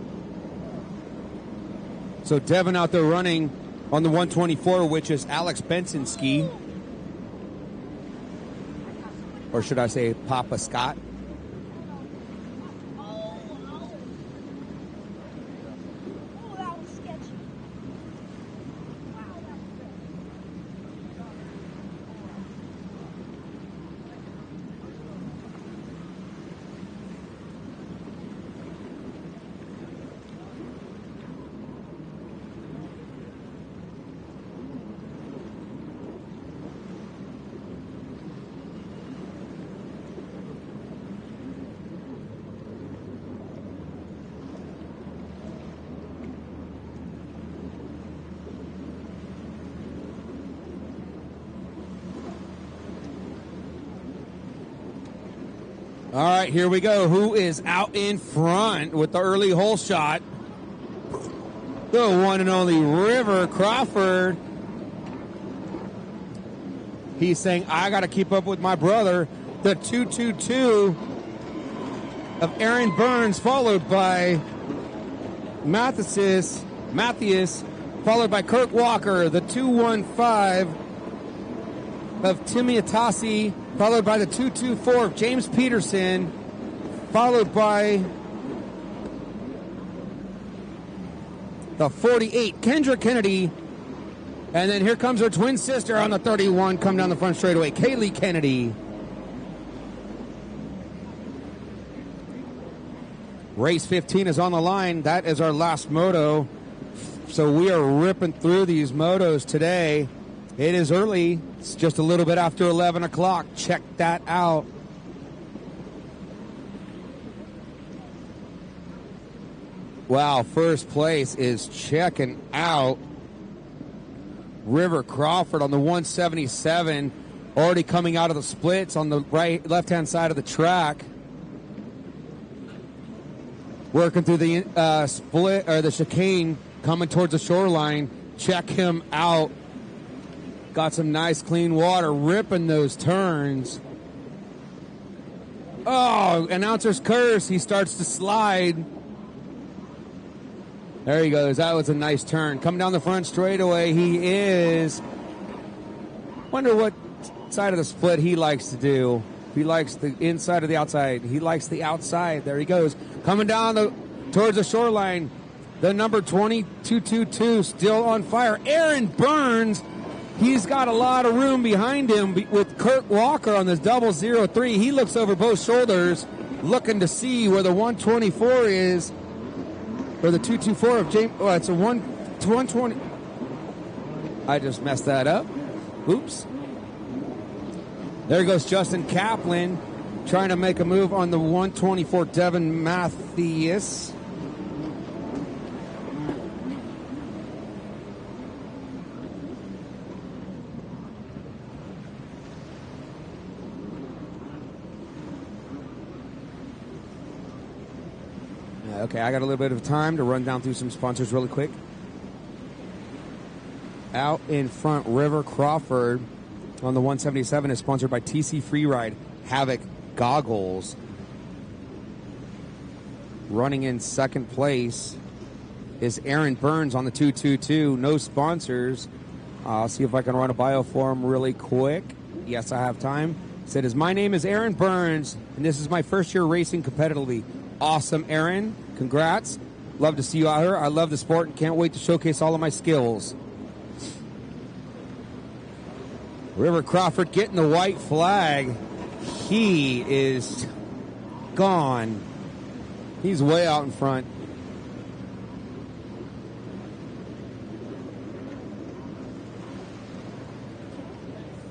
So Devin out there running on the 124, which is Alex Benson's ski. Or should I say Papa Scott? All right, here we go. Who is out in front with the early hole shot? The one and only River Crawford. He's saying, I got to keep up with my brother. The 222 of Aaron Burns, followed by Mathias, followed by Kirk Walker. The 215 of Timmy Atasi, followed by the 224 of James Peterson, followed by the 48, Kendra Kennedy, and then here comes her twin sister on the 31, come down the front straightaway, Kaylee Kennedy. Race 15 is on the line. That is our last moto. So we are ripping through these motos today. It is early. It's just a little bit after 11 o'clock. Check that out. Wow, first place is checking out River Crawford on the 177, already coming out of the splits on the left-hand side of the track. Working through the split or the chicane, coming towards the shoreline. Check him out. Got some nice clean water, ripping those turns. Oh, announcer's curse. He starts to slide. There he goes. That was a nice turn. Coming down the front straightaway, he is. Wonder what side of the split he likes to do. He likes the inside or the outside. He likes the outside. There he goes. Coming down towards the shoreline. The number 2222 still on fire. Aaron Burns. He's got a lot of room behind him with Kurt Walker on this 003. He looks over both shoulders, looking to see where the 124 is. Or the 224 of James. Oh, it's a 120. I just messed that up. Oops. There goes Justin Kaplan trying to make a move on the 124 Devin Mathias. Okay, I got a little bit of time to run down through some sponsors really quick. Out in front, River Crawford on the 177 is sponsored by TC Freeride, Havoc Goggles. Running in second place is Aaron Burns on the 222. No sponsors. I'll see if I can run a bio for him really quick. Yes, I have time. Said, my name is Aaron Burns, and this is my first year racing competitively. Awesome, Aaron. Congrats. Love to see you out here. I love the sport and can't wait to showcase all of my skills. River Crawford getting the white flag. He is gone. He's way out in front.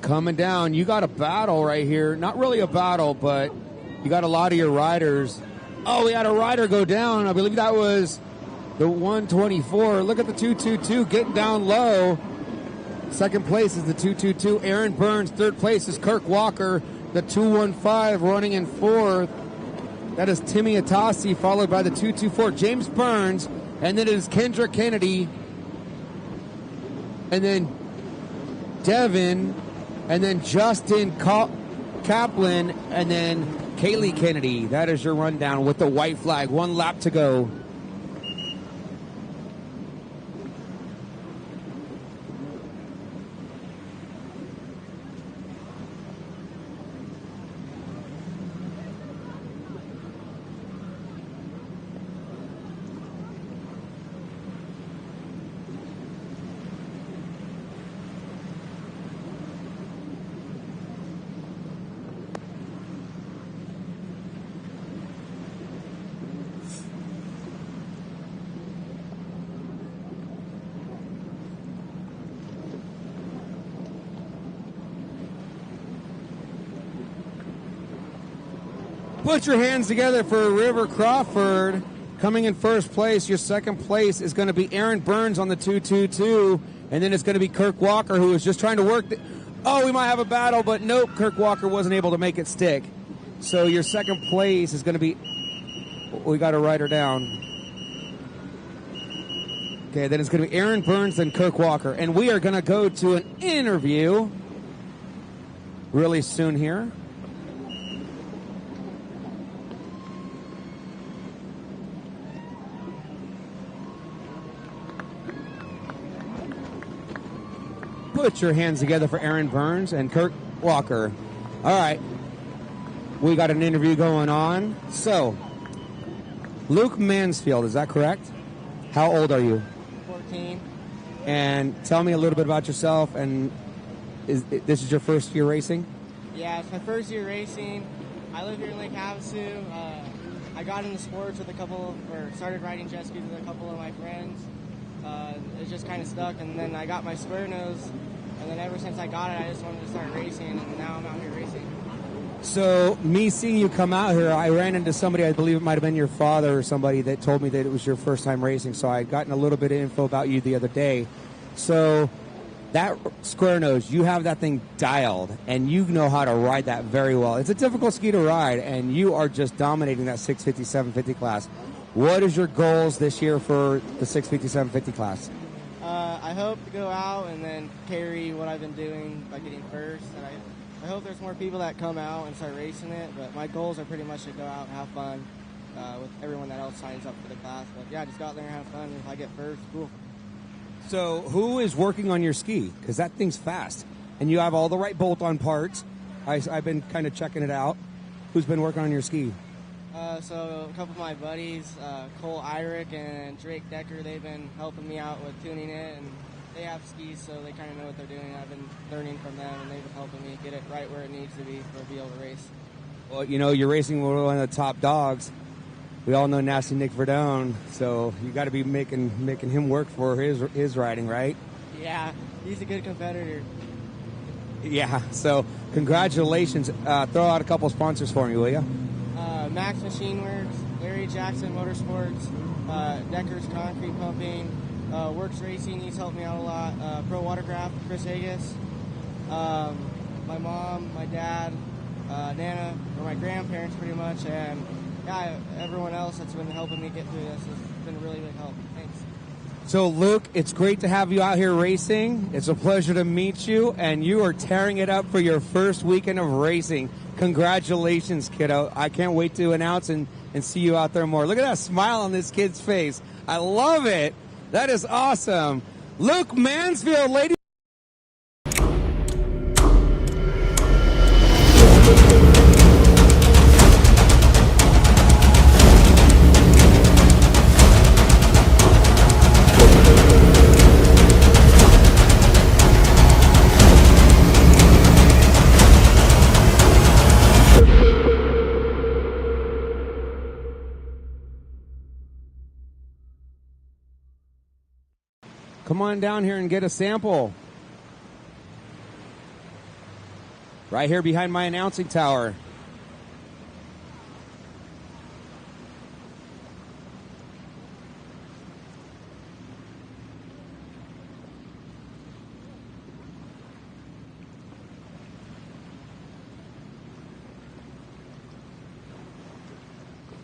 Coming down. You got a battle right here. Not really a battle, but you got a lot of your riders. Oh, we had a rider go down. I believe that was the 124. Look at the 222 getting down low. Second place is the 222. Aaron Burns. Third place is Kirk Walker. The 215 running in fourth. That is Timmy Atasi, followed by the 224 James Burns. And then it is Kendra Kennedy. And then Devin. And then Justin Kaplan. And then Kaylee Kennedy. That is your rundown with the white flag. One lap to go. Put your hands together for River Crawford. Coming in first place, your second place is going to be Aaron Burns on the 222. And then it's going to be Kirk Walker, who is just trying to work. We might have a battle, but nope, Kirk Walker wasn't able to make it stick. So your second place is going to be, we got to write her down. Okay, then it's going to be Aaron Burns and Kirk Walker. And we are going to go to an interview really soon here. Put your hands together for Aaron Burns and Kirk Walker. All right. We got an interview going on. So, Luke Mansfield, is that correct? How old are you? 14. And tell me a little bit about yourself. And this is your first year racing? Yeah, it's my first year racing. I live here in Lake Havasu. I got into sports with started riding jet skis with a couple of my friends. It just kind of stuck, and then I got my square nose, and then ever since I got it, I just wanted to start racing, and now I'm out here racing. So me seeing you come out here, I ran into somebody, I believe it might have been your father or somebody, that told me that it was your first time racing. So I had gotten a little bit of info about you the other day. So that square nose, you have that thing dialed, and you know how to ride that very well. It's a difficult ski to ride, and you are just dominating that 650, 750 class. What is your goals this year for the 650, 750 class? I hope to go out and then carry what I've been doing by getting first. And I hope there's more people that come out and start racing it, but my goals are pretty much to go out and have fun with everyone that else signs up for the class. But yeah, just go out there and have fun. If I get first, cool. So who is working on your ski? Because that thing's fast. And you have all the right bolt-on parts. I've been kind of checking it out. Who's been working on your ski? So a couple of my buddies, Cole Irick and Drake Decker, they've been helping me out with tuning it. And they have skis, so they kind of know what they're doing. I've been learning from them, and they've been helping me get it right where it needs to be to be able to race. Well, you know, you're racing with one of the top dogs. We all know Nasty Nick Verdone, so you got to be making him work for his riding, right? Yeah, he's a good competitor. Yeah, so congratulations. Throw out a couple sponsors for me, will you? Max Machine Works, Larry Jackson Motorsports, Decker's Concrete Pumping, Works Racing, he's helped me out a lot, Pro Watercraft, Chris Hagus, my mom, my dad, Nana, or my grandparents pretty much, and yeah, everyone else that's been helping me get through this has been a really big help. Thanks. So, Luke, it's great to have you out here racing. It's a pleasure to meet you, and you are tearing it up for your first weekend of racing. Congratulations, kiddo. I can't wait to announce and see you out there more. Look at that smile on this kid's face. I love it. That is awesome. Luke Mansfield, ladies. Come on down here and get a sample. Right here behind my announcing tower.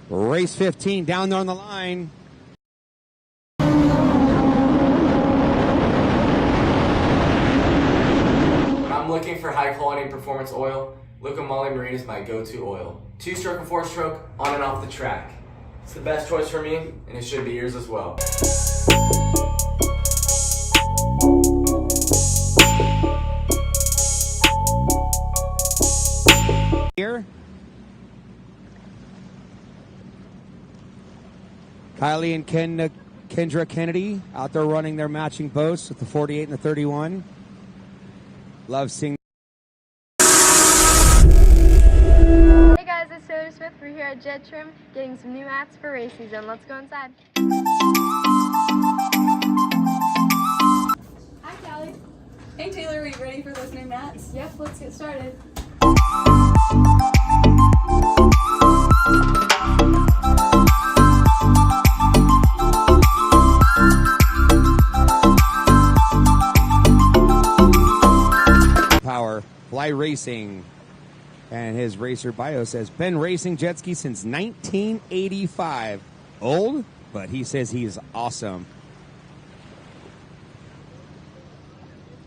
Race 15 down there on the line. Looking for high quality performance oil, Luca Moly Marine is my go-to oil. 2-stroke and 4-stroke, on and off the track. It's the best choice for me, and it should be yours as well. Here, Kylie and Kendra Kennedy out there running their matching boats with the 48 and the 31. Love seeing. Hey guys, it's Taylor Smith. We're here at Jet Trim getting some new mats for race season. Let's go inside. Hi, Callie. Hey, Taylor, are you ready for those new mats? Yep, let's get started. Power Fly Racing, and his racer bio says been racing jet ski since 1985. Old, but he says he's awesome.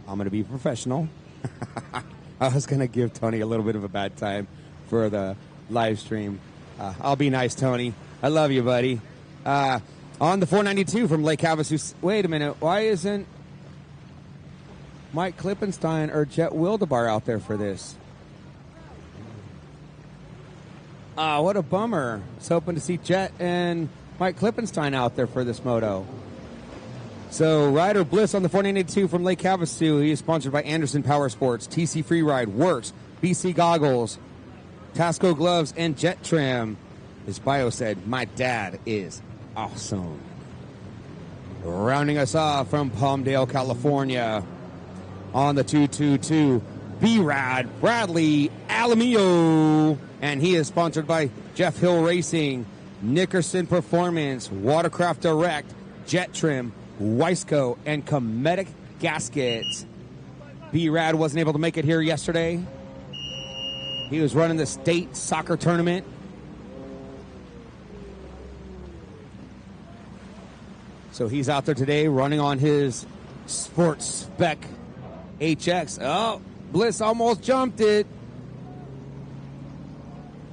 I'm gonna be professional. I was gonna give Tony a little bit of a bad time for the live stream. I'll be nice, Tony. I love you, buddy. On the 492 from Lake Havasu. Wait a minute, why isn't Mike Klippenstein or Jet Wildebar out there for this? What a bummer. I was hoping to see Jet and Mike Klippenstein out there for this moto. So Ryder Bliss on the 492 from Lake Havasu. He is sponsored by Anderson Power Sports, TC Freeride, Works, BC Goggles, Tasco Gloves, and Jet Trim. His bio said, my dad is awesome. Rounding us off from Palmdale, California, on the 222, B-Rad Bradley Alamillo. And he is sponsored by Jeff Hill Racing, Nickerson Performance, Watercraft Direct, Jet Trim, Weisco, and Cometic Gaskets. B-Rad wasn't able to make it here yesterday. He was running the state soccer tournament. So he's out there today running on his Sports Spec HX. Oh, Bliss almost jumped it.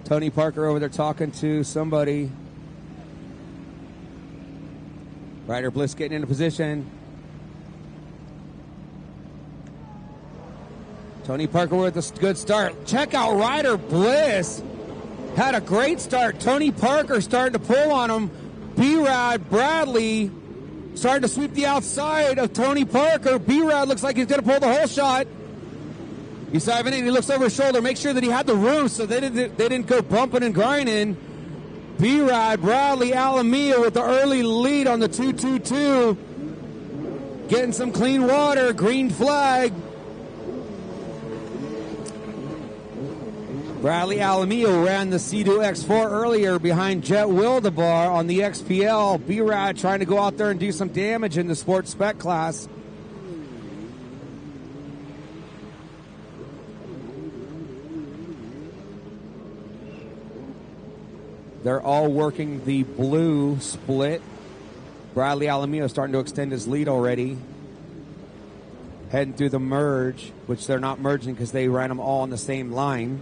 Tony Parker over there talking to somebody. Ryder Bliss getting into position. Tony Parker with a good start. Check out Ryder Bliss. Had a great start. Tony Parker starting to pull on him. B-Rad Bradley starting to sweep the outside of Tony Parker. B-Rad looks like he's going to pull the whole shot. He's diving in. He looks over his shoulder. Make sure that he had the room so they didn't go bumping and grinding. B-Rad Bradley Alamillo with the early lead on the 222. Getting some clean water. Green flag. Bradley Alamillo ran the Sea-Doo X4 earlier behind Jet Wildebar on the XPL. B-Rad trying to go out there and do some damage in the sports spec class. They're all working the blue split. Bradley Alamillo starting to extend his lead already. Heading through the merge, which they're not merging because they ran them all on the same line,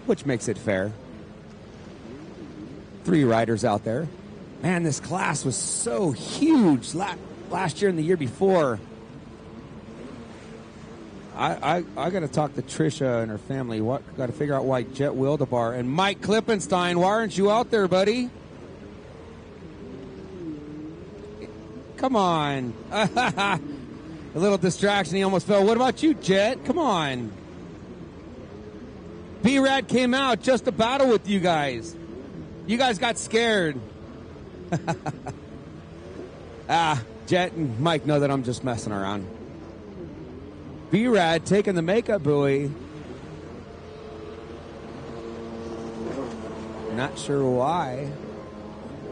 which makes it fair. 3 riders out there. Man, this class was so huge last year and the year before. I got to talk to Trisha and her family. Got to figure out why Jet Wildebar and Mike Klippenstein, why aren't you out there, buddy? Come on. A little distraction. He almost fell. What about you, Jet? Come on. B-Rad came out just to battle with you guys. You guys got scared. Jet and Mike know that I'm just messing around. B-Rad taking the makeup buoy. Not sure why.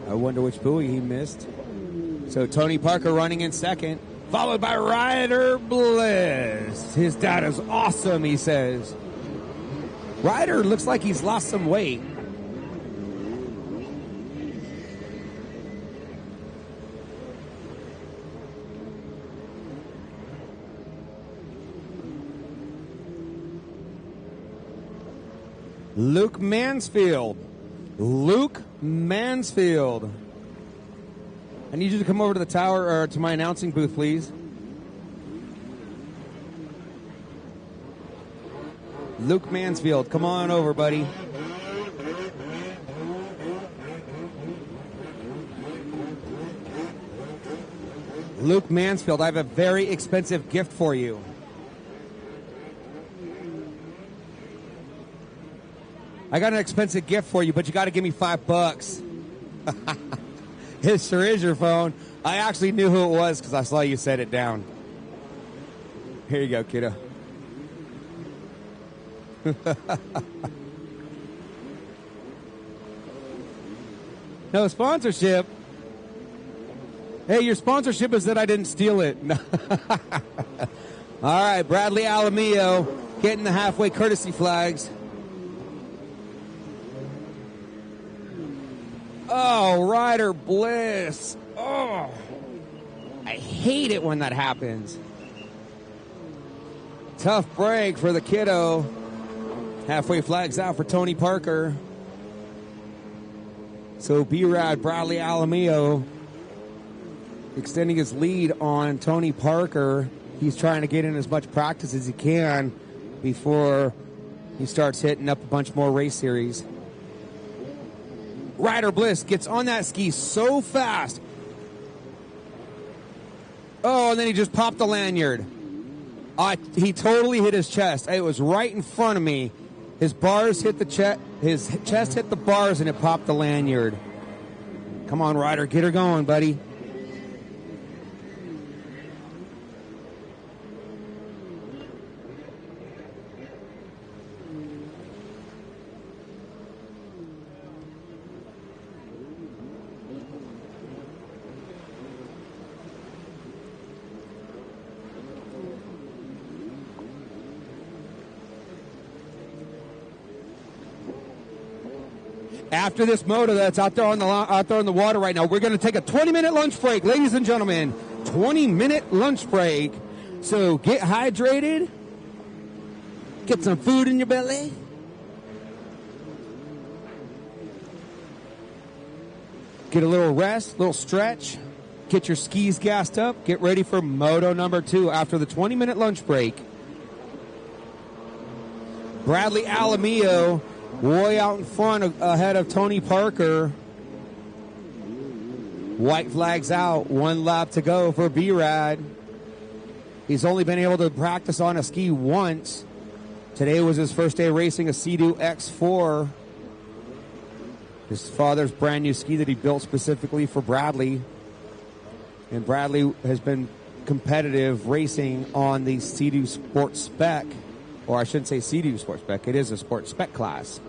I wonder which buoy he missed. So Tony Parker running in second, followed by Ryder Bliss. His data's awesome, he says. Ryder looks like he's lost some weight. Luke Mansfield. Luke Mansfield. I need you to come over to the tower, or to my announcing booth, please. Luke Mansfield, come on over, buddy. Luke Mansfield, I have a very expensive gift for you. I got an expensive gift for you, but you got to give me $5. It sure is your phone. I actually knew who it was because I saw you set it down. Here you go, kiddo. No sponsorship. Hey, your sponsorship is that I didn't steal it. All right, Bradley Alamillo getting the halfway courtesy flags. Oh, Ryder Bliss. Oh, I hate it when that happens. Tough break for the kiddo. Halfway flags out for Tony Parker. So B-Rad Bradley Alamillo extending his lead on Tony Parker. He's trying to get in as much practice as he can before he starts hitting up a bunch more race series. Ryder Bliss gets on that ski so fast. Oh, and then he just popped the lanyard. He totally hit his chest. It was right in front of me. His bars hit the chest. His chest hit the bars, and it popped the lanyard. Come on, Ryder, get her going, buddy. After this moto that's out there on the water right now, we're going to take a 20-minute lunch break, ladies and gentlemen. 20-minute lunch break. So get hydrated, get some food in your belly. Get a little rest, a little stretch. Get your skis gassed up. Get ready for moto number 2 after the 20-minute lunch break. Bradley Alamillo way out in front ahead of Tony Parker. White flags out. 1 lap to go for B-Rad. He's only been able to practice on a ski once. Today was his first day racing a Sea-Doo X4. His father's brand new ski that he built specifically for Bradley. And Bradley has been competitive racing on the Sea-Doo Sport Spec. Or I shouldn't say Sea-Doo Sport Spec. It is a Sport Spec class.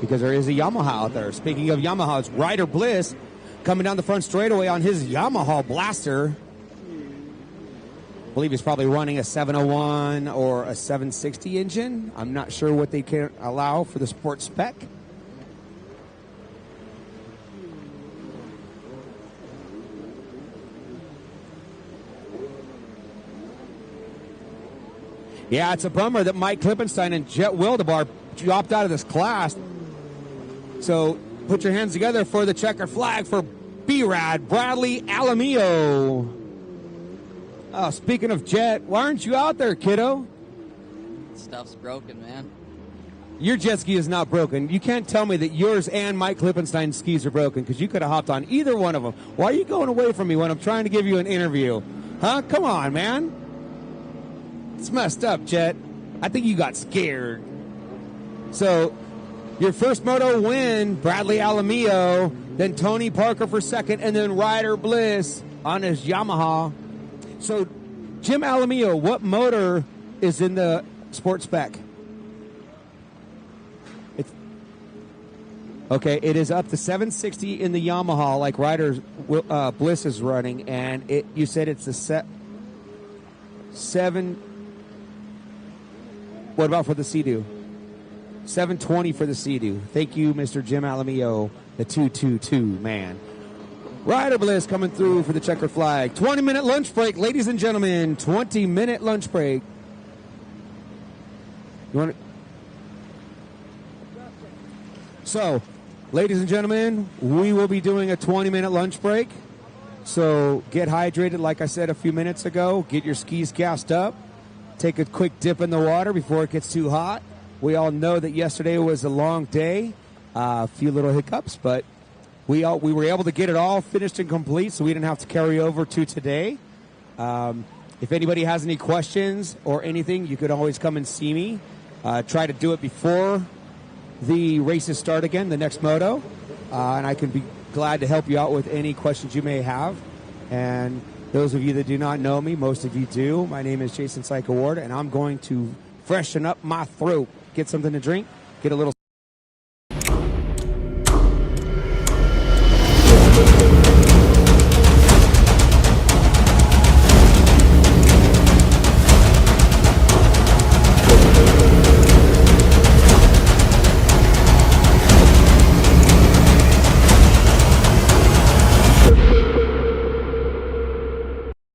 Because there is a Yamaha out there. Speaking of Yamahas, Ryder Bliss coming down the front straightaway on his Yamaha Blaster. I believe he's probably running a 701 or a 760 engine. I'm not sure what they can allow for the Sport Spec. Yeah, it's a bummer that Mike Klippenstein and Jet Wildebar dropped out of this class. So put your hands together for the checker flag for B-Rad, Bradley Alamillo. Oh, speaking of Jet, why aren't you out there, kiddo? Stuff's broken, man. Your jet ski is not broken. You can't tell me that yours and Mike Klippenstein's skis are broken because you could have hopped on either one of them. Why are you going away from me when I'm trying to give you an interview? Huh? Come on, man. It's messed up, Jet. I think you got scared. So, your first moto win, Bradley Alamillo, then Tony Parker for second, and then Ryder Bliss on his Yamaha. So, Jim Alamillo, what motor is in the Sport Spec? Okay, it is up to 760 in the Yamaha, like Ryder Bliss is running, and you said it's a 7. What about for the Sea-Doo? 720 for the Sea-Doo. Thank you, Mr. Jim Alamillo, the 222 man. Ryder Bliss coming through for the checker flag. 20-minute lunch break, ladies and gentlemen. 20-minute lunch break. You want to? So, ladies and gentlemen, we will be doing a 20-minute lunch break. So get hydrated, like I said a few minutes ago. Get your skis gassed up. Take a quick dip in the water before it gets too hot. We all know that yesterday was a long day. A few little hiccups, but we were able to get it all finished and complete, so we didn't have to carry over to today. If anybody has any questions or anything, you could always come and see me. Try to do it before the races start again, the next moto, and I can be glad to help you out with any questions you may have. And those of you that do not know me, most of you do, my name is Jason Syka Ward, and I'm going to freshen up my throat, get something to drink, get a little.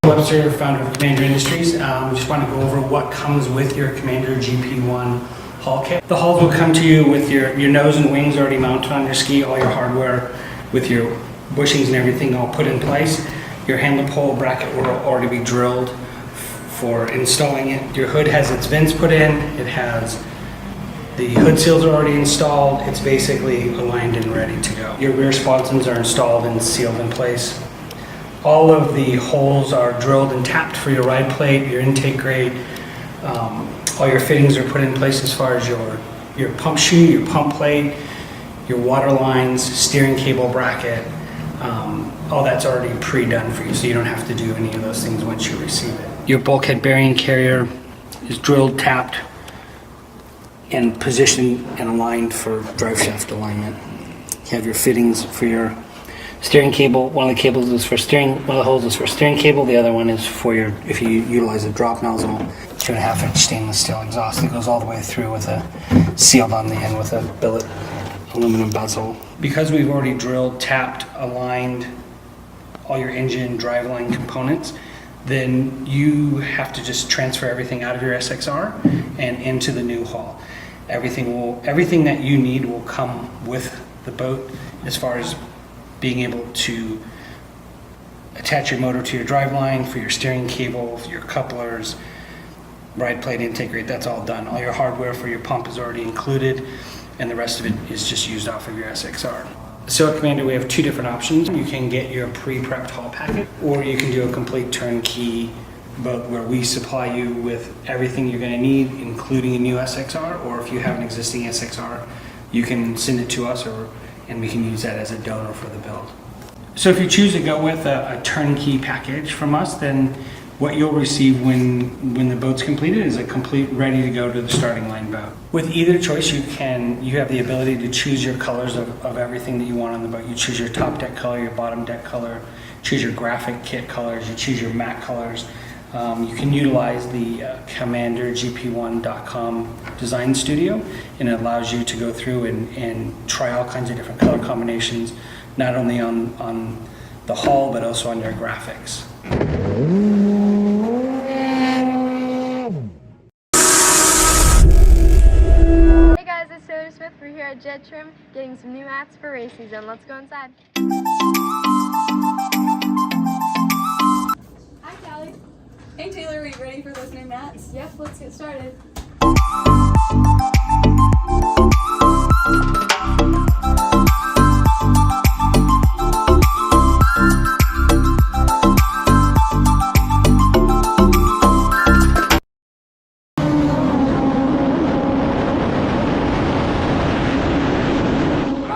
Webster, founder of Commander Industries. Just want to go over what comes with your Commander GP1 haul kit. The hulls will come to you with your nose and wings already mounted on your ski, all your hardware with your bushings and everything all put in place. Your handle pole bracket will already be drilled for installing it. Your hood has its vents put in. It has the hood seals are already installed. It's basically aligned and ready to go. Your rear sponsons are installed and sealed in place. All of the holes are drilled and tapped for your ride plate, your intake grate. All your fittings are put in place as far as your pump chute, your pump plate, your water lines, steering cable bracket. All that's already pre-done for you, so you don't have to do any of those things once you receive it. Your bulkhead bearing carrier is drilled, tapped, and positioned and aligned for drive shaft alignment. You have your fittings for your steering cable. One of the cables is for steering. One of the holes is for steering cable. The other one is for your, if you utilize a drop nozzle, 2.5-inch stainless steel exhaust that goes all the way through with a sealed on the end with a billet aluminum bezel. Because we've already drilled, tapped, aligned all your engine driveline components, then you have to just transfer everything out of your SXR and into the new hull. Everything that you need will come with the boat, as far as being able to attach your motor to your driveline, for your steering cable, for your couplers, ride plate, intake rate, that's all done. All your hardware for your pump is already included, and the rest of it is just used off of your SXR. So at Commander, we have two different options. You can get your pre-prepped hull packet, or you can do a complete turnkey boat where we supply you with everything you're going to need, including a new SXR, or if you have an existing SXR, you can send it to us, and we can use that as a donor for the build. So if you choose to go with a turnkey package from us, then what you'll receive when the boat's completed is a complete, ready to go to the starting line boat. With either choice, you have the ability to choose your colors of everything that you want on the boat. You choose your top deck color, your bottom deck color, choose your graphic kit colors, you choose your matte colors. You can utilize the commandergp1.com design studio, and it allows you to go through and try all kinds of different color combinations, not only on the hull, but also on your graphics. Hey guys, it's Taylor Smith. We're here at Jet Trim getting some new mats for race season. Let's go inside. Hi, Callie. Hey, Taylor, are you ready for those new mats? Yep, let's get started.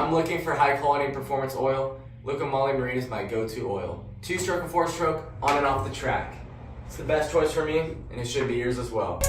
Looking for high quality performance oil, Marine is my go-to oil. 2-stroke and 4-stroke, on and off the track. It's the best choice for me, and it should be yours as well.